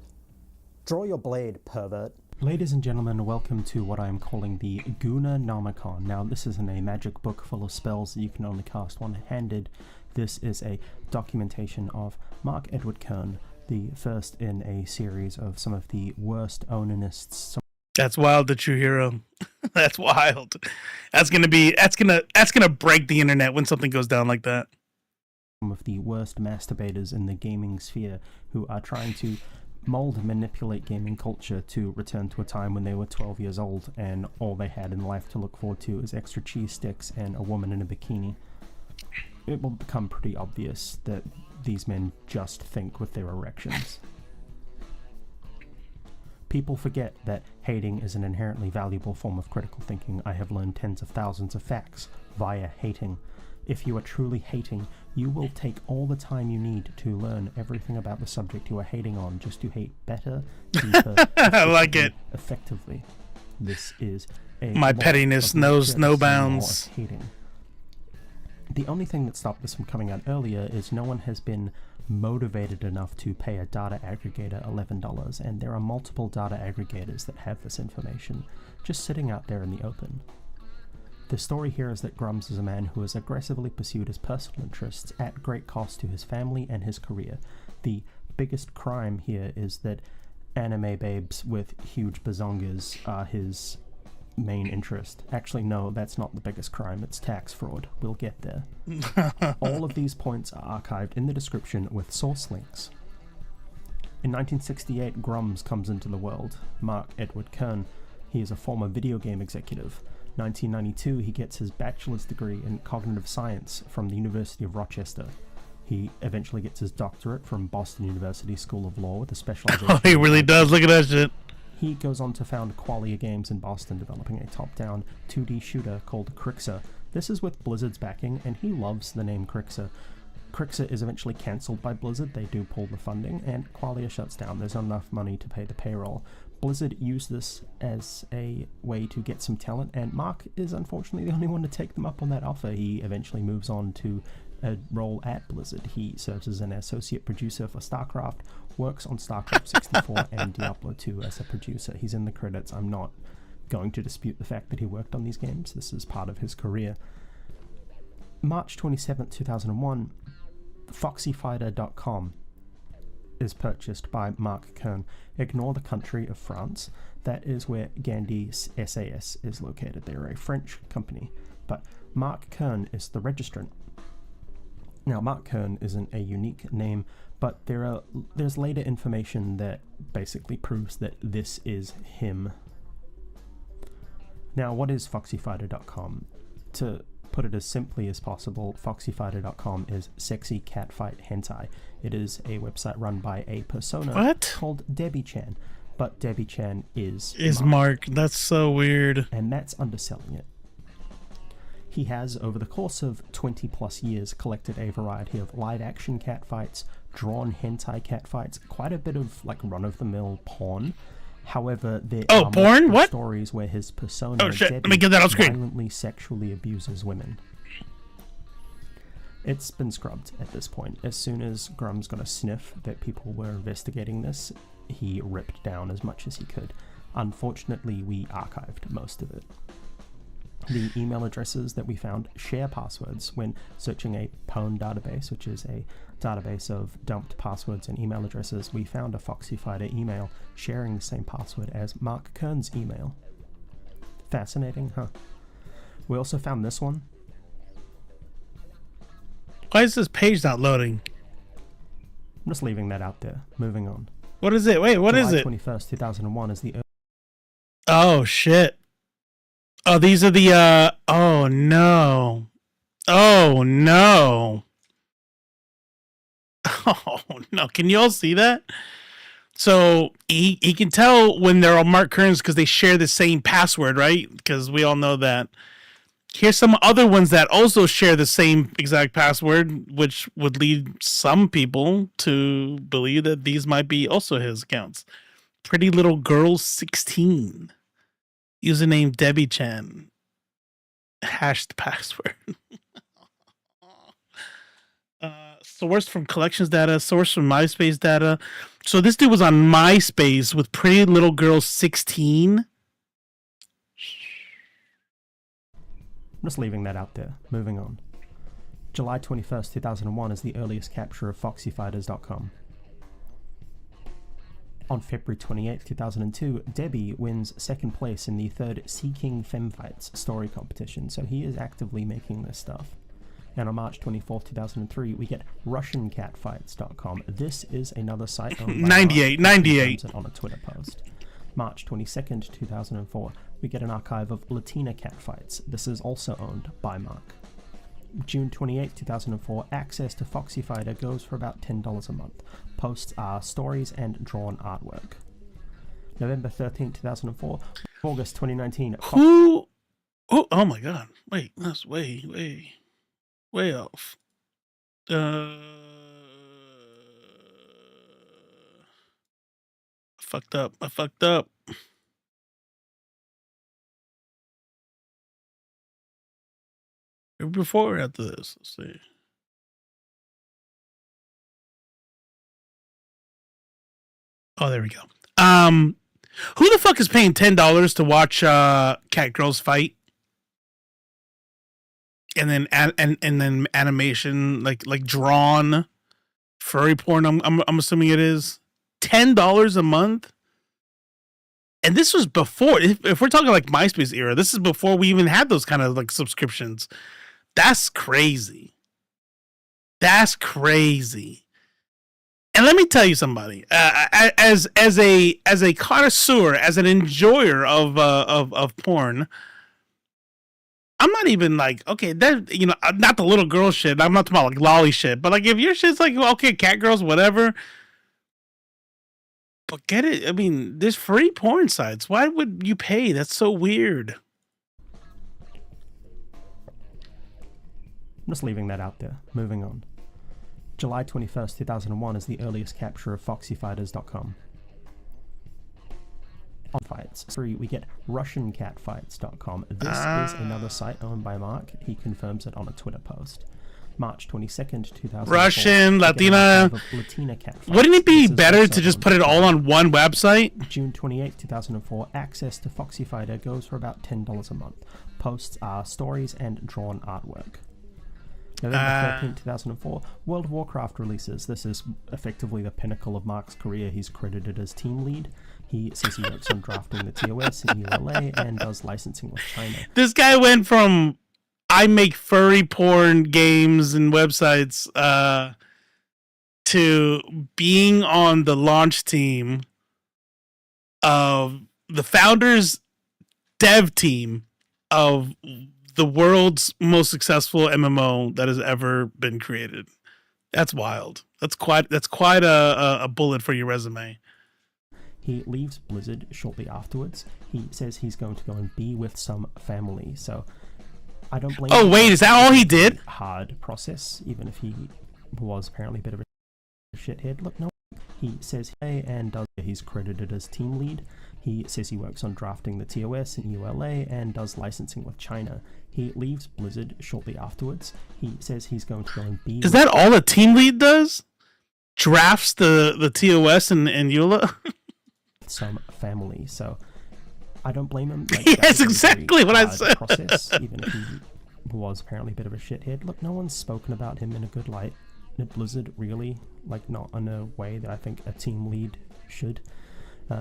Draw your blade, pervert. Ladies and gentlemen, welcome to what I am calling the Guna Nomicon. Now, this isn't a magic book full of spells that you can only cast one-handed. This is a documentation of Mark Edward Kern, the first in a series of some of the worst onanists. That's wild, the true hero. That's wild. That's gonna break the internet when something goes down like that. Some of the worst masturbators in the gaming sphere who are trying to mold and manipulate gaming culture to return to a time when they were 12 years old and all they had in life to look forward to is extra cheese sticks and a woman in a bikini. It will become pretty obvious that these men just think with their erections. People forget that hating is an inherently valuable form of critical thinking. I have learned tens of thousands of facts via hating. If you are truly hating, you will take all the time you need to learn everything about the subject you are hating on just to hate better, deeper, I like it. effectively. This is a My pettiness knows no bounds. Hating. The only thing that stopped this from coming out earlier is no one has been motivated enough to pay a data aggregator $11, and there are multiple data aggregators that have this information just sitting out there in the open. The story here is that Grummz is a man who has aggressively pursued his personal interests at great cost to his family and his career. The biggest crime here is that anime babes with huge bazongas are his main interest. Actually, no, that's not the biggest crime, it's tax fraud. We'll get there. All of these points are archived in the description with source links. In 1968, Grummz comes into the world. Mark Edward Kern, he is a former video game executive. 1992, he gets his bachelor's degree in cognitive science from the University of Rochester. He eventually gets his doctorate from Boston University School of Law with a specialization. Oh, he really does. Look at that shit. He goes on to found Qualia Games in Boston, developing a top-down 2D shooter called Crixer. This is with Blizzard's backing, and he loves the name Crixer. Crixer is eventually cancelled by Blizzard. They do pull the funding, and Qualia shuts down. There's not enough money to pay the payroll. Blizzard used this as a way to get some talent, and Mark is unfortunately the only one to take them up on that offer. He eventually moves on to a role at Blizzard. He serves as an associate producer for StarCraft, works on StarCraft 64 and Diablo 2 as a producer. He's in the credits. I'm not going to dispute the fact that he worked on these games. This is part of his career. March 27, 2001, FoxyFighter.com is purchased by Mark Kern. Ignore the country of France. That is where Gandhi SAS is located. They're a French company. But Mark Kern is the registrant. Now, Mark Kern isn't a unique name, but there's later information that basically proves that this is him. Now, what is FoxyFighter.com? To put it as simply as possible, FoxyFighter.com is sexy catfight hentai. It is a website run by a persona called Debbie Chan, but Debbie Chan is Mark. That's so weird. And that's underselling it. He has, over the course of 20 plus years, collected a variety of live-action catfights, drawn hentai catfights, quite a bit of like run-of-the-mill porn. However, there are porn? What? Stories where his persona Let me get that on screen. Violently sexually abuses women. It's been scrubbed at this point. As soon as Grummz got a sniff that people were investigating this, he ripped down as much as he could. Unfortunately, we archived most of it. The email addresses that we found share passwords when searching a Pwn database, which is a database of dumped passwords and email addresses. We found a Foxy Fighter email sharing the same password as Mark Kern's email. Fascinating, huh? We also found this one. Why is this page not loading? I'm just leaving that out there. Moving on. What is it? Wait, what is it? July 21st, 2001 is the... Oh, shit. Oh, these are the, oh, no. Oh, no. Oh, no. Can you all see that? So he can tell when they're all Mark Kearns because they share the same password, right? Because we all know that. Here's some other ones that also share the same exact password, which would lead some people to believe that these might be also his accounts. Pretty Little Girl 16. Username Debbie Chan. Hashed password. sourced from collections data, sourced from MySpace data. So this dude was on MySpace with Pretty Little Girl 16. I'm just leaving that out there. Moving on. July 21st, 2001 is the earliest capture of foxyfighters.com. On February 28th, 2002, Debbie wins second place in the third Seeking Femfights story competition, so he is actively making this stuff. And on March 24th, 2003, we get RussianCatfights.com. This is another site owned by 98. on a Twitter post. March 22nd, 2004, we get an archive of Latina catfights. This is also owned by Mark. June 28, 2004, access to Foxy Fighter goes for about $10 a month. Posts are stories and drawn artwork. November 13, 2004, August 2019. Who? Oh my God! Wait, that's way off. I fucked up. Before or after this? Let's see. Oh, there we go. Who the fuck is paying $10 to watch cat girls fight? And then and then animation like drawn furry porn. I'm assuming it is $10 a month. And this was before, if we're talking like MySpace era, this is before we even had those kind of like subscriptions. That's crazy. That's crazy. And let me tell you somebody, as a connoisseur, as an enjoyer of porn, I'm not even like, okay, that, you know, not the little girl shit. I'm not talking about like lolly shit, but like if your shit's like, okay, cat girls, whatever. But get it. I mean, there's free porn sites. Why would you pay? That's so weird. I'm just leaving that out there. Moving on. July 21st, 2001 is the earliest capture of foxyfighters.com. On fights 3, we get RussianCatfights.com. This is another site owned by Mark. He confirms it on a Twitter post. March 22nd, 2004. Russian, Latina. Wouldn't it be better to just put it all on one website? June 28th, 2004. Access to Foxy Fighter goes for about $10 a month. Posts are stories and drawn artwork. November 13th, 2004. World of Warcraft releases. This is effectively the pinnacle of Mark's career. He's credited as team lead. He says he works on drafting the TOS in ULA and does licensing with China. This guy went from I make furry porn games and websites to being on the launch team of the founders dev team of the world's most successful MMO that has ever been created. That's wild. That's quite a bullet for your resume. He leaves Blizzard shortly afterwards. He says he's going to go and be with some family. So I don't blame him. Oh wait, is that all he did? Hard process, even if he was apparently a bit of a shithead. Look, no. He says and does. He's credited as team lead. He says he works on drafting the TOS in ULA and does licensing with China. He leaves Blizzard shortly afterwards. He says he's going to go and be. Is that all a team lead does? Drafts the TOS and EULA? Some family, so I don't blame him. Like, yes, exactly what I said. Process, even if he was apparently a bit of a shithead. Look, no one's spoken about him in a good light at Blizzard, really. Like, not in a way that I think a team lead should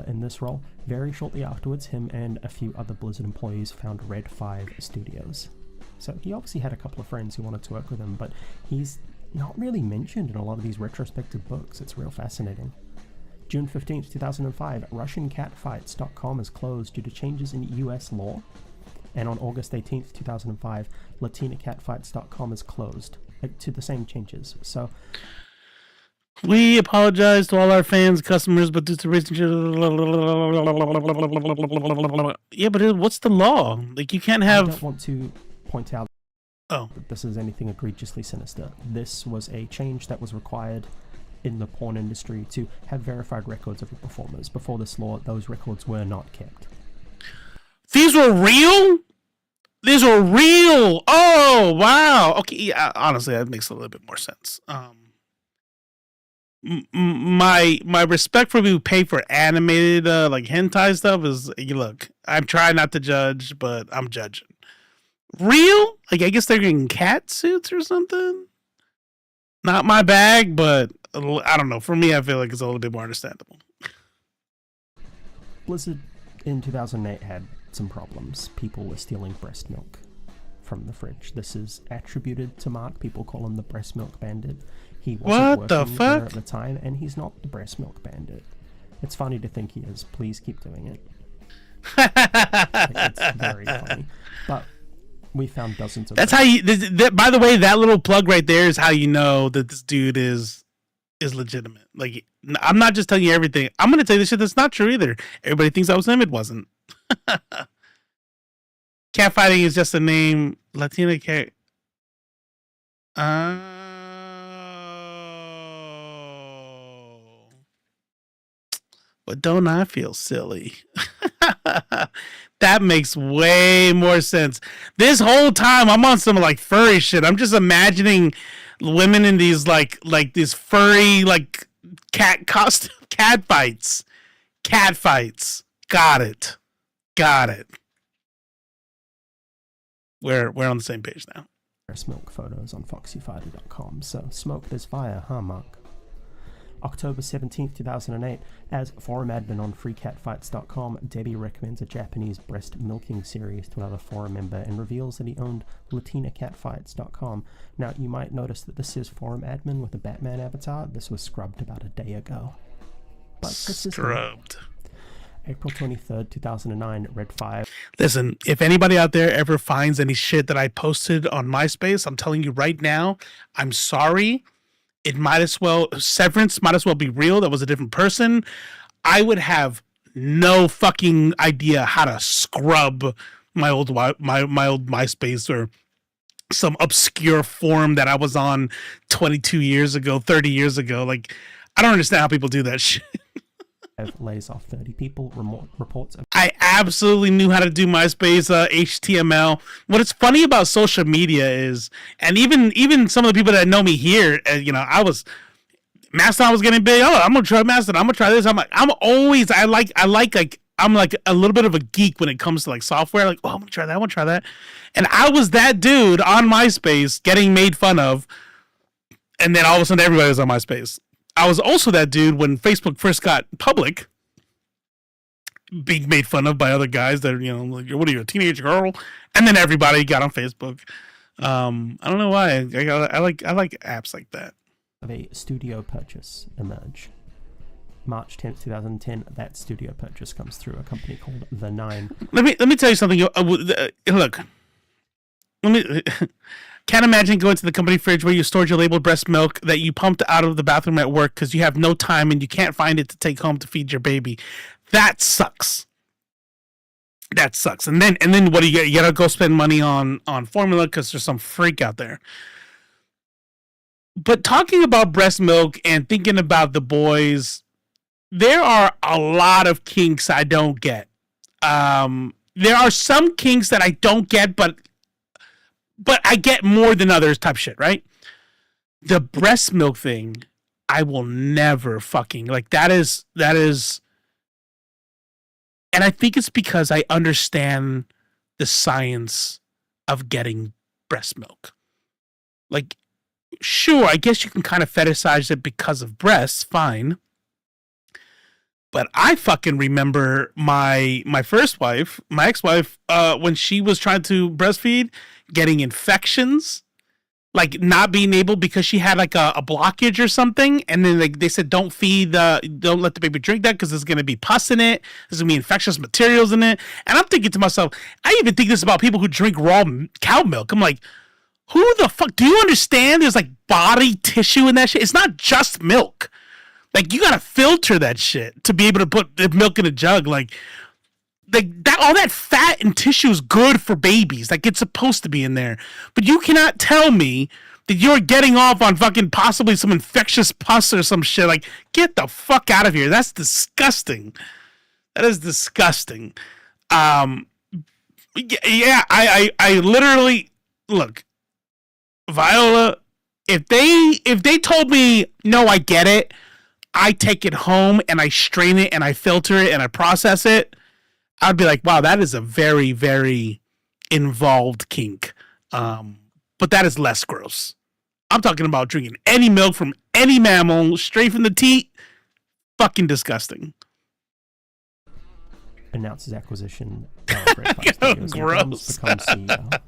in this role. Very shortly afterwards, him and a few other Blizzard employees found Red 5 Studios. So he obviously had a couple of friends who wanted to work with him, but he's not really mentioned in a lot of these retrospective books. It's real fascinating. June 15th, 2005, RussianCatfights.com is closed due to changes in US law. And on August 18th, 2005, LatinaCatfights.com is closed to the same changes. So we apologize to all our fans, customers, but due to recent... Yeah, but what's the law? Like, you can't have... I don't want to point out that this is anything egregiously sinister. This was a change that was required in the porn industry to have verified records of the performers. Before this law, those records were not kept. These were real? These were real! Oh, wow! Okay, yeah, honestly, that makes a little bit more sense. my respect for people who pay for animated like hentai stuff is, look, I'm trying not to judge, but I'm judging. Real? Like, I guess they're getting cat suits or something. Not my bag, but I don't know. For me, I feel like it's a little bit more understandable. Blizzard in 2008 had some problems. People were stealing breast milk from the fridge. This is attributed to Mark. People call him the breast milk bandit. He wasn't working there at the time, and he's not the breast milk bandit. It's funny to think he is. Please keep doing it. It's very funny. But we found dozens of... That's how you... by the way, that little plug right there is how you know that this dude is legitimate. Like, I'm not just telling you everything. I'm going to tell you this shit that's not true either. Everybody thinks I was him. It wasn't. Catfighting is just a name. Latina cat. But don't I feel silly? That makes way more sense. This whole time I'm on some like furry shit. I'm just imagining women in these like these furry like cat fights. Cat fights. Got it. We're on the same page now. Breast milk photos on foxyfighter.com. So smoke this fire, huh, Mark? October 17th, 2008, as forum admin on freecatfights.com, Debbie recommends a Japanese breast milking series to another forum member and reveals that he owned latinacatfights.com. Now, you might notice that this is forum admin with a Batman avatar. This was scrubbed about a day ago. But this is scrubbed. April 23rd, 2009, Red 5. Listen, if anybody out there ever finds any shit that I posted on MySpace, I'm telling you right now, I'm sorry. It might as well, Severance might as well be real. That was a different person. I would have no fucking idea how to scrub my old MySpace or some obscure forum that I was on 22 years ago, 30 years ago. Like, I don't understand how people do that shit. Lays off 30 people, reports. I absolutely knew how to do MySpace HTML. What is funny about social media is, and even some of the people that know me here, I was Mastodon was getting big. Oh, I'm gonna try Mastodon. I'm gonna try this. I'm like I'm like a little bit of a geek when it comes to like software. Like, oh, I'm gonna try that. I want to try that. And I was that dude on MySpace getting made fun of, and then all of a sudden everybody was on MySpace. I was also that dude when Facebook first got public, being made fun of by other guys that, like, what are you, a teenage girl? And then everybody got on Facebook. I don't know why. I like apps like that. Of a studio purchase emerge. March 10th, 2010, that studio purchase comes through a company called The Nine. Let me tell you something. Look, can't imagine going to the company fridge where you stored your labeled breast milk that you pumped out of the bathroom at work because you have no time and you can't find it to take home to feed your baby. That sucks. And then what do you get? You gotta go spend money on formula because there's some freak out there. But talking about breast milk and thinking about the boys, there are a lot of kinks I don't get. There are some kinks that I don't get, but I get more than others type shit, right? The breast milk thing, I will never fucking, like, that is, and I think it's because I understand the science of getting breast milk. Like, sure, I guess you can kind of fetishize it because of breasts, fine. But I fucking remember my first wife, my ex-wife, when she was trying to breastfeed, getting infections, like not being able because she had like a blockage or something, and then they said don't let the baby drink that because there's gonna be pus in it, there's gonna be infectious materials in it. And I'm thinking to myself, I even think this about people who drink raw cow milk. I'm like, who the fuck? Do you understand? There's like body tissue in that shit. It's not just milk. Like, you gotta filter that shit to be able to put the milk in a jug. Like that, all that fat and tissue is good for babies. Like, it's supposed to be in there. But you cannot tell me that you're getting off on fucking possibly some infectious pus or some shit. Like, get the fuck out of here. That's disgusting. That is disgusting. Yeah, I literally, look, Viola, if they told me, no, I get it, I take it home and I strain it and I filter it and I process it, I'd be like, wow, that is a very, very involved kink. But that is less gross. I'm talking about drinking any milk from any mammal straight from the teat. Fucking disgusting. Announces acquisition of Red 5 Studios. Grummz becomes CEO.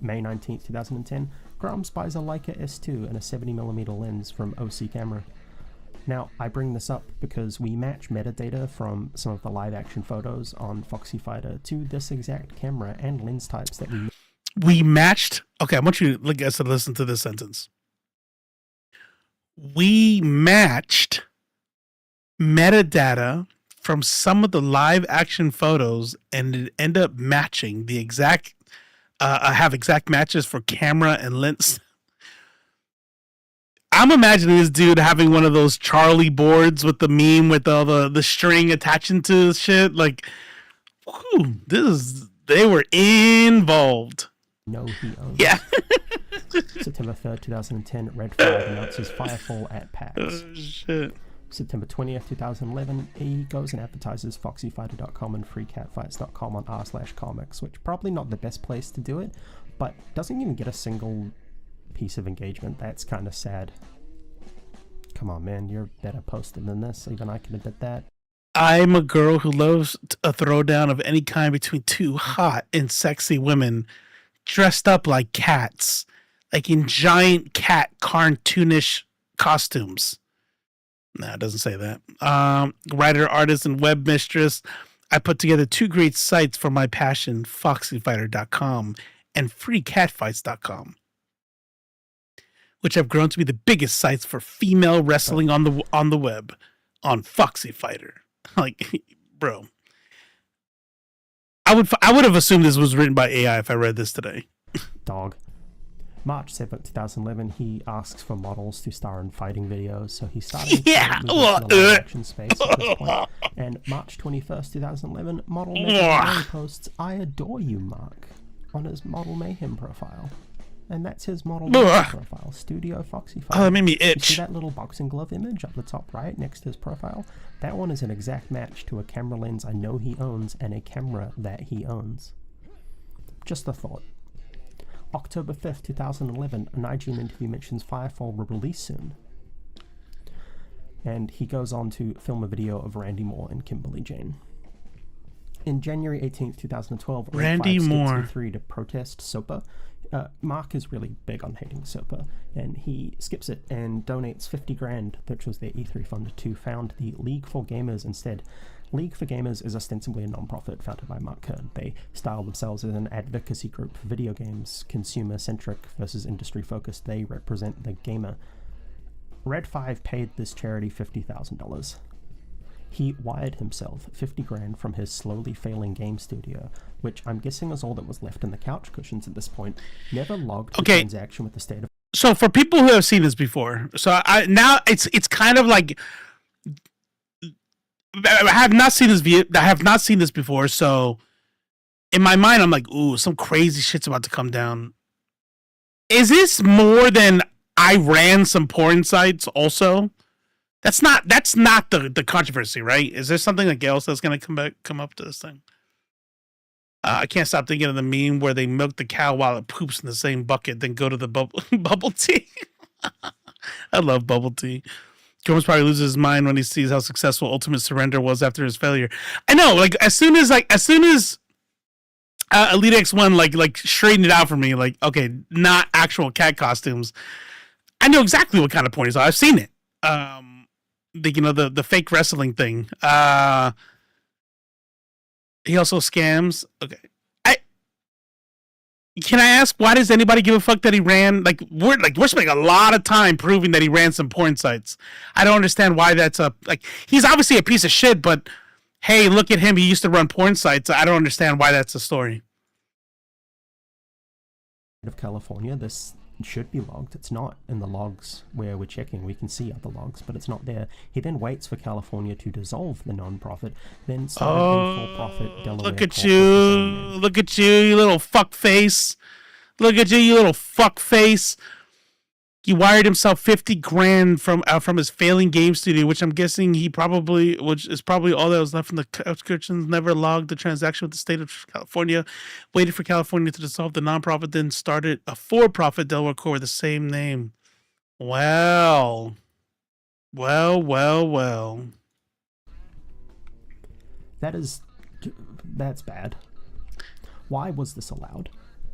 May 19th, 2010. Grummz buys a Leica S2 and a 70mm lens from OC Camera. Now, I bring this up because we match metadata from some of the live action photos on Foxy Fighter to this exact camera and lens types that we matched. Okay, I want you to listen to this sentence. We matched metadata from some of the live action photos and it ended up matching the exact, have exact matches for camera and lens. I'm imagining this dude having one of those Charlie boards with the meme with all the string attaching to shit. Like, whew, they were involved. No, he owns. Yeah. September 3rd, 2010, Red 5 announces Firefall at PAX. Oh, shit. September 20th, 2011, he goes and advertises foxyfighter.com and freecatfights.com on r/comics, which probably not the best place to do it, but doesn't even get a single piece of engagement. That's kind of sad. Come on, man, you're a better poster than this. Even I can admit that. I'm a girl who loves a throwdown of any kind between two hot and sexy women dressed up like cats, like in giant cat cartoonish costumes. No, it doesn't say that. Writer, artist, and web mistress. I put together two great sites for my passion, foxyfighter.com and freecatfights.com, which have grown to be the biggest sites for female wrestling on the web on Foxy Fighter. Like, bro. I would have assumed this was written by AI if I read this today. Dog. March 7th, 2011, he asks for models to star in fighting videos, so he started in the live action space at this point. And March 21st, 2011, Model Mayhem posts, "I adore you, Mark," on his Model Mayhem profile. And that's his Model Mayhem profile, Studio Foxy Fighter. Oh, that made me itch. You see that little boxing glove image up the top right next to his profile? That one is an exact match to a camera lens I know he owns and a camera that he owns. Just a thought. October 5th, 2011, an IGN interview mentions Firefall will release soon. And he goes on to film a video of Randy Moore and Kimberly Jane. In January 18th, 2012, Randy Moore E3 to protest SOPA. Mark is really big on hating SOPA, and he skips it and donates 50 grand, which was their E3 fund, to found the League for Gamers instead. League for Gamers is ostensibly a non-profit founded by Mark Kern. They style themselves as an advocacy group for video games, consumer-centric versus industry-focused. They represent the gamer. Red 5 paid this charity $50,000. He wired himself 50 grand from his slowly failing game studio, which I'm guessing is all that was left in the couch cushions at this point. Never logged the transaction with the state of... So for people who have seen this before, now it's kind of like... I have not seen this before, so in my mind I'm like, ooh, some crazy shit's about to come down. Is this more than I ran some porn sites also? That's not the controversy, right? Is there something like else that's gonna come up to this thing? I can't stop thinking of the meme where they milk the cow while it poops in the same bucket, then go to the bubble tea. I love bubble tea. Grummz probably loses his mind when he sees how successful Ultimate Surrender was after his failure. I know, like as soon as Elite X1 like straightened it out for me, like, okay, not actual cat costumes. I know exactly what kind of porn he's on. I've seen it. The fake wrestling thing. He also scams. Okay. Can I ask, why does anybody give a fuck that he ran? We're spending a lot of time proving that he ran some porn sites. I don't understand why that's he's obviously a piece of shit, but hey, look at him. He used to run porn sites. I don't understand why that's a story. Of California, this should be logged. It's not in the logs where we're checking. We can see other logs, but it's not there. He then waits for California to dissolve the non-profit, then started a for-profit Delaware. Look at you, you little fuck face. Look at you little fuck face. He wired himself 50 grand from his failing game studio, which I'm guessing which is probably all that was left from the subscriptions. Never logged the transaction with the state of California. Waited for California to dissolve the nonprofit, then started a for-profit Delaware core with the same name. Well. That's bad. Why was this allowed?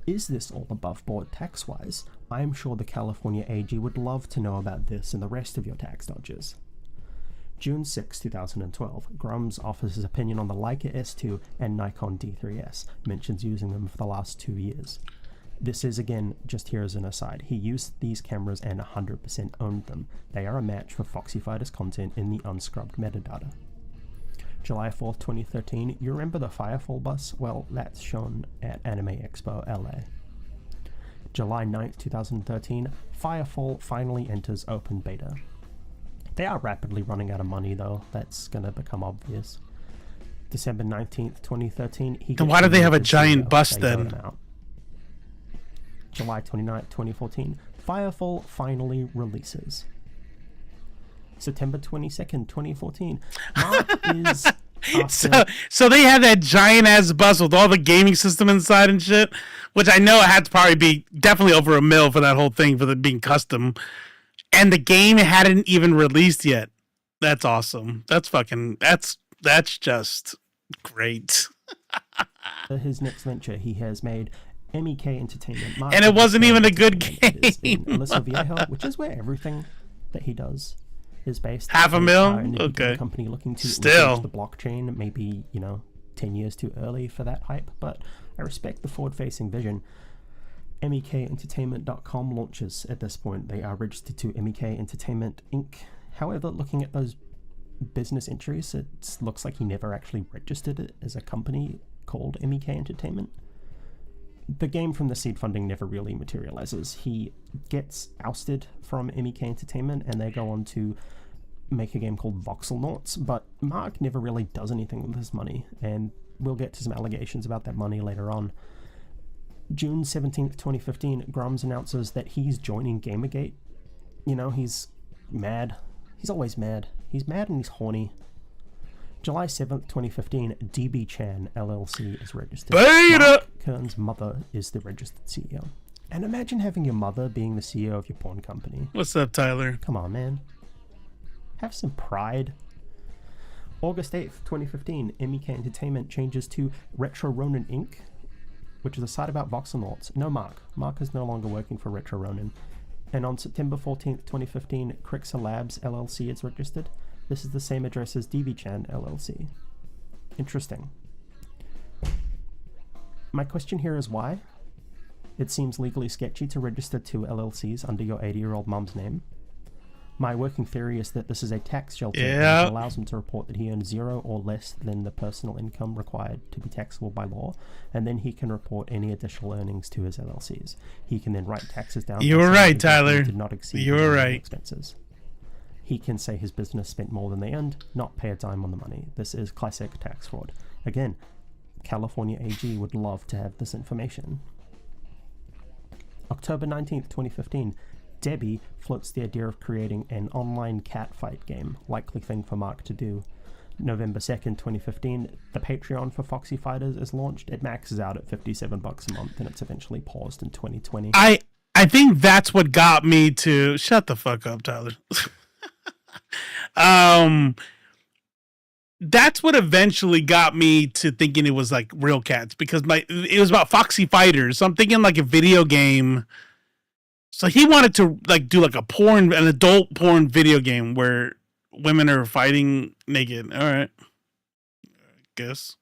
Is this all above board tax-wise? I'm sure the California AG would love to know about this and the rest of your tax dodges. June 6, 2012, Grummz offers his opinion on the Leica S2 and Nikon D3S, mentions using them for the last 2 years. This is, again, just here as an aside, he used these cameras and 100% owned them. They are a match for Foxy Fighters content in the unscrubbed metadata. July 4th, 2013, you remember the Firefall bus? Well, that's shown at Anime Expo LA. July 9th, 2013, Firefall finally enters open beta. They are rapidly running out of money though, that's gonna become obvious. December 19th, 2013, then why do they have a giant bus then? July 29th, 2014, Firefall finally releases. September 22nd, 2014. Mark is... So they had that giant ass bus with all the gaming system inside and shit, which I know it had to probably be definitely over $1 million for that whole thing for it being custom. And the game hadn't even released yet. That's awesome. That's just great. His next venture, he has made MEK Entertainment. Mark and it wasn't even a good game. Alyssa Viejo, which is where everything that he does is based. $500,000? Okay. Company looking to still the blockchain, maybe 10 years too early for that hype, but I respect the forward-facing vision. MEKentertainment.com launches at this point. They are registered to MEK Entertainment Inc. However, looking at those business entries, it looks like he never actually registered it as a company called MEK Entertainment. The game from the seed funding never really materializes. He gets ousted from MEK Entertainment and they go on to make a game called Voxel Noughts, but Mark never really does anything with his money, and we'll get to some allegations about that money later on. June 17th, 2015, Grummz announces that he's joining Gamergate. He's mad. He's always mad. He's mad and he's horny. July 7th, 2015, DB Chan LLC is registered. Mark Kern's mother is the registered CEO. And imagine having your mother being the CEO of your porn company. What's up, Tyler? Come on, man. Have some pride. August 8th, 2015, MEK Entertainment changes to Retro Ronin Inc., which is a site about voxel noughts. No Mark. Mark is no longer working for Retro Ronin. And on September 14th, 2015, Crixa Labs LLC is registered. This is the same address as DB-chan LLC. Interesting. My question here is why? It seems legally sketchy to register two LLCs under your 80-year-old mum's name. My working theory is that this is a tax shelter that allows him to report that he earns 0 or less than the personal income required to be taxable by law, and then he can report any additional earnings to his LLCs. He can then write taxes down. You were right, Tyler. Did not exceed you were right. Expenses. He can say his business spent more than they earned, not pay a dime on the money. This is classic tax fraud. Again, California AG would love to have this information. October 19th, 2015, Debbie floats the idea of creating an online cat fight game, likely thing for Mark to do. November 2nd, 2015, the Patreon for Foxy Fighters is launched. It maxes out at $57 a month, and it's eventually paused in 2020. I think that's what got me to... Shut the fuck up, Tyler. That's what eventually got me to thinking it was like real cats, because it was about Foxy Fighters. So I'm thinking like a video game. So he wanted to do an adult porn video game where women are fighting naked. All right, guess.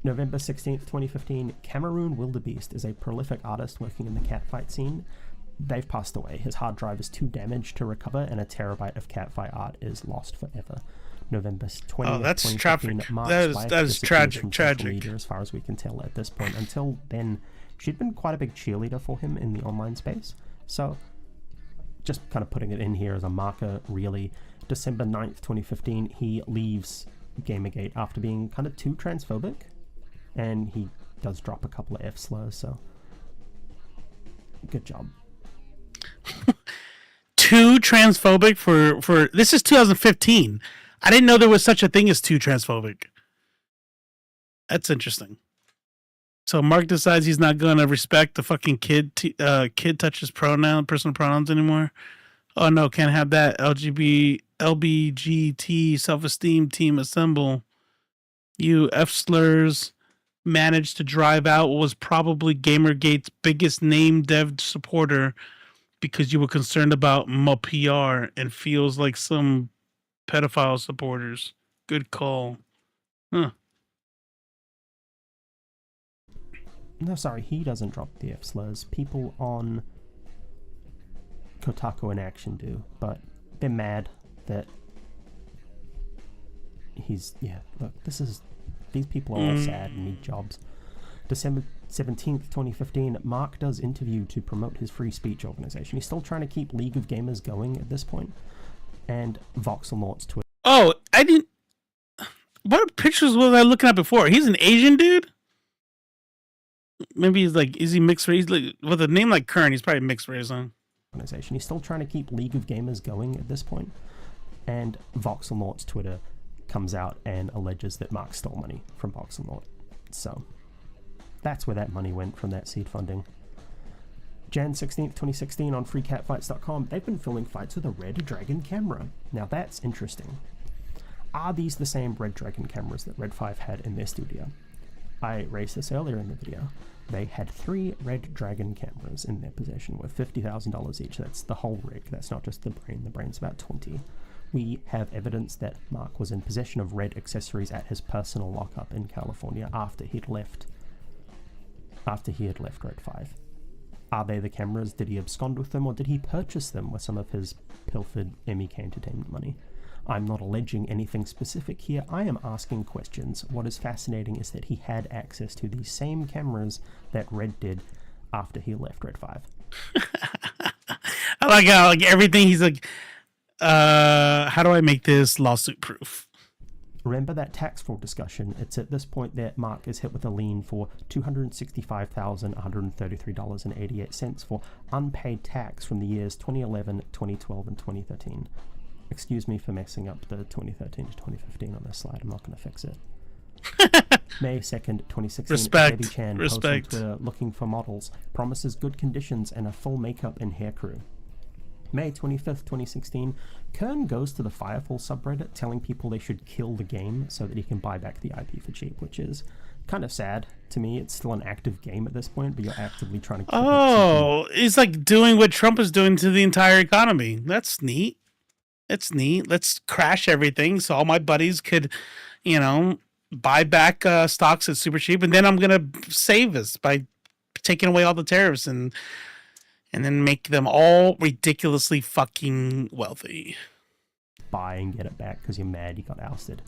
November 16th, 2015, Cameroon Wildebeest is a prolific artist working in the catfight scene. They've passed away. His hard drive is too damaged to recover, and a terabyte of catfight art is lost forever. November 20th, oh, that's 2015, tragic. That is tragic. Media, as far as we can tell at this point. Until then, she'd been quite a big cheerleader for him in the online space. So, just kind of putting it in here as a marker, really. December 9th, 2015, he leaves Gamergate after being kind of too transphobic. And he does drop a couple of F slurs, so good job. too transphobic for this is 2015. I didn't know there was such a thing as too transphobic. That's interesting. So Mark decides he's not going to respect the fucking kid touches personal pronouns anymore. Oh no, can't have that. LBGT self-esteem team assemble. You F slurs managed to drive out what was probably Gamergate's biggest name dev supporter because you were concerned about my PR and feels like some pedophile supporters. Good call. Huh. No, sorry, he doesn't drop the F slurs. People on Kotaku and Action do, but they're mad that he's, yeah, look, these people are all sad and need jobs. December 17th, 2015, Mark does interview to promote his free speech organization. He's still trying to keep League of Gamers going at this point. And Voxelnaught's Twitter. Oh, I didn't... What pictures was I looking at before? He's an Asian dude? Maybe he's like, is he mixed race? Like, with a name like Kern, he's probably mixed race, huh? Organization. He's still trying to keep League of Gamers going at this point. And Voxelnaught's Twitter comes out and alleges that Mark stole money from Voxelnaught. So that's where that money went from that seed funding. Jan 16th, 2016 on freecatfights.com, they've been filming fights with a Red Dragon camera. Now that's interesting. Are these the same Red Dragon cameras that Red 5 had in their studio? I raised this earlier in the video. They had 3 Red Dragon cameras in their possession worth $50,000 each. That's the whole rig. That's not just the brain. The brain's about 20. We have evidence that Mark was in possession of Red accessories at his personal lockup in California after he had left Red 5. Are they the cameras? Did he abscond with them, or did he purchase them with some of his pilfered MEK Entertainment money? I'm not alleging anything specific here, I am asking questions. What is fascinating is that he had access to these same cameras that Red did after he left Red 5. I like how like everything he's like, how do I make this lawsuit proof? Remember that tax fraud discussion? It's at this point that Mark is hit with a lien for $265,133.88 for unpaid tax from the years 2011, 2012, and 2013. Excuse me for messing up the 2013 to 2015 on this slide. I'm not going to fix it. May 2nd, 2016. Debbie Chan posts on Twitter looking for models, promises good conditions and a full makeup and hair crew. May 25th, 2016, Kern goes to the Firefall subreddit telling people they should kill the game so that he can buy back the IP for cheap, which is kind of sad to me. It's still an active game at this point, but you're actively trying to kill it. Oh, it's like doing what Trump is doing to the entire economy. That's neat. It's neat. Let's crash everything so all my buddies could, you know, buy back stocks at super cheap, and then I'm gonna save us by taking away all the tariffs and then make them all ridiculously fucking wealthy. Buy and get it back because you're mad you got ousted.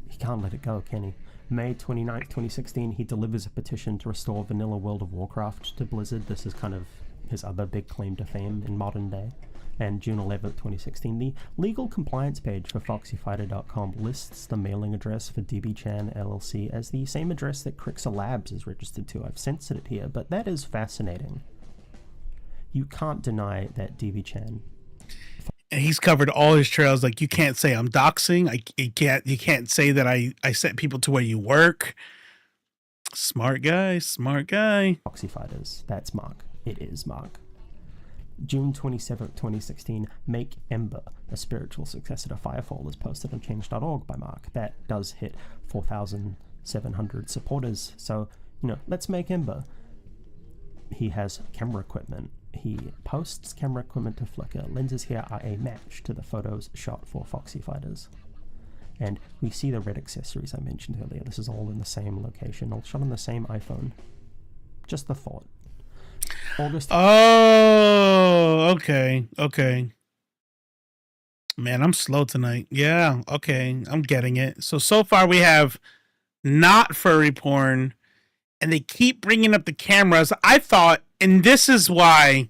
He can't let it go, can he? May 29th, 2016, he delivers a petition to restore vanilla World of Warcraft to Blizzard. This is kind of his other big claim to fame in modern day. And June 11th, 2016, the legal compliance page for FoxyFighter.com lists the mailing address for DBChan LLC as the same address that Crixer Labs is registered to. I've censored it here, but that is fascinating. You can't deny that DBChan... And he's covered all his trails. Like, you can't say I'm doxing. You can't say that I sent people to where you work. Smart guy, smart guy. Foxy Fighters, that's Mark. It is Mark. June 27th, 2016, Make Ember, a spiritual successor to Firefall, is posted on change.org by Mark. That does hit 4,700 supporters, so, you know, let's make Ember. He has camera equipment. He posts camera equipment to Flickr. Lenses here are a match to the photos shot for Foxy Fighters. And we see the red accessories I mentioned earlier. This is all in the same location, all shot on the same iPhone. Just the thought. August. Oh, okay. Man, I'm slow tonight. Yeah, okay. I'm getting it. So far we have not furry porn, and they keep bringing up the cameras. I thought, and this is what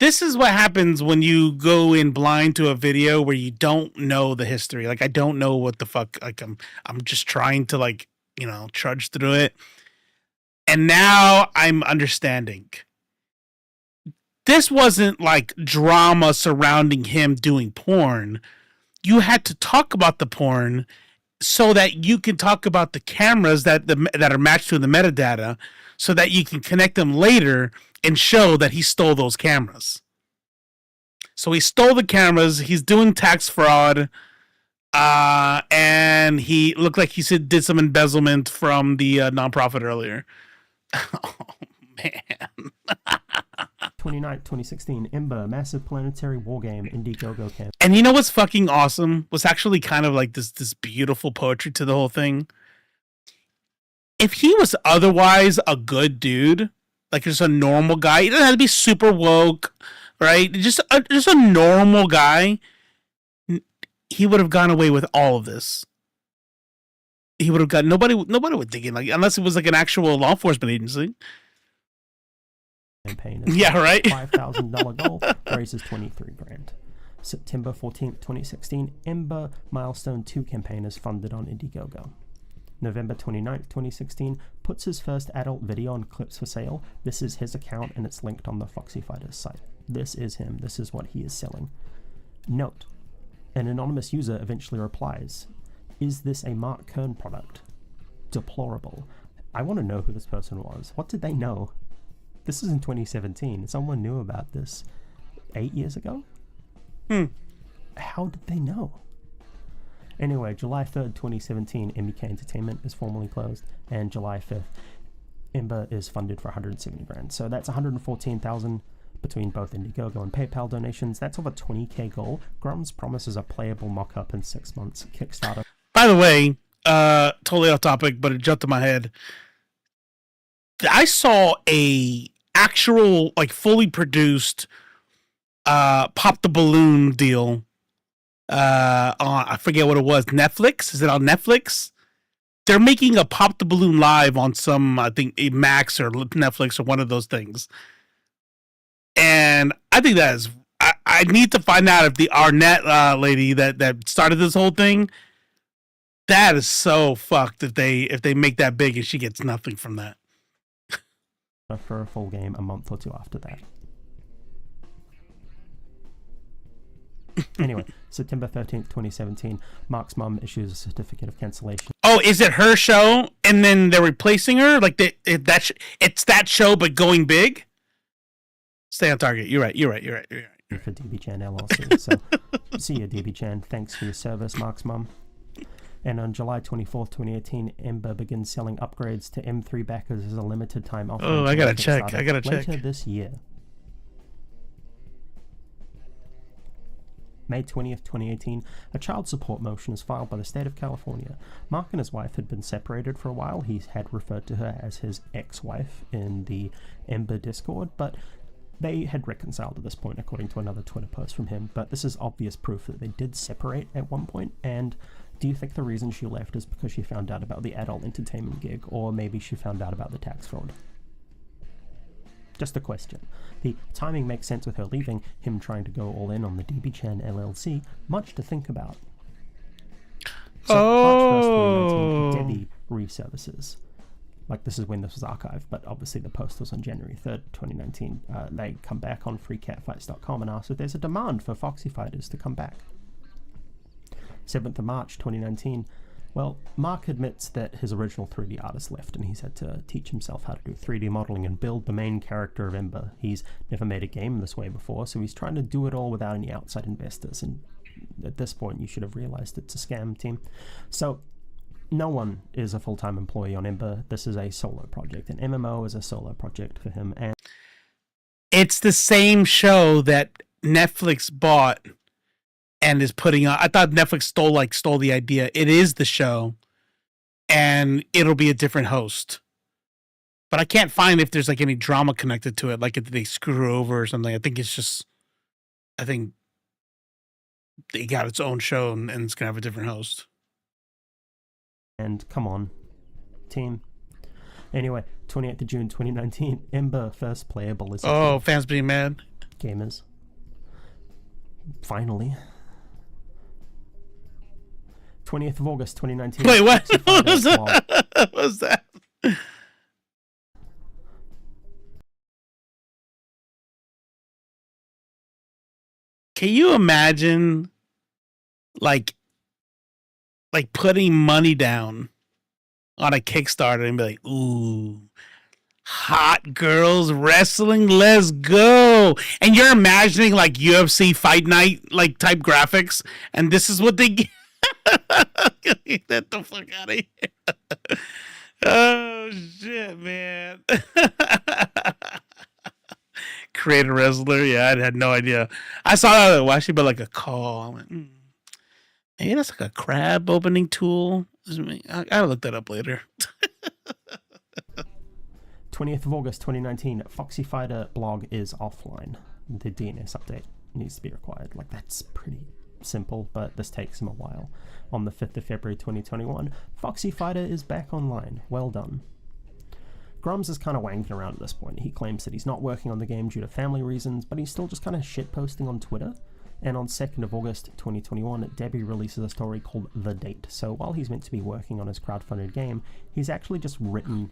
happens when you go in blind to a video where you don't know the history. Like, I don't know what the fuck, like, I'm just trying to, like, you know, trudge through it. And now I'm understanding. this wasn't like drama surrounding him doing porn. You had to talk about the porn so that you can talk about the cameras that are matched to the metadata, so that you can connect them later and show that he stole those cameras. So he stole the cameras. He's doing tax fraud, and he looked like he did some embezzlement from the nonprofit earlier. Oh man. 29th, 2016, Ember, massive planetary war game, Indiegogo camp. And you know what's fucking awesome? Was actually kind of like this beautiful poetry to the whole thing. If he was otherwise a good dude, like just a normal guy, he doesn't have to be super woke, right? Just a normal guy, he would have gone away with all of this. He would have got nobody would think it, like, unless it was like an actual law enforcement agency. Campaign. Yeah, right. $5,000 goal raises 23 grand. September 14th, 2016, Ember Milestone 2 campaign is funded on Indiegogo. November 29th, 2016, puts his first adult video on clips for sale. This is his account and it's linked on the Foxy Fighters site. This is him. This is what he is selling. Note, an anonymous user eventually replies, "Is this a Mark Kern product? Deplorable." I want to know who this person was. What did they know? This is in 2017. Someone knew about this 8 years ago? How did they know? Anyway, July 3rd, 2017, MBK Entertainment is formally closed, and July 5th, Ember is funded for 170 grand. So that's 114,000 between both Indiegogo and PayPal donations. That's over 20k goal. Grummz promises a playable mock-up in 6 months. Kickstarter. By the way, totally off topic, but it jumped in my head. I saw a actual, like, fully produced Pop the Balloon deal on, I forget what it was, Netflix? Is it on Netflix? They're making a Pop the Balloon live on some, I think, a Max or Netflix or one of those things. And I think that is, I need to find out if the Arnett lady that started this whole thing, that is so fucked if they make that big and she gets nothing from that. For a full game a month or two after that. Anyway, September 13th, 2017, Mark's mum issues a certificate of cancellation. Oh, is it her show and then they're replacing her? Like it's that show but going big? Stay on target. You're right. For DB Chan LLC. So, see you, DB Chan. Thanks for your service, Mark's mum. And on July 24th, 2018, Ember begins selling upgrades to M3 backers as a limited time offer. Oh, I gotta check. Later this year. May 20th, 2018, a child support motion is filed by the state of California. Mark and his wife had been separated for a while. He had referred to her as his ex-wife in the Ember Discord, but they had reconciled at this point, according to another Twitter post from him. But this is obvious proof that they did separate at one point. And do you think the reason she left is because she found out about the adult entertainment gig, or maybe she found out about the tax fraud? Just a question. The timing makes sense with her leaving, him trying to go all in on the DB Chan LLC, much to think about. So, March 1st, 2019, Debbie resurfaces. Like, this is when this was archived, but obviously the post was on January 3rd, 2019. They come back on freecatfights.com and ask if there's a demand for Foxy Fighters to come back. 7th of March, 2019. Well, Mark admits that his original 3D artist left and he's had to teach himself how to do 3D modeling and build the main character of Ember. He's never made a game this way before, so he's trying to do it all without any outside investors, and at this point you should have realized it's a scam, team. So, no one is a full-time employee on Ember. This is a solo project. An MMO is a solo project for him, and it's the same show that Netflix bought and is putting on. I thought Netflix stole the idea. It is the show, and it'll be a different host. But I can't find if there's like any drama connected to it, like if they screw her over or something. I think they got its own show and it's gonna have a different host. And come on, team. Anyway, 28th of June 2019, Ember first playable is... Oh, fans being mad. Gamers. Finally. 20th of August 2019. Wait, what? What was that? What was that? Can you imagine, like putting money down on a Kickstarter and be like, ooh, hot girls wrestling, let's go. And you're imagining like UFC fight night like type graphics, and this is what they get. Get the fuck out of here. Oh shit, man. Create a wrestler. Yeah, I had no idea. I saw that. Why should be like a call? I went, hey, that's like a crab opening tool. I gotta look that up later. 20th of August 2019, Foxy Fighter blog is offline. The DNS update needs to be required. Like, that's pretty simple, but this takes him a while. On the 5th of February 2021, Foxy Fighter is back online. Well done. Grummz is kind of wanging around at this point. He claims that he's not working on the game due to family reasons, but he's still just kind of shitposting on Twitter. And on 2nd of August 2021, Debbie releases a story called The Date. So while he's meant to be working on his crowdfunded game, he's actually just written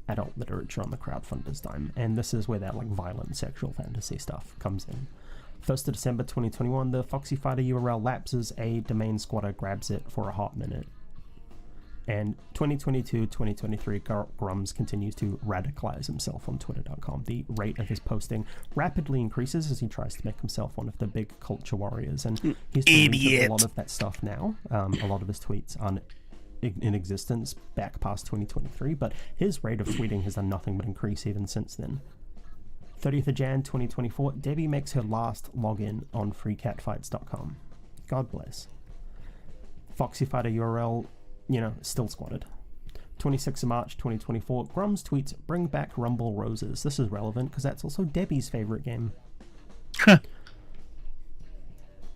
adult literature on the crowdfunder's dime. And this is where that like violent sexual fantasy stuff comes in. 1st of December 2021, the Foxy Fighter URL lapses, a domain squatter grabs it for a hot minute. And 2022-2023, Grummz continues to radicalize himself on Twitter.com. The rate of his posting rapidly increases as he tries to make himself one of the big culture warriors. And he's deleted a lot of that stuff now. A lot of his tweets aren't in existence back past 2023, but his rate of tweeting has done nothing but increase even since then. 30th of Jan 2024, Debbie makes her last login on freecatfights.com. God bless. Foxy Fighter URL, still squatted. 26th of March 2024, Grummz tweets, bring back Rumble Roses. This is relevant because that's also Debbie's favorite game.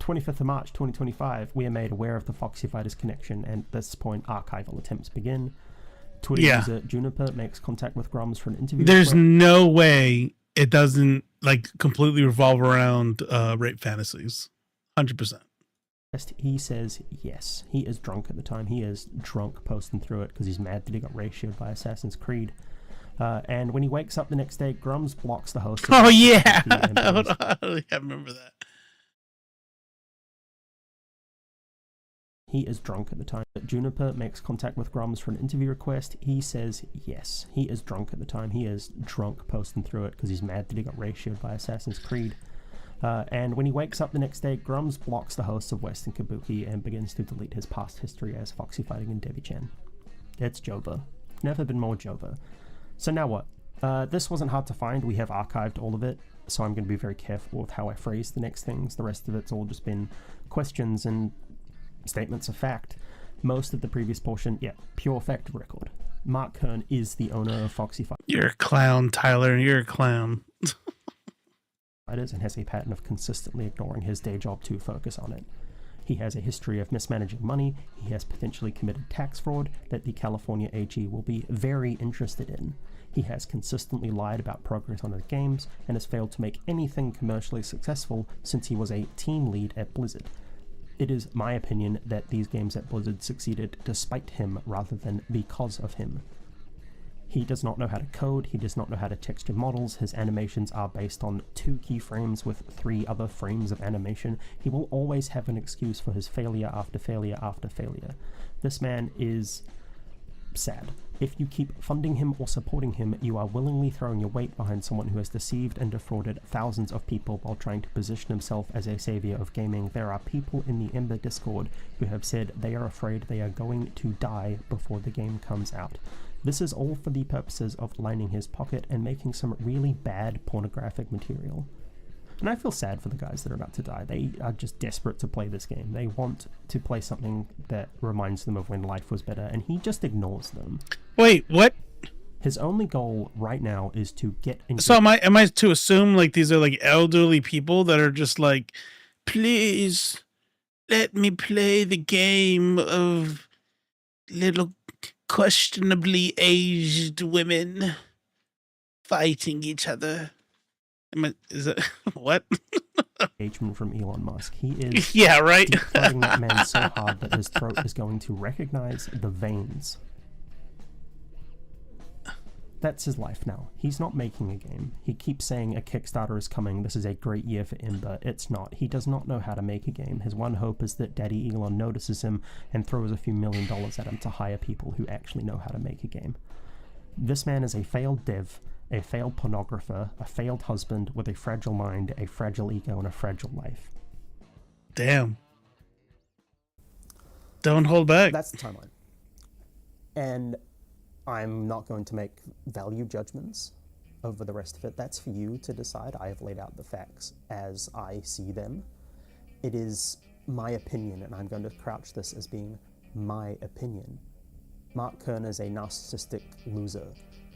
25th of March 2025, we are made aware of the Foxy Fighters connection, and at this point, archival attempts begin. Twitter user Juniper makes contact with Grummz for an interview. There's no way it doesn't like completely revolve around rape fantasies. 100%. He says yes. He is drunk at the time. He is drunk posting through it because he's mad that he got ratioed by Assassin's Creed. And when he wakes up the next day, Grummz blocks the host. Oh yeah, I remember that. He is drunk at the time. Juniper makes contact with Grummz for an interview request. He says yes. He is drunk at the time. He is drunk posting through it because he's mad that he got ratioed by Assassin's Creed. And when he wakes up the next day, Grummz blocks the hosts of Western Kabuki and begins to delete his past history as Foxy Fighting and Debbie-chan. It's Jova. Never been more Jova. So now what? This wasn't hard to find. We have archived all of it, so I'm going to be very careful with how I phrase the next things. The rest of it's all just been questions and statements of fact. Most of the previous portion, pure fact record. Mark Kern is the owner of Foxy Fighter. You're a clown, Tyler. You're a clown. And has a pattern of consistently ignoring his day job to focus on it. He has a history of mismanaging money. He has potentially committed tax fraud that the California AG will be very interested in. He has consistently lied about progress on his games and has failed to make anything commercially successful since he was a team lead at Blizzard. It is my opinion that these games at Blizzard succeeded despite him rather than because of him. He does not know how to code, he does not know how to texture models, his animations are based on 2 keyframes with 3 other frames of animation. He will always have an excuse for his failure after failure after failure. This man is sad. If you keep funding him or supporting him, you are willingly throwing your weight behind someone who has deceived and defrauded thousands of people while trying to position himself as a savior of gaming. There are people in the Ember Discord who have said they are afraid they are going to die before the game comes out. This is all for the purposes of lining his pocket and making some really bad pornographic material. And I feel sad for the guys that are about to die. They are just desperate to play this game. They want to play something that reminds them of when life was better, and he just ignores them. Wait, what? His only goal right now is to get into... So am I to assume like these are like elderly people that are just like, please let me play the game of little questionably aged women fighting each other? Is it what? Engagement from Elon Musk. He is right. deep-throating that man so hard that his throat is going to recognize the veins. That's his life now. He's not making a game. He keeps saying a Kickstarter is coming, this is a great year for Ember. It's not. He does not know how to make a game. His one hope is that Daddy Elon notices him and throws a few $1 million at him to hire people who actually know how to make a game. This man is a failed dev, a failed pornographer, a failed husband with a fragile mind, a fragile ego, and a fragile life. Damn. Don't hold back. That's the timeline. And I'm not going to make value judgments over the rest of it. That's for you to decide. I have laid out the facts as I see them. It is my opinion, and I'm going to crouch this as being my opinion. Mark Kern is a narcissistic loser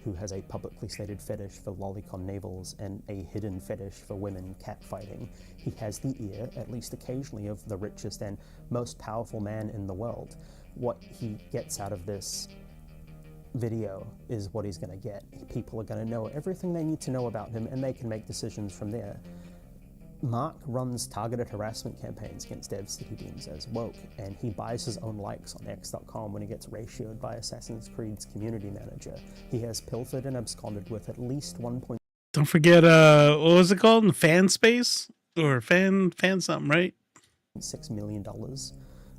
who has a publicly stated fetish for lolicon navels and a hidden fetish for women catfighting. He has the ear, at least occasionally, of the richest and most powerful man in the world. What he gets out of this video is what he's going to get. People are going to know everything they need to know about him, and they can make decisions from there. Mark runs targeted harassment campaigns against devs that he deems as woke, and he buys his own likes on X.com when he gets ratioed by Assassin's Creed's community manager. He has pilfered and absconded with at least 1. Don't forget, what was it called? Fan space? Or fan something, right? $6 million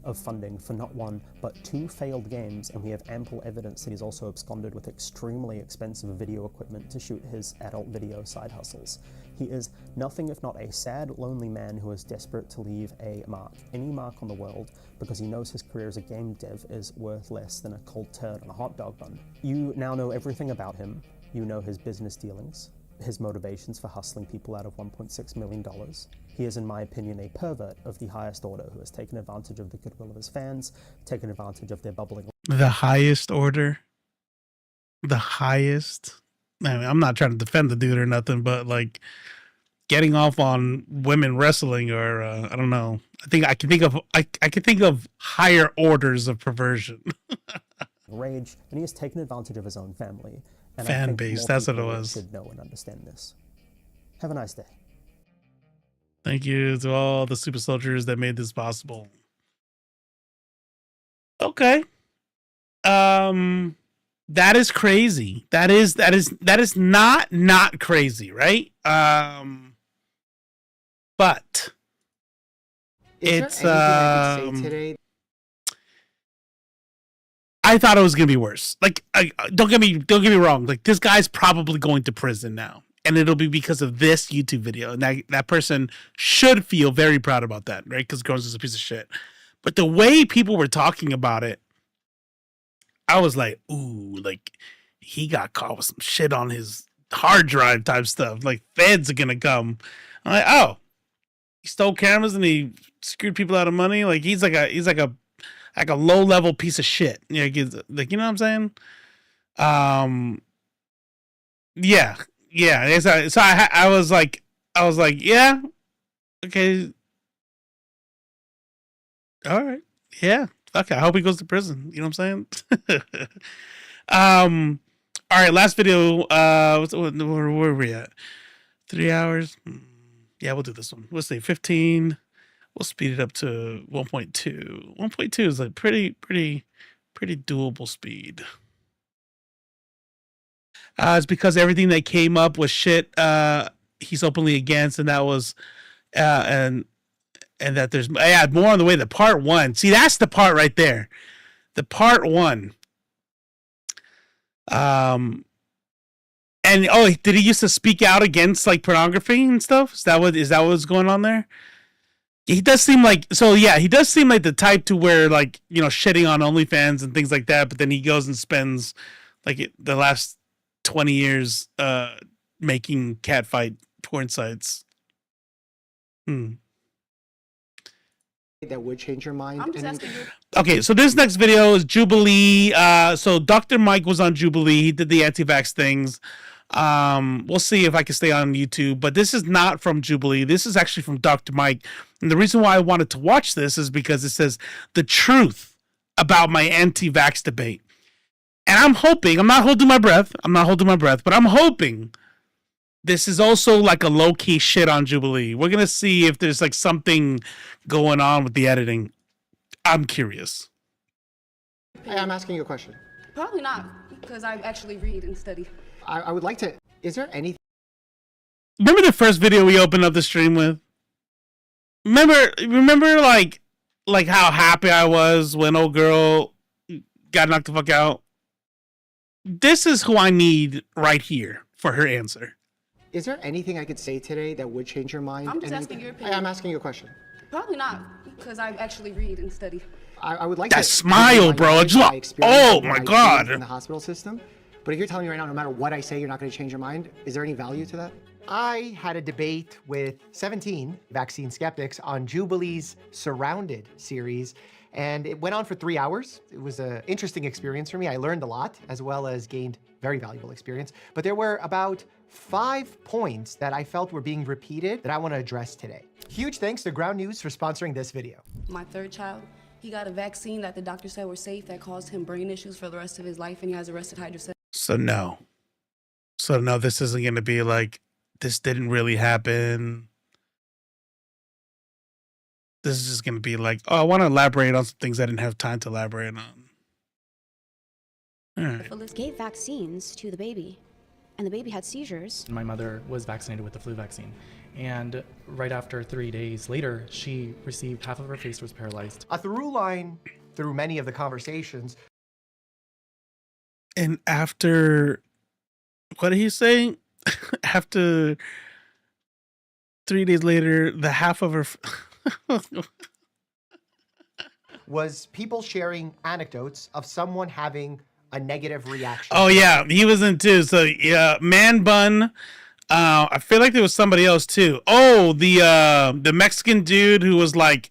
of funding for not one, but 2 failed games, and we have ample evidence that he's also absconded with extremely expensive video equipment to shoot his adult video side hustles. He is nothing if not a sad, lonely man who is desperate to leave a mark, any mark on the world, because he knows his career as a game dev is worth less than a cold turd on a hot dog bun. You now know everything about him. You know his business dealings, his motivations for hustling people out of $1.6 million. He is, in my opinion, a pervert of the highest order who has taken advantage of the goodwill of his fans, taken advantage of their bubbling. The highest order? The highest? I mean, I'm not trying to defend the dude or nothing, but like getting off on women wrestling or I don't know. I can think of higher orders of perversion. Rage, and he has taken advantage of his own family. And Fan base, that's what it was. Should know and understand this. Have a nice day. Thank you to all the super soldiers that made this possible. Okay. That is crazy. That is not crazy, right? But it's today? I thought it was gonna be worse. Like, don't get me wrong. Like, this guy's probably going to prison now, and it'll be because of this YouTube video. And that person should feel very proud about that, right? Because Grummz is a piece of shit. But the way people were talking about it, I was like, ooh, like he got caught with some shit on his hard drive type stuff. Like, feds are gonna come. I'm like, oh, he stole cameras and he screwed people out of money. Like, he's like a low level piece of shit. Yeah, like, you know what I'm saying? Yeah. So I was like, yeah, okay, all right, yeah. Okay, I hope he goes to prison. You know what I'm saying? All right, last video. Where are we at? 3 hours. Yeah, we'll do this one. We'll say 15. We'll speed it up to 1.2. 1.2 is like pretty doable speed. It's because everything that came up was shit he's openly against, and that was and that there's more on the way. The part 1. See, that's the part right there. The part 1. And did he used to speak out against like pornography and stuff? Is that what's going on there? He does seem like, so yeah, he does seem like the type to where, like, you know, shitting on OnlyFans and things like that, but then he goes and spends like the last 20 years making catfight porn sites. That would change your mind. I'm just asking you. Okay, so this next video is Jubilee. So Dr. Mike was on Jubilee. He did the anti-vax things. We'll see if I can stay on YouTube, but this is not from Jubilee. This is actually from Dr. Mike. And the reason why I wanted to watch this is because it says the truth about my anti-vax debate. And I'm hoping, I'm not holding my breath, but I'm hoping this is also like a low-key shit on Jubilee. We're going to see if there's like something going on with the editing. I'm curious. I'm asking you a question. Probably not, because I actually read and study. I would like to. Is there anything? Remember the first video we opened up the stream with? Remember like how happy I was when old girl got knocked the fuck out? This is who I need right here for her answer. Is there anything I could say today that would change your mind? I'm just asking your opinion. I'm asking you a question. Probably not, because I actually read and study. I would like that to smile, bro. Oh my god. In the hospital system. But if you're telling me right now, no matter what I say, you're not going to change your mind, is there any value to that? I had a debate with 17 vaccine skeptics on Jubilee's Surrounded series, and it went on for 3 hours. It was an interesting experience for me. I learned a lot, as well as gained very valuable experience. But there were about 5 points that I felt were being repeated that I want to address today. Huge thanks to Ground News for sponsoring this video. My third child, he got a vaccine that the doctor said were safe that caused him brain issues for the rest of his life, and he has arrested hydrocephalus. So no, this isn't going to be like, this didn't really happen. This is just going to be like, oh, I want to elaborate on some things I didn't have time to elaborate on. All right. Gave vaccines to the baby, and the baby had seizures. My mother was vaccinated with the flu vaccine, and right after 3 days later, she received half of her face was paralyzed. A through line through many of the conversations. And after, what did he say? After 3 days later, the half of her was people sharing anecdotes of someone having a negative reaction. Oh yeah, he was in too. So yeah, Man Bun. I feel like there was somebody else too. Oh, the Mexican dude who was like,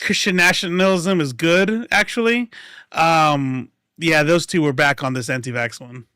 Christian nationalism is good, actually. Yeah, those two were back on this anti-vax one.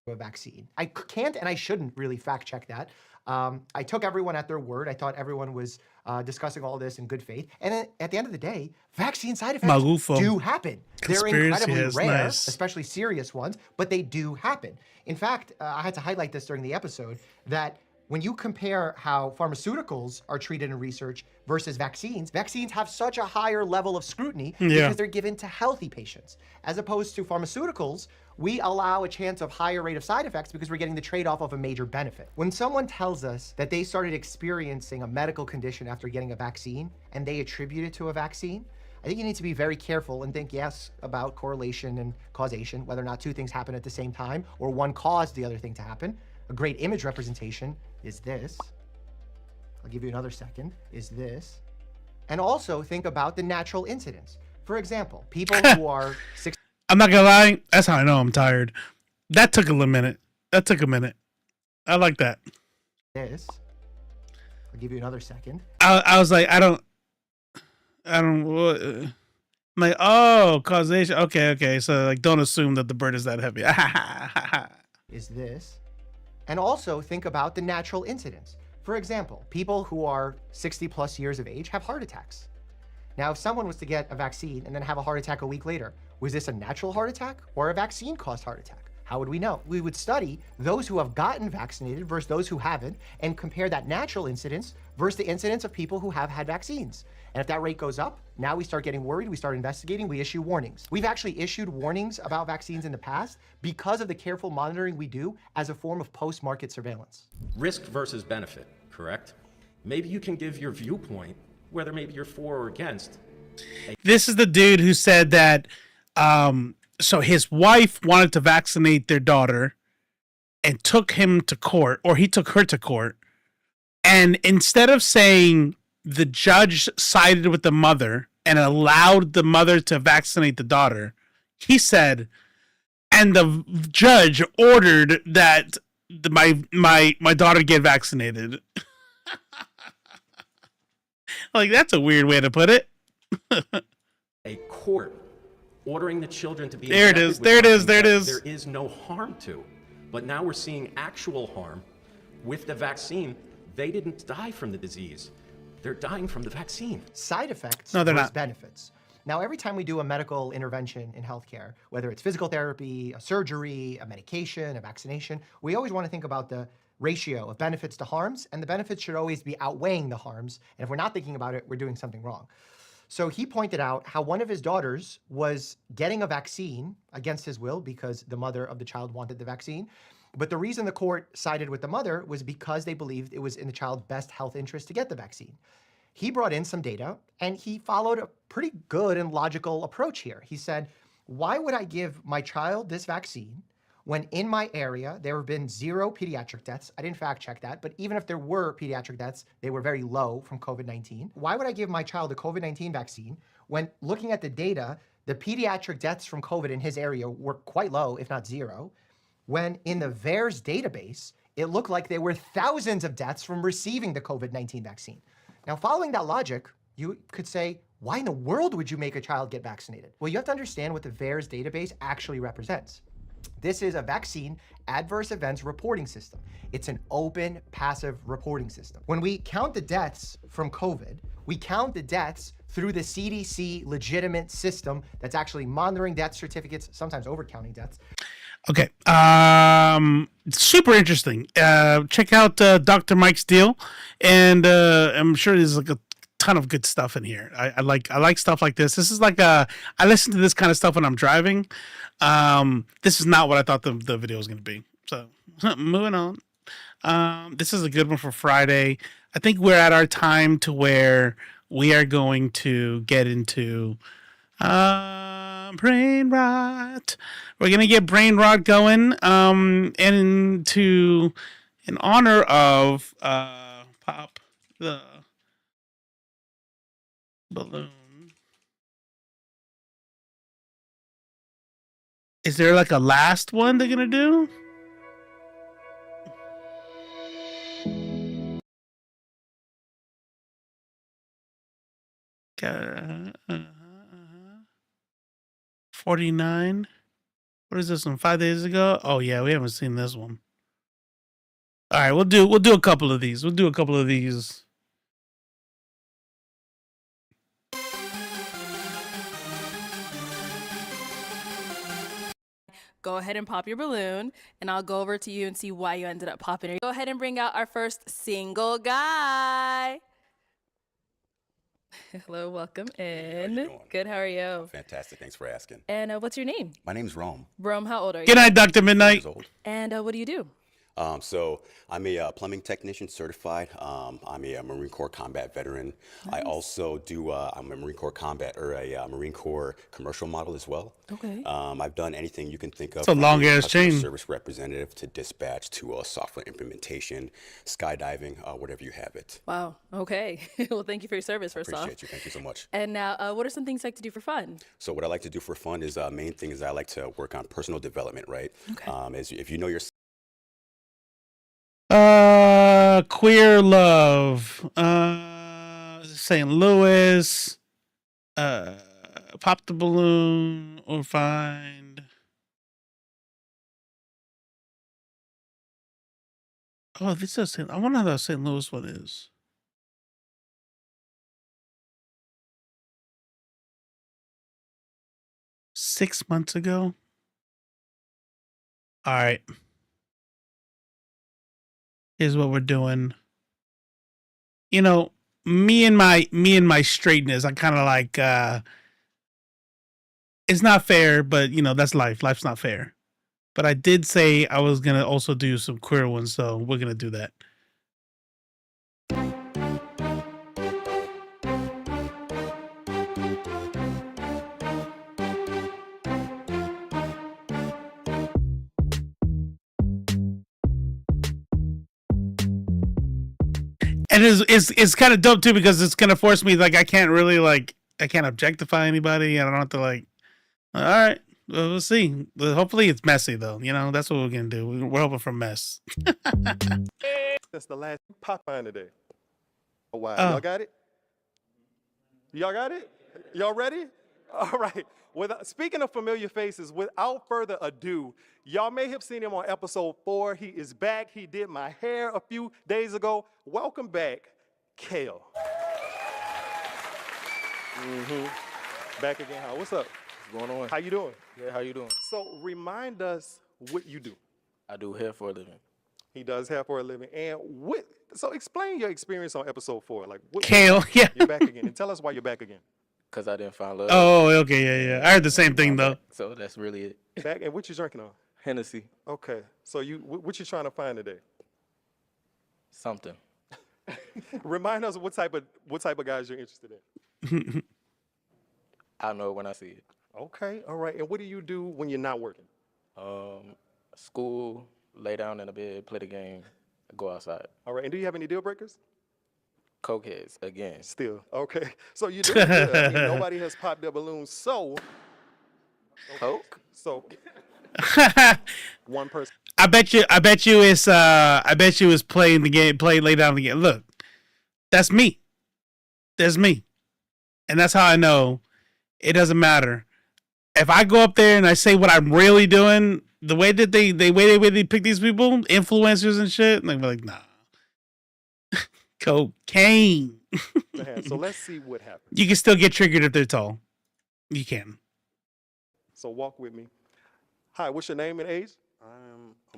A vaccine. I can't and I shouldn't really fact check that. I took everyone at their word. I thought everyone was discussing all this in good faith. And then at the end of the day, vaccine side effects do happen. They're incredibly rare, especially serious ones, but they do happen. In fact, I had to highlight this during the episode that when you compare how pharmaceuticals are treated in research versus vaccines, vaccines have such a higher level of scrutiny because they're given to healthy patients. As opposed to pharmaceuticals, we allow a chance of higher rate of side effects because we're getting the trade-off of a major benefit. When someone tells us that they started experiencing a medical condition after getting a vaccine and they attribute it to a vaccine, I think you need to be very careful and think, yes, about correlation and causation, whether or not two things happen at the same time or one caused the other thing to happen. A great image representation is this. I'll give you another second, is this. And also think about the natural incidents. For example, people who are I'm not gonna lie, that's how I know I'm tired. That took a little minute. That took a minute. I like that. This. I'll give you another second. I was like, I don't. I'm like, oh, causation. Okay. So like, don't assume that the bird is that heavy. Is this. And also think about the natural incidents. For example, people who are 60 plus years of age have heart attacks. Now, if someone was to get a vaccine and then have a heart attack a week later, was this a natural heart attack or a vaccine-caused heart attack? How would we know? We would study those who have gotten vaccinated versus those who haven't and compare that natural incidence versus the incidence of people who have had vaccines. And if that rate goes up, now we start getting worried, we start investigating, we issue warnings. We've actually issued warnings about vaccines in the past because of the careful monitoring we do as a form of post-market surveillance. Risk versus benefit, correct? Maybe you can give your viewpoint, whether maybe you're for or against. This is the dude who said that so his wife wanted to vaccinate their daughter and took him to court, or he took her to court. And instead of saying the judge sided with the mother and allowed the mother to vaccinate the daughter, he said, and the judge ordered that my daughter get vaccinated. Like, that's a weird way to put it. A court ordering the children to be there injected there it with is. there is no harm to. But now we're seeing actual harm with the vaccine. They didn't die from the disease. They're dying from the vaccine. Side effects No, they're versus not. benefits. Now, every time we do a medical intervention in healthcare, whether it's physical therapy, a surgery, a medication, a vaccination, we always want to think about the ratio of benefits to harms, and the benefits should always be outweighing the harms. And if we're not thinking about it, we're doing something wrong. So he pointed out how one of his daughters was getting a vaccine against his will because the mother of the child wanted the vaccine. But the reason the court sided with the mother was because they believed it was in the child's best health interest to get the vaccine. He brought in some data, and he followed a pretty good and logical approach here. He said, why would I give my child this vaccine when in my area there have been 0 pediatric deaths? I didn't fact check that, but even if there were pediatric deaths, they were very low from COVID-19. Why would I give my child a COVID-19 vaccine when, looking at the data, the pediatric deaths from COVID in his area were quite low, if not 0, when in the VAERS database, it looked like there were thousands of deaths from receiving the COVID-19 vaccine? Now, following that logic, you could say, why in the world would you make a child get vaccinated? Well, you have to understand what the VAERS database actually represents. This is a vaccine adverse events reporting system. It's an open, passive reporting system. When we count the deaths from COVID, we count the deaths through the CDC legitimate system that's actually monitoring death certificates, sometimes overcounting deaths. Okay. Super interesting. Check out Dr. Mike's deal, and I'm sure there's like a ton of good stuff in here. I like stuff like this. This is like I listen to this kind of stuff when I'm driving. This is not what I thought the video was going to be. So moving on. This is a good one for Friday. I think we're at our time to where we are going to get into brain rot. We're gonna get brain rot going. And in honor of Pop the Balloon. Is there like a last one they're gonna do? Okay. 49. What is this one? 5 days ago? Oh yeah, we haven't seen this one. All right, we'll do a couple of these. We'll do a couple of these. Go ahead and pop your balloon, and I'll go over to you and see why you ended up popping it. Go ahead and bring out our first single guy. Hello, welcome in. How you doing? Good, how are you? Fantastic, thanks for asking. And what's your name? My name's Rome. Rome, how old are you? Good night, Dr. Midnight. And what do you do? So I'm a plumbing technician certified. I'm a Marine Corps combat veteran. I also do, I'm a Marine Corps combat or a Marine Corps commercial model as well. Okay. I've done anything you can think of. It's a long ass customer chain. Service representative to dispatch to software implementation, skydiving, whatever you have it. Wow, okay. Well, thank you for your service, first off. Appreciate you, thank you so much. And now, what are some things you like to do for fun? So what I like to do for fun is, main thing is I like to work on personal development, right? Okay. As if you know your Queer love. St. Louis. Pop the balloon or find. Oh, this is St. I wonder how that St. Louis one is. Six months ago. All right. Here's what we're doing. You know, me and my straightness, I kind of like it's not fair, but you know, that's life. Life's not fair. But I did say I was gonna also do some queer ones, so we're gonna do that. And it's kind of dope too because it's gonna force me like I can't objectify anybody. I don't have to like. All right, well, we'll see. Well, hopefully it's messy though. You know that's what we're gonna do. We're hoping for mess. That's the last pop on today. Oh wow, y'all got it? Y'all got it? Y'all ready? All right. Speaking of familiar faces, without further ado, y'all may have seen him on episode 4. He is back. He did my hair a few days ago. Welcome back, Kale. Back again. What's up? What's going on? How you doing? Yeah, how you doing? So remind us what you do. I do hair for a living. He does hair for a living. And so explain your experience on episode 4. Like Kale, yeah. You're back again. And tell us why you're back again. Because I didn't find love. Oh, okay, yeah. I heard the same thing though. So that's really it. Back and what you drinking on? Hennessy. Okay. So what you trying to find today? Something. Remind us what type of guys you're interested in. I'll know when I see it. Okay. All right. And what do you do when you're not working? School, lay down in a bed, play the game, go outside. All right. And do you have any deal breakers? Cokeheads, again. Still. Okay. So you doing good. I mean, nobody has popped their balloons. So. Coke? So. One person. I bet you it's playing the game, lay down the game. Look, that's me. That's me. And that's how I know it doesn't matter. If I go up there and I say what I'm really doing, the way that they pick these people, influencers and shit, and they're like, nah. Cocaine. So let's see what happens. You can still get triggered if they're tall. You can. So walk with me. Hi, what's your name and age?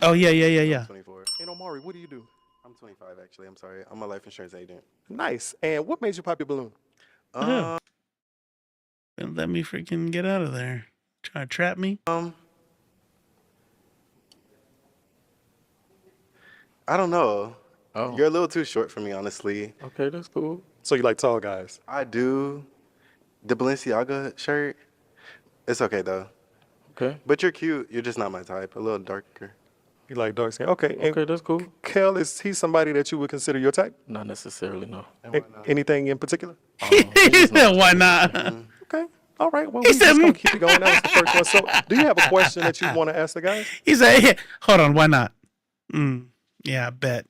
Oh, yeah. I'm 24. And Omari, what do you do? I'm 25, actually. I'm sorry. I'm a life insurance agent. Nice. And what made you pop your balloon? Don't let me freaking get out of there. Try to trap me? I don't know. Oh. You're a little too short for me, honestly. Okay, that's cool. So you like tall guys? I do. The Balenciaga shirt, it's okay, though. Okay. But you're cute. You're just not my type. A little darker. You like dark skin? Okay. Okay, that's cool. Kel, is he somebody that you would consider your type? Not necessarily, no. Anything in particular? Why not? Okay. All right. Well, we're just going to keep it going. That was the first one. So do you have a question that you want to ask the guys? He said, hold on, why not? Yeah, I bet.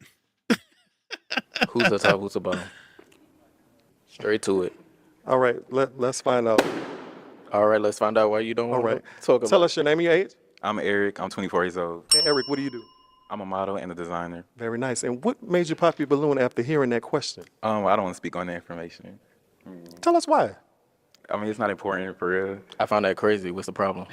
Who's the top, who's the bottom? Straight to it. All right. Let's find out. All right, let's find out why you don't want to talk about it. Tell us your name and your age. I'm Eric. I'm 24 years old. And Eric, what do you do? I'm a model and a designer. Very nice. And what made you pop your balloon after hearing that question? I don't want to speak on that information. Tell us why. I mean, it's not important for real. I found that crazy. What's the problem?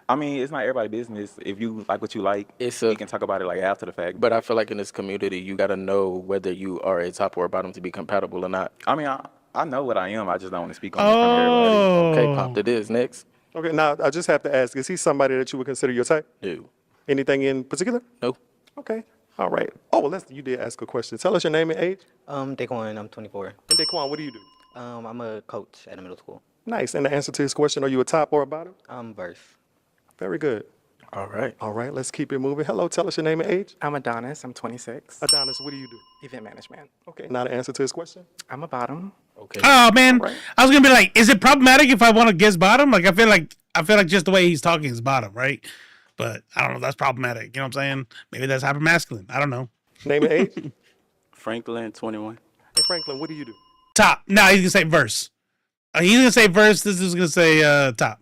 I mean, it's not everybody's business. If you like what you like, we can talk about it like after the fact. But I feel like in this community, you got to know whether you are a top or a bottom to be compatible or not. I mean, I know what I am. I just don't want to speak on it in front of everybody. Okay, popped it is. Next. Okay, now I just have to ask, is he somebody that you would consider your type? No. Anything in particular? No. Okay, all right. Oh, well, you did ask a question. Tell us your name and age. Daquan, I'm 24. And Daquan, what do you do? I'm a coach at a middle school. Nice. And the answer to his question, are you a top or a bottom? Verse. Very good. All right. All right, let's keep it moving. Hello, tell us your name and age. I'm Adonis. I'm 26. Adonis, what do you do? Event management. Okay, now the answer to his question. I'm a bottom. Okay. Oh man, I was gonna be like, is it problematic if I want to guess bottom? Like I feel like just the way he's talking is bottom, right? But I don't know if that's problematic. You know what I'm saying? Maybe that's hyper masculine. I don't know. Name and age. Franklin, 21. Hey Franklin, what do you do? Top. No, he's gonna say verse. He's gonna say verse. This is gonna say top.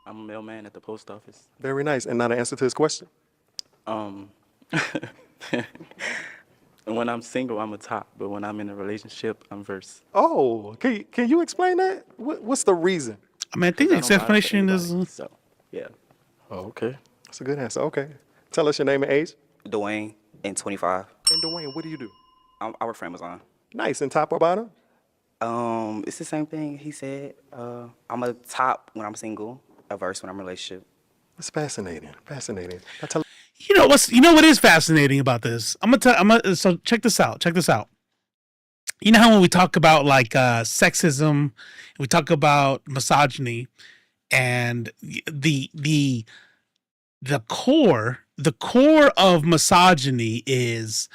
I'm a mailman at the post office. Very nice. And now the answer to his question. When I'm single, I'm a top, but when I'm in a relationship, I'm verse. Oh, can you explain that? What's the reason? I mean, I think the explanation is. So, yeah. Oh, okay. That's a good answer. Okay. Tell us your name and age. Dwayne, and 25. And Dwayne, what do you do? I work for Amazon. Nice. And top or bottom? It's the same thing he said. I'm a top when I'm single, a verse when I'm in a relationship. That's fascinating. Fascinating. You know what is fascinating about this? So check this out. Check this out. You know how when we talk about like sexism, we talk about misogyny, and the core of misogyny is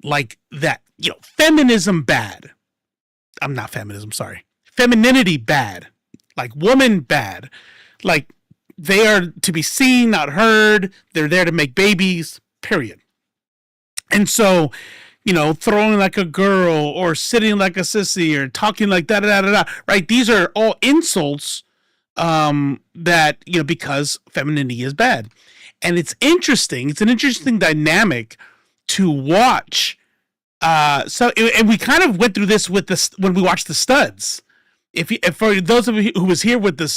like that, feminism bad. I'm not feminism, sorry. Femininity bad. Like woman bad. Like they are to be seen, not heard. They're there to make babies, period. And so, throwing like a girl or sitting like a sissy or talking like da-da-da-da-da, right? These are all insults that, because femininity is bad. And it's interesting. It's an interesting dynamic to watch. And we kind of went through this with when we watched the Studs. If for those of you who was here with the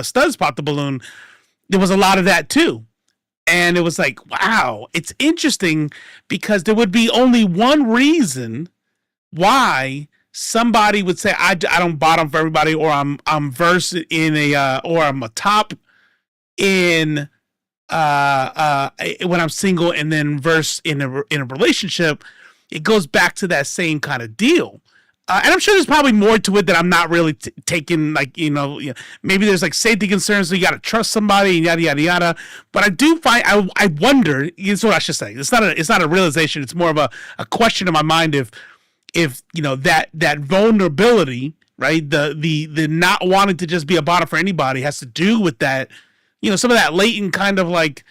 Studs Pop the Balloon, there was a lot of that too. And it was like, wow, it's interesting because there would be only one reason why somebody would say, I don't bottom for everybody, or I'm verse in or I'm a top in when I'm single, and then versus in a relationship, it goes back to that same kind of deal. And I'm sure there's probably more to it that I'm not really taking, like, maybe there's like safety concerns, so you got to trust somebody and yada, yada, yada. But I do find, I wonder, is what I should say. It's not a realization. It's more of a question in my mind if that vulnerability, right? The not wanting to just be a bottom for anybody has to do with that, some of that latent kind of like,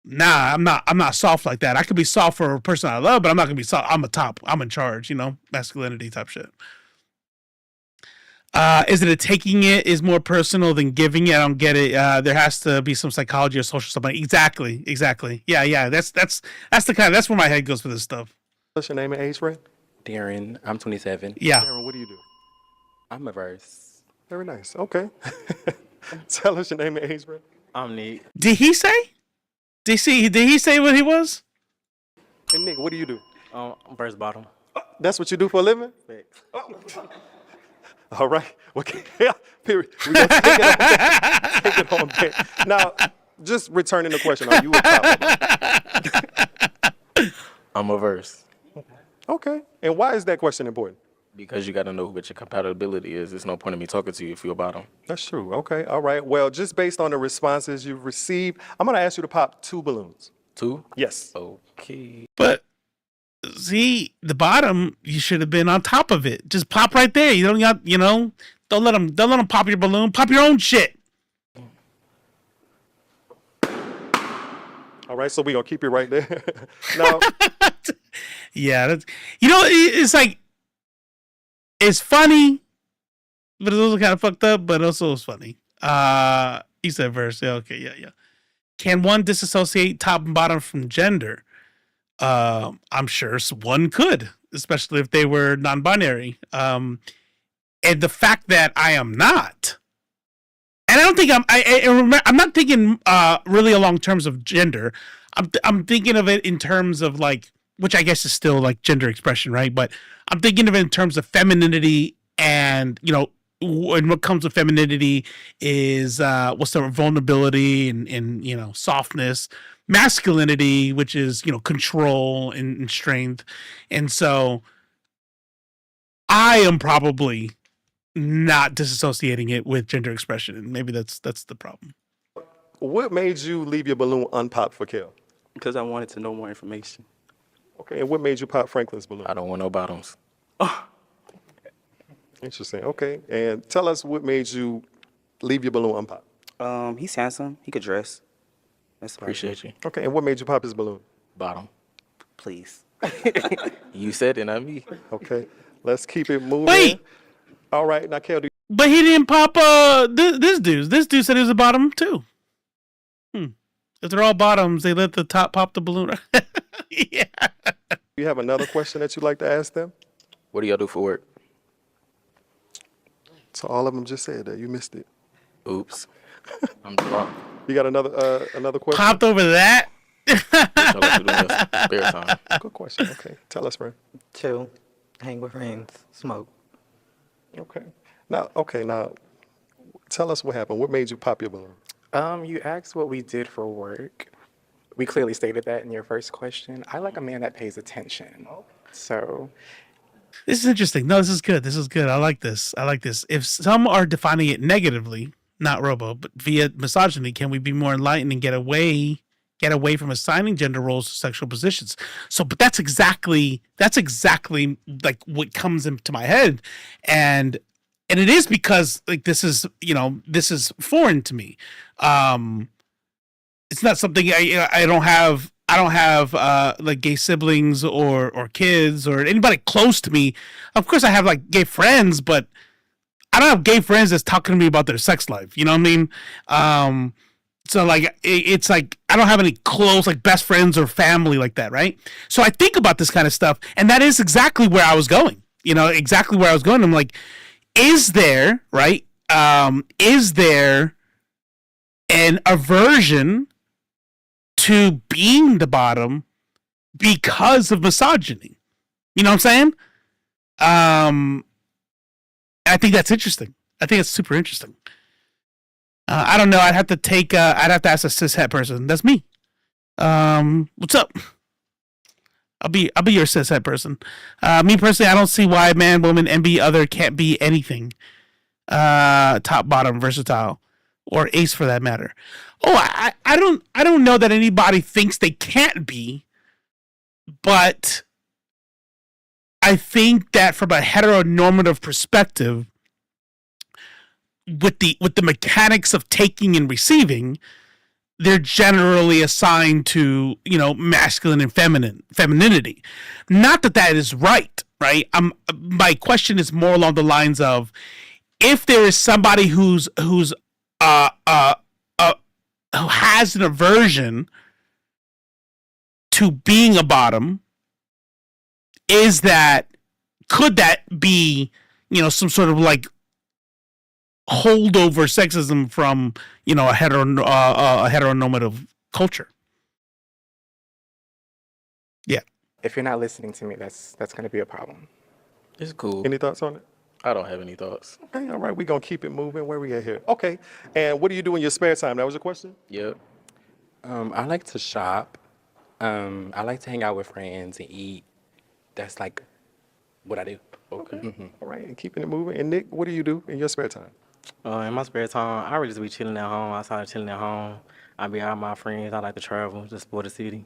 nah, I'm not soft like that. I could be soft for a person I love, but I'm not gonna be soft. I'm a top. I'm in charge. Masculinity type shit. Is it a taking it is more personal than giving it? I don't get it. There has to be some psychology or social stuff. Exactly. Yeah. That's where my head goes for this stuff. What's your name and age, friend? Darren, I'm 27. Yeah. Darren, what do you do? I'm a verse. Very nice. Okay. Tell us your name and age, friend. I'm Nick. Did he say? Did he say what he was? Hey, Nick, what do you do? Verse bottom. That's what you do for a living? All right. Okay. Period. We're going to take it on back. Now, just returning the question, are you a top? I'm a verse. Okay. And why is that question important? Because you got to know what your compatibility is. There's no point in me talking to you if you're a bottom. That's true. Okay. All right. Well, just based on the responses you've received, I'm going to ask you to pop 2 balloons. 2? Yes. Okay. But see, the bottom, you should have been on top of it. Just pop right there. You don't let them pop your balloon. Pop your own shit. All right. So we're going to keep it right there. Now. Yeah. It's like, it's funny, but it's also kind of fucked up, but also it's funny. He said verse. Yeah, okay, yeah. Can one disassociate top and bottom from gender? I'm sure one could, especially if they were non-binary. And the fact that I am not, and I don't think I'm not thinking really along terms of gender. I'm thinking of it in terms of like, which I guess is still like gender expression, right? But I'm thinking of it in terms of femininity, and and what comes with femininity is what's the vulnerability and softness, masculinity, which is control and strength, and so I am probably not disassociating it with gender expression, and maybe that's the problem. What made you leave your balloon unpopped for Kel? Because I wanted to know more information. Okay, and what made you pop Franklin's balloon? I don't want no bottoms. Interesting. Okay, and tell us what made you leave your balloon unpopped. He's handsome. He could dress. That's Appreciate you. Okay, and what made you pop his balloon? Bottom. Please. You said it, not me. Okay, let's keep it moving. Wait. All right, now Kel, But he didn't pop this dude. This dude said he was a bottom too. If they're all bottoms, they let the top pop the balloon. Yeah. you have another question that you'd like to ask them? What do y'all do for work? So all of them just said that. You missed it. Oops. I'm drunk. You got another question? Popped over that? What y'all like to do in your spare time? Good question. Okay. Tell us, friend. Chill. Hang with friends. Smoke. Okay. Now, tell us what happened. What made you pop your balloon? You asked what we did for work. We clearly stated that in your first question. I like a man that pays attention. So This is interesting. No, this is good. I like this. If some are defining it negatively, not robo, but via misogyny, can we be more enlightened and get away from assigning gender roles to sexual positions? So, but that's exactly like what comes into my head. And it is because like this is foreign to me. It's not something I don't have like gay siblings or kids or anybody close to me. Of course I have like gay friends, but I don't have gay friends that's talking to me about their sex life. You know what I mean? So like it's like I don't have any close like best friends or family like that, right? So I think about this kind of stuff, and that is exactly where I was going. I'm like, is there an aversion to being the bottom because of misogyny? You know what I'm saying? I think that's interesting. I think it's super interesting. I don't know. I'd have to take. I'd have to ask a cishet person. That's me. What's up? I'll be your cishet person. Me personally, I don't see why man, woman, MB, other can't be anything. Top, bottom, versatile, or ace for that matter. Oh, I don't know that anybody thinks they can't be, but I think that from a heteronormative perspective, with the mechanics of taking and receiving, they're generally assigned to, masculine and femininity. Not that is right? My question is more along the lines of, if there is somebody who has an aversion to being a bottom, could that be, some sort of like holdover sexism from, a heteronormative culture? Yeah. If you're not listening to me, that's going to be a problem. It's cool. Any thoughts on it? I don't have any thoughts. Okay, all right, we're going to keep it moving. Where we at here? Okay, and what do you do in your spare time? That was your question? Yep. I like to shop. I like to hang out with friends and eat. That's like what I do. Okay. All right, and keeping it moving. And Nick, what do you do in your spare time? In my spare time, I really just be chilling at home. Outside of chilling at home, I be out with my friends. I like to travel, just explore the city.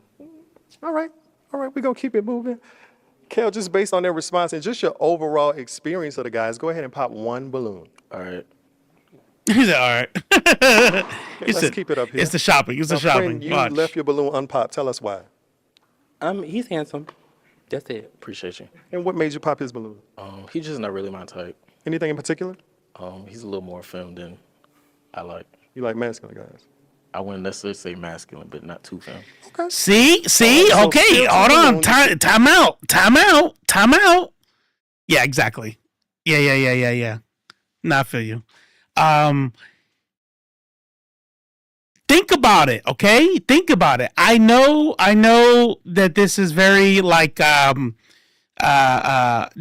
All right, we're going to keep it moving. Kel, just based on their response and just your overall experience of the guys, go ahead and pop one balloon. All right. He said, all right. Let's keep it up here. It's the shopping. It's the shopping. Friend, you Watch. left your balloon unpopped. Tell us why. He's handsome. That's it. Appreciate you. And what made you pop his balloon? He's just not really my type. Anything in particular? He's a little more femme than I like. You like masculine guys? I wouldn't necessarily say masculine, but not too femme. Okay. See, so okay, still hold two on, balloons. time out. Yeah, exactly. Yeah. Not for you. Think about it, okay? Think about it. I know that this is very like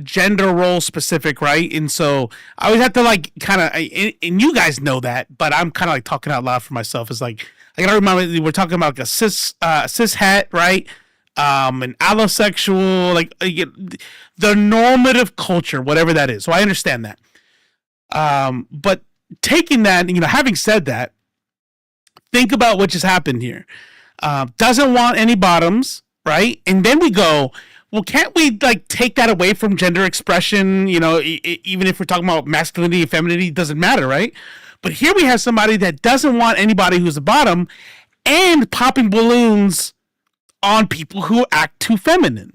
gender role specific, right? And so I always have to like kind of, and you guys know that, but I'm kind of like talking out loud for myself. It's like, I gotta remember we're talking about like a cis het, right? An allosexual, like the normative culture, whatever that is. So I understand that. But taking that, having said that, think about what just happened here. Doesn't want any bottoms, right? And then we go, well, can't we like take that away from gender expression? Even if we're talking about masculinity and femininity, doesn't matter, right? But here we have somebody that doesn't want anybody who's a bottom and popping balloons on people who act too feminine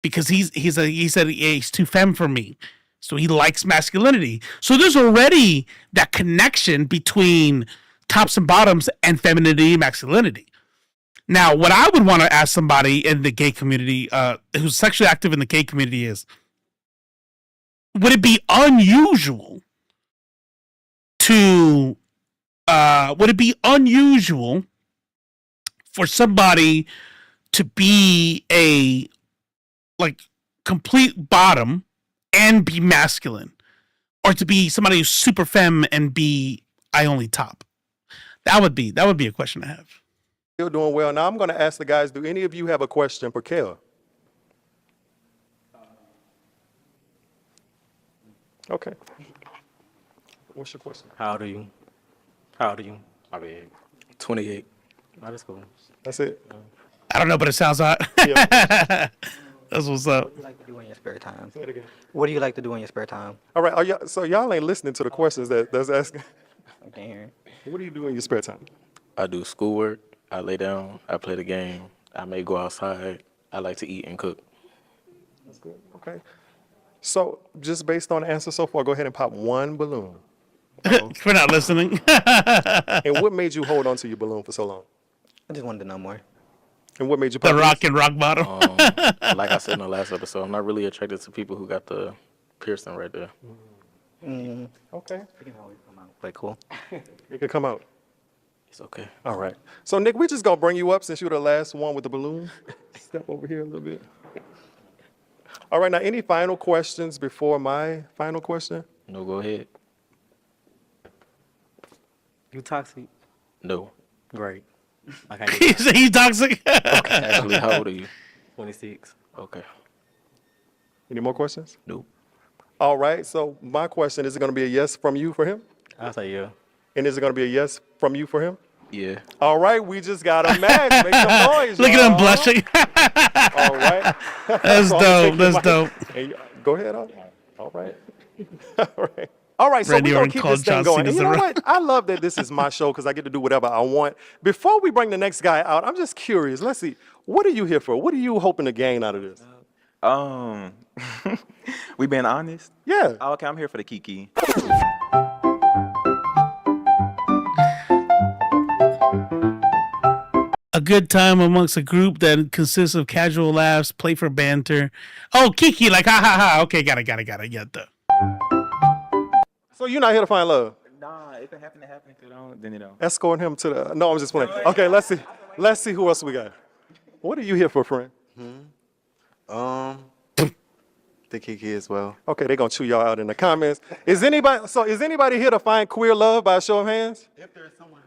because he said he's too femme for me. So he likes masculinity. So there's already that connection between tops and bottoms and femininity and masculinity. Now, what I would want to ask somebody in the gay community who's sexually active in the gay community is, would it be unusual for somebody to be a like complete bottom and be masculine, or to be somebody who's super femme and be I only top? That would be a question to have. Still doing well. Now I'm going to ask the guys, do any of you have a question for Kel? Okay. What's your question? How old are you? My bad. 28. That is cool. That's it? I don't know, but it sounds hot. That's what's up. What do you like to do in your spare time? Say it again. What do you like to do in your spare time? All right. So y'all ain't listening to the questions that's asking. Okay. What do you do in your spare time? I do schoolwork. I lay down. I play the game. I may go outside. I like to eat and cook. That's good. Okay. So just based on the answer so far, go ahead and pop one balloon. We're not listening. And what made you hold on to your balloon for so long? I just wanted to know more. And what made you pop The rock and rock bottom. Like I said in the last episode, I'm not really attracted to people who got the piercing right there. Okay. It can always come out. But cool. It could come out. It's okay. All right. So, Nick, we're just going to bring you up since you're the last one with the balloon. Step over here a little bit. All right. Now, any final questions before my final question? No, go ahead. You toxic? No. Great. I can't He said he's toxic. Actually, how old are you? 26. Okay. Any more questions? Nope. All right. So my question, is it going to be a yes from you for him? I'll say yeah. And is it going to be a yes from you for him? Yeah. All right. We just got a match. Make some noise. Look at him y'all. blushing. All right. That's So I'm gonna dope. take your That's mic. dope. Hey, go ahead. All right. All right. All right, so Randy we're going Orton to keep called this thing John going. Cena And you know Zero. what? I love that this is my show because I get to do whatever I want. Before we bring the next guy out, I'm just curious. Let's see. What are you here for? What are you hoping to gain out of this? We being honest? Yeah. Oh, okay, I'm here for the Kiki. A good time amongst a group that consists of casual laughs, playful banter. Oh, Kiki, like ha ha ha. Okay, got it. Get the. So you're not here to find love? Nah, if it happen to happen, if it don't, then it don't. Escort him to the... No, I'm just playing. Okay, let's see. Let's see who else we got. What are you here for, friend? The Kiki as well. Okay, they're going to chew y'all out in the comments. Is anybody here to find queer love by a show of hands? If there's someone.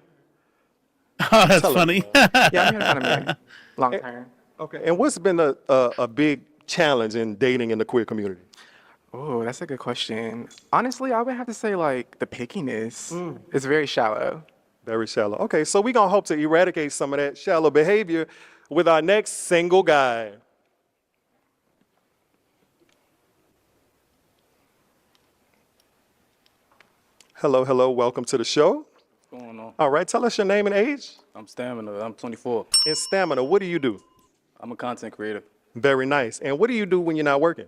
Oh, that's Tell funny. Yeah, I'm here to find a man. Long term. Okay, and what's been a big challenge in dating in the queer community? Oh, that's a good question. Honestly, I would have to say like the pickiness. It's very shallow. Very shallow. Okay, so we're going to hope to eradicate some of that shallow behavior with our next single guy. Hello, welcome to the show. What's going on? All right, tell us your name and age. I'm Stamina. I'm 24. And Stamina, what do you do? I'm a content creator. Very nice. And what do you do when you're not working?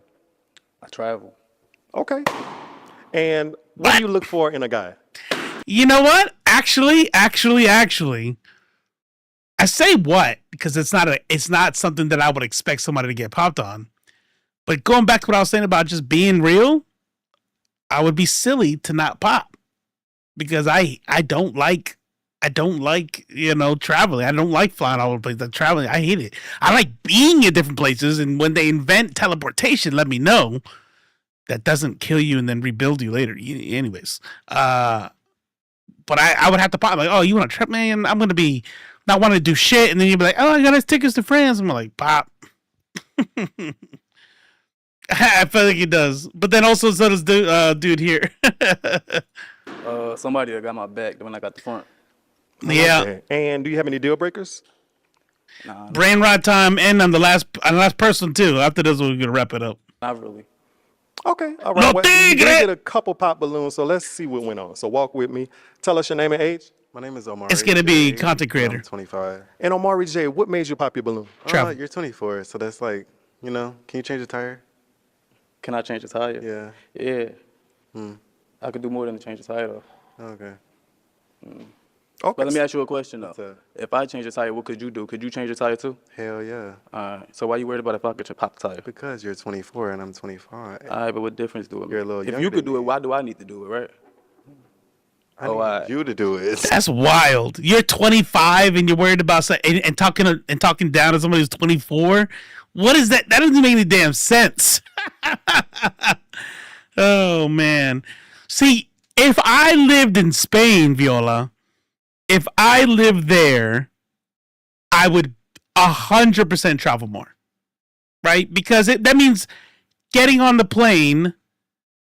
I travel. Okay. And what do you look for in a guy? You know what? Actually, I say what because it's not something that I would expect somebody to get popped on. But going back to what I was saying about just being real, I would be silly to not pop because I don't like traveling. I don't like flying all over the place. Like traveling, I hate it. I like being in different places, and when they invent teleportation, let me know. That doesn't kill you and then rebuild you later. Anyways, but I would have to pop like, oh, you want to trip, man? I'm gonna be not want to do shit, and then you'd be like, oh, I got his tickets to France. I'm like, pop. I feel like he does, but then also so does dude here. Somebody that got my back when I got the front. Yeah. Okay. And do you have any deal breakers? Nah, Brain rot time, and I'm the last person too. After this, we're gonna wrap it up. not really. Okay, all right. Well, you did get a couple pop balloons, so let's see what went on. So walk with me. Tell us your name and age. My name is Omar. It's gonna be content creator. I'm 25. And Omari J, what made you pop your balloon? You're 24, so that's like, can you change the tire? Can I change the tire? Yeah. Yeah. I could do more than to change the tire though. Okay. Okay. But let me ask you a question though. If I change the tire, what could you do? Could you change the tire too? Hell yeah. Alright. So why you worried about if I could pop the tire? Because you're 24 and I'm 25. Alright, but what difference do it make? You're a little If younger you could than do it, why do I need to do it, right? I need you to do it. That's wild. You're 25 and you're worried about and talking down to somebody who's 24. What is that? That doesn't make any damn sense. Oh man. See, if I lived in Spain, Viola, if I lived there, I would 100% travel more, right? Because that means getting on the plane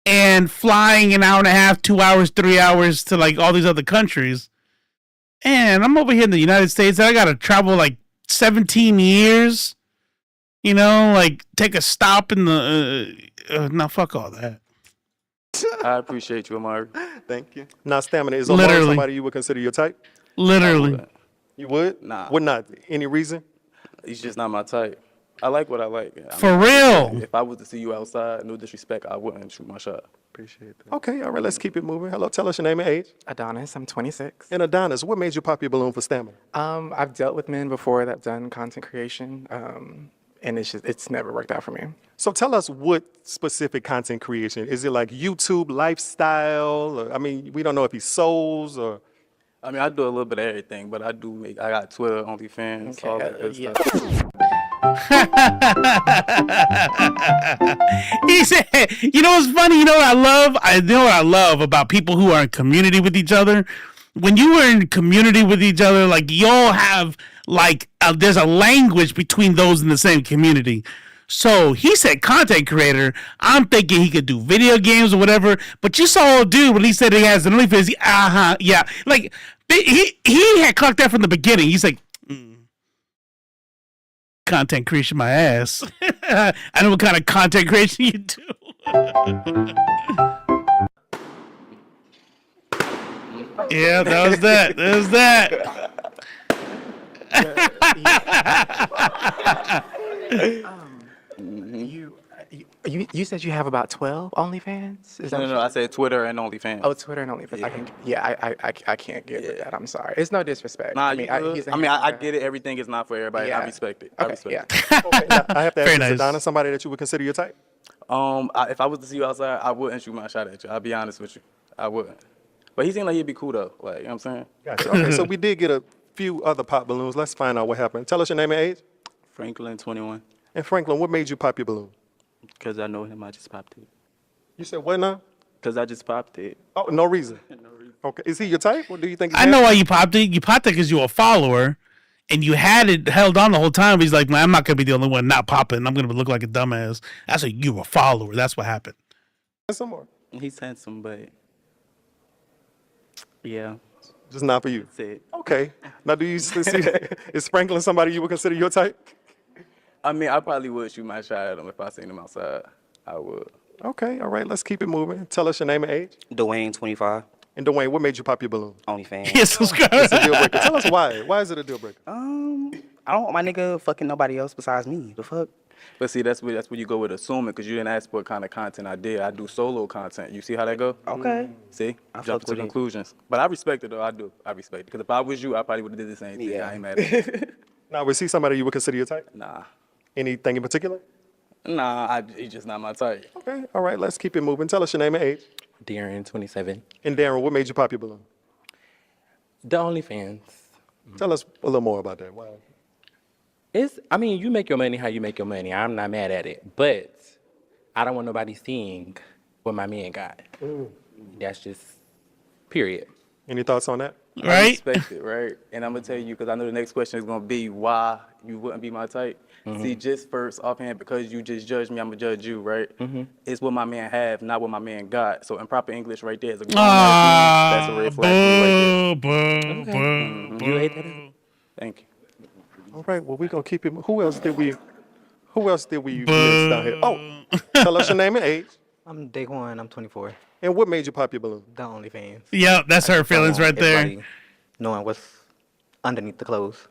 and flying an hour and a half, 2 hours, 3 hours to like all these other countries. And I'm over here in the United States. And I got to travel like 17 years, like take a stop in the, no, fuck all that. I appreciate you, Amari. Thank you. Now, Stamina, is Omari somebody you would consider your type? Literally. You would? Nah. Would not? Any reason? He's just not my type. I like what I like. For real? If I was to see you outside, no disrespect, I wouldn't shoot my shot. Appreciate that. Okay, all right, let's keep it moving. Hello, tell us your name and age. Adonis, I'm 26. And Adonis, what made you pop your balloon for Stamina? I've dealt with men before that have done content creation, and it's never worked out for me. So tell us what specific content creation. Is it like YouTube lifestyle? Or, we don't know if he sews or... I do a little bit of everything, but I got Twitter, OnlyFans, all that good stuff. He said, you know what's funny? You know what I love? I know what I love about people who are in community with each other when you were in community with each other, like y'all have like there's a language between those in the same community. So he said content creator. I'm thinking he could do video games or whatever. But you saw a dude when he said he has an OnlyFans. Yeah, like he had clocked that from the beginning. He's like, content creation, my ass. I know what kind of content creation you do. Yeah, that was that. That was that. You said you have about 12 OnlyFans? Is that No, I said Twitter and OnlyFans. Oh, Twitter and OnlyFans. I can't get with that. I'm sorry. It's no disrespect. Nah, I get it. Everything is not for everybody. Yeah. I respect it. I respect it. Okay, now, I have to ask Very you, nice. Donna, somebody that you would consider your type? If I was to see you outside, I wouldn't shoot my shot at you. I'll be honest with you. I wouldn't. But he seemed like he'd be cool though. Like, you know what I'm saying? Gotcha. Okay, so we did get a few other pop balloons. Let's find out what happened. Tell us your name and age. Franklin, 21. And Franklin, what made you pop your balloon? Because I know him, I just popped it. You said what now? Because I just popped it. Oh, no reason. No reason. Okay, is he your type, or do you think? I know why you popped it. You popped it because you're a follower, and you had it held on the whole time. He's like, man, I'm not gonna be the only one not popping. I'm gonna look like a dumbass. That's a you were a follower. That's what happened. Some more. He's handsome, but yeah. Just not for you. That's it. Okay. Now, do you see? Is Franklin somebody you would consider your type? I mean, I probably would shoot my shot at him if I seen him outside. I would. Okay. All right. Let's keep it moving. Tell us your name and age. Dwayne, 25. And Dwayne, what made you pop your balloon? OnlyFans. Yes, subscribe. It's a deal breaker. Tell us why. Why is it a deal breaker? I don't want my nigga fucking nobody else besides me. The fuck? But see, that's where you go with assuming, because you didn't ask what kind of content I did. I do solo content. You see how that go? Okay. See? I Jump fuck to with it. conclusions. But I respect it, though. I do. I respect it. Because if I was you, I probably would have did the same thing. I ain't mad at it. Now, was he somebody you would consider your type? Nah. Anything in particular? Nah, he's just not my type. Okay. All right. Let's keep it moving. Tell us your name and age. Darren, 27. And Darren, what made you pop your balloon? The OnlyFans. Tell us a little more about that. Why? I mean, you make your money how you make your money. I'm not mad at it. But I don't want nobody seeing what my man got. That's just, period. Any thoughts on that? I Right? respect it, right? And I'm going to tell you, because I know the next question is going to be why you wouldn't be my type. See, just first offhand, because you just judged me, I'm going to judge you, right? It's what my man have, not what my man got. So in proper English right there is a grown ass man. That's a red flag for you right there. You hate that? Thank you. All right. Well, we're going to keep it. Who else did we miss down here? Oh, tell us your name and age. I'm Day One. I'm 24. And what made you pop your balloon? The OnlyFans. Yeah, that's her feelings right there. Everybody knowing what's underneath the clothes.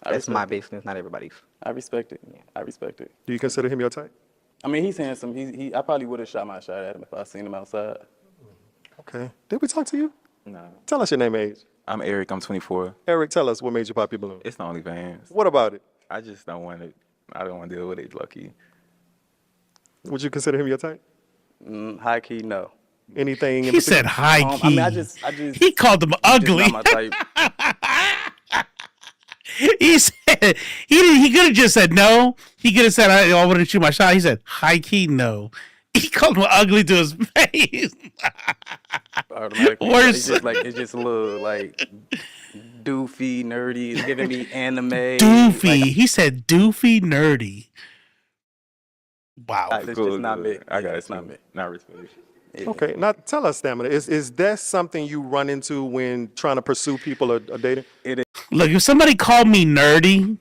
That's my business, not everybody's. I respect it. I respect it. Do you consider him your type? I mean, he's handsome. I probably would have shot my shot at him if I seen him outside. Okay. Did we talk to you? No. Tell us your name and age. I'm Eric. I'm 24. Eric, tell us what made you pop your balloon. It's the OnlyFans. What about it? I just don't want to. I don't want to deal with it, lucky. Would you consider him your type? High key, no. Anything? He said high key. I mean, I just. He called him ugly. Just not my type. He said he could have just said no. He could have said I wouldn't shoot my shot. He said high key no. He called him ugly to his face. Automatically. Worse. It's just a little like doofy, nerdy. It's giving me anime. Doofy. Like, He said doofy nerdy. Wow. it's just not me. It's not me. Not respect. Yeah. Okay. Now tell us, Stamina. Is that something you run into when trying to pursue people or dating? It is. Look, if somebody called me nerdy,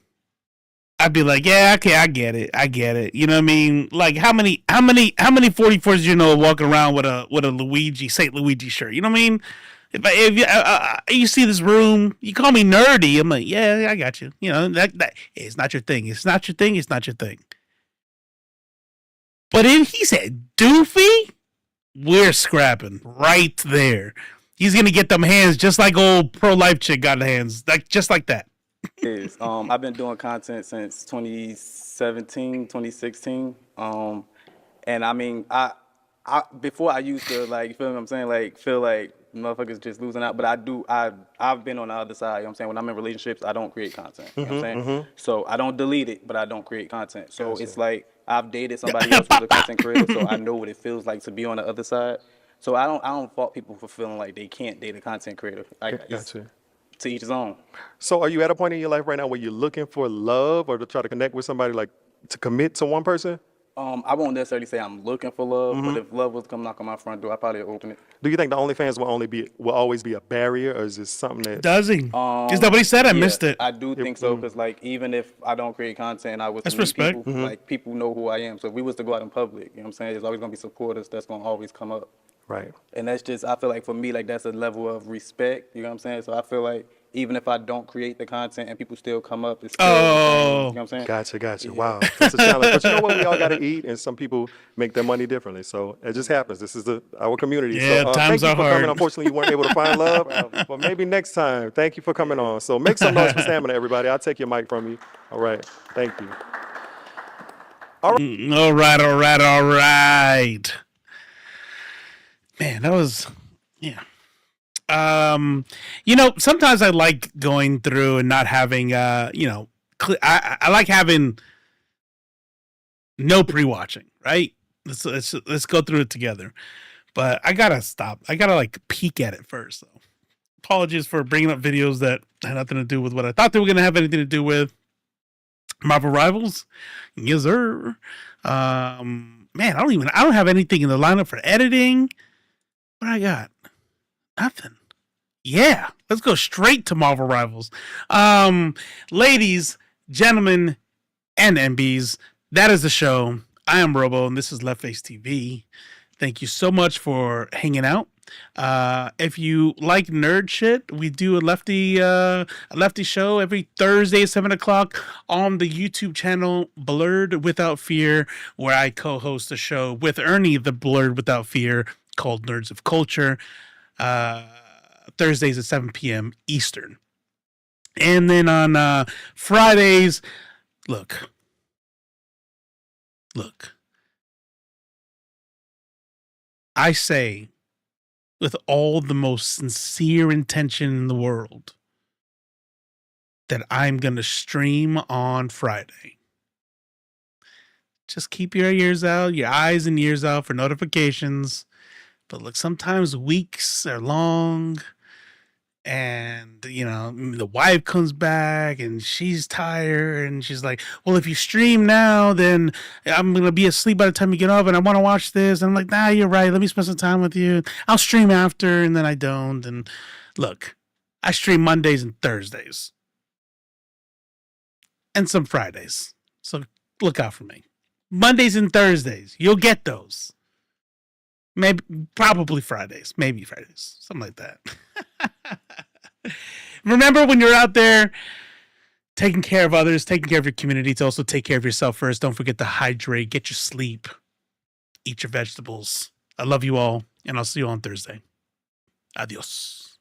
I'd be like, yeah, okay, I get it. You know what I mean? Like, how many 44s you know walking around with a St. Luigi shirt? You know what I mean? If you see this room, you call me nerdy. I'm like, yeah, I got you. You know that it's not your thing. It's not your thing. It's not your thing. But if he said doofy, we're scrapping right there. He's gonna get them hands just like old pro-life chick got hands, just like that. Is. I've been doing content since 2017, 2016. And I mean, I before I used to like, you feel what I'm saying? Like, feel like motherfuckers just losing out. But I've been on the other side. You know what I'm saying? When I'm in relationships, I don't create content. You know what I'm saying? So I don't delete it, but I don't create content. So it's like I've dated somebody else who's a content creator, so I know what it feels like to be on the other side. So I don't fault people for feeling like they can't date a content creator. Like, Gotcha. To each his own. So are you at a point in your life right now where you're looking for love or to try to connect with somebody, like to commit to one person? I won't necessarily say I'm looking for love, but if love was to come knock on my front door, I probably open it. Do you think the OnlyFans will always be a barrier, or is this something that Does he? Is that what he said? I missed it. I do think so, because like even if I don't create content and I was to That's meet respect. people, like people know who I am. So if we was to go out in public, you know what I'm saying? There's always gonna be supporters that's gonna always come up. Right. And that's just, I feel like for me, like that's a level of respect, you know what I'm saying? So I feel like even if I don't create the content and people still come up, it's still the same, you know what I'm saying? Gotcha. Yeah. Wow, that's a challenge. But you know what? We all got to eat, and some people make their money differently. So it just happens. This is our community. Yeah, so, times thank you are for hard. coming. Unfortunately, you weren't able to find love, but maybe next time. Thank you for coming on. So make some noise for Stamina, everybody. I'll take your mic from you. All right. Thank you. All right. Man, that was, yeah. Sometimes I like going through and not having, I like having no pre-watching, right? Let's go through it together. But I gotta stop. I gotta like peek at it first. So apologies for bringing up videos that had nothing to do with what I thought they were gonna have anything to do with. Marvel Rivals, yes sir. Man, I don't have anything in the lineup for editing. What I got? Nothing. Yeah, let's go straight to Marvel Rivals. Ladies, gentlemen, and MBs, that is the show. I am Robo, and this is Left Face TV. Thank you so much for hanging out. If you like nerd shit, we do a lefty show every Thursday at 7:00 on the YouTube channel Blurred Without Fear, where I co-host a show with Ernie, the Blurred Without Fear, called Nerds of Culture. Thursdays at 7 p.m. Eastern. And then on Fridays, look. I say with all the most sincere intention in the world that I'm going to stream on Friday. Just keep your ears out, your eyes and ears out for notifications. But look, sometimes weeks are long, and the wife comes back and she's tired, and she's like, well, if you stream now, then I'm gonna be asleep by the time you get up, and I want to watch this. And I'm like, nah, you're right, let me spend some time with you. I'll stream after. And then I don't. And look, I stream Mondays and Thursdays and some Fridays, so look out for me. Mondays and Thursdays, you'll get those. Probably Fridays, maybe Fridays, something like that. Remember, when you're out there taking care of others, taking care of your community, to also take care of yourself first. Don't forget to hydrate, get your sleep, eat your vegetables. I love you all, and I'll see you on Thursday. Adios.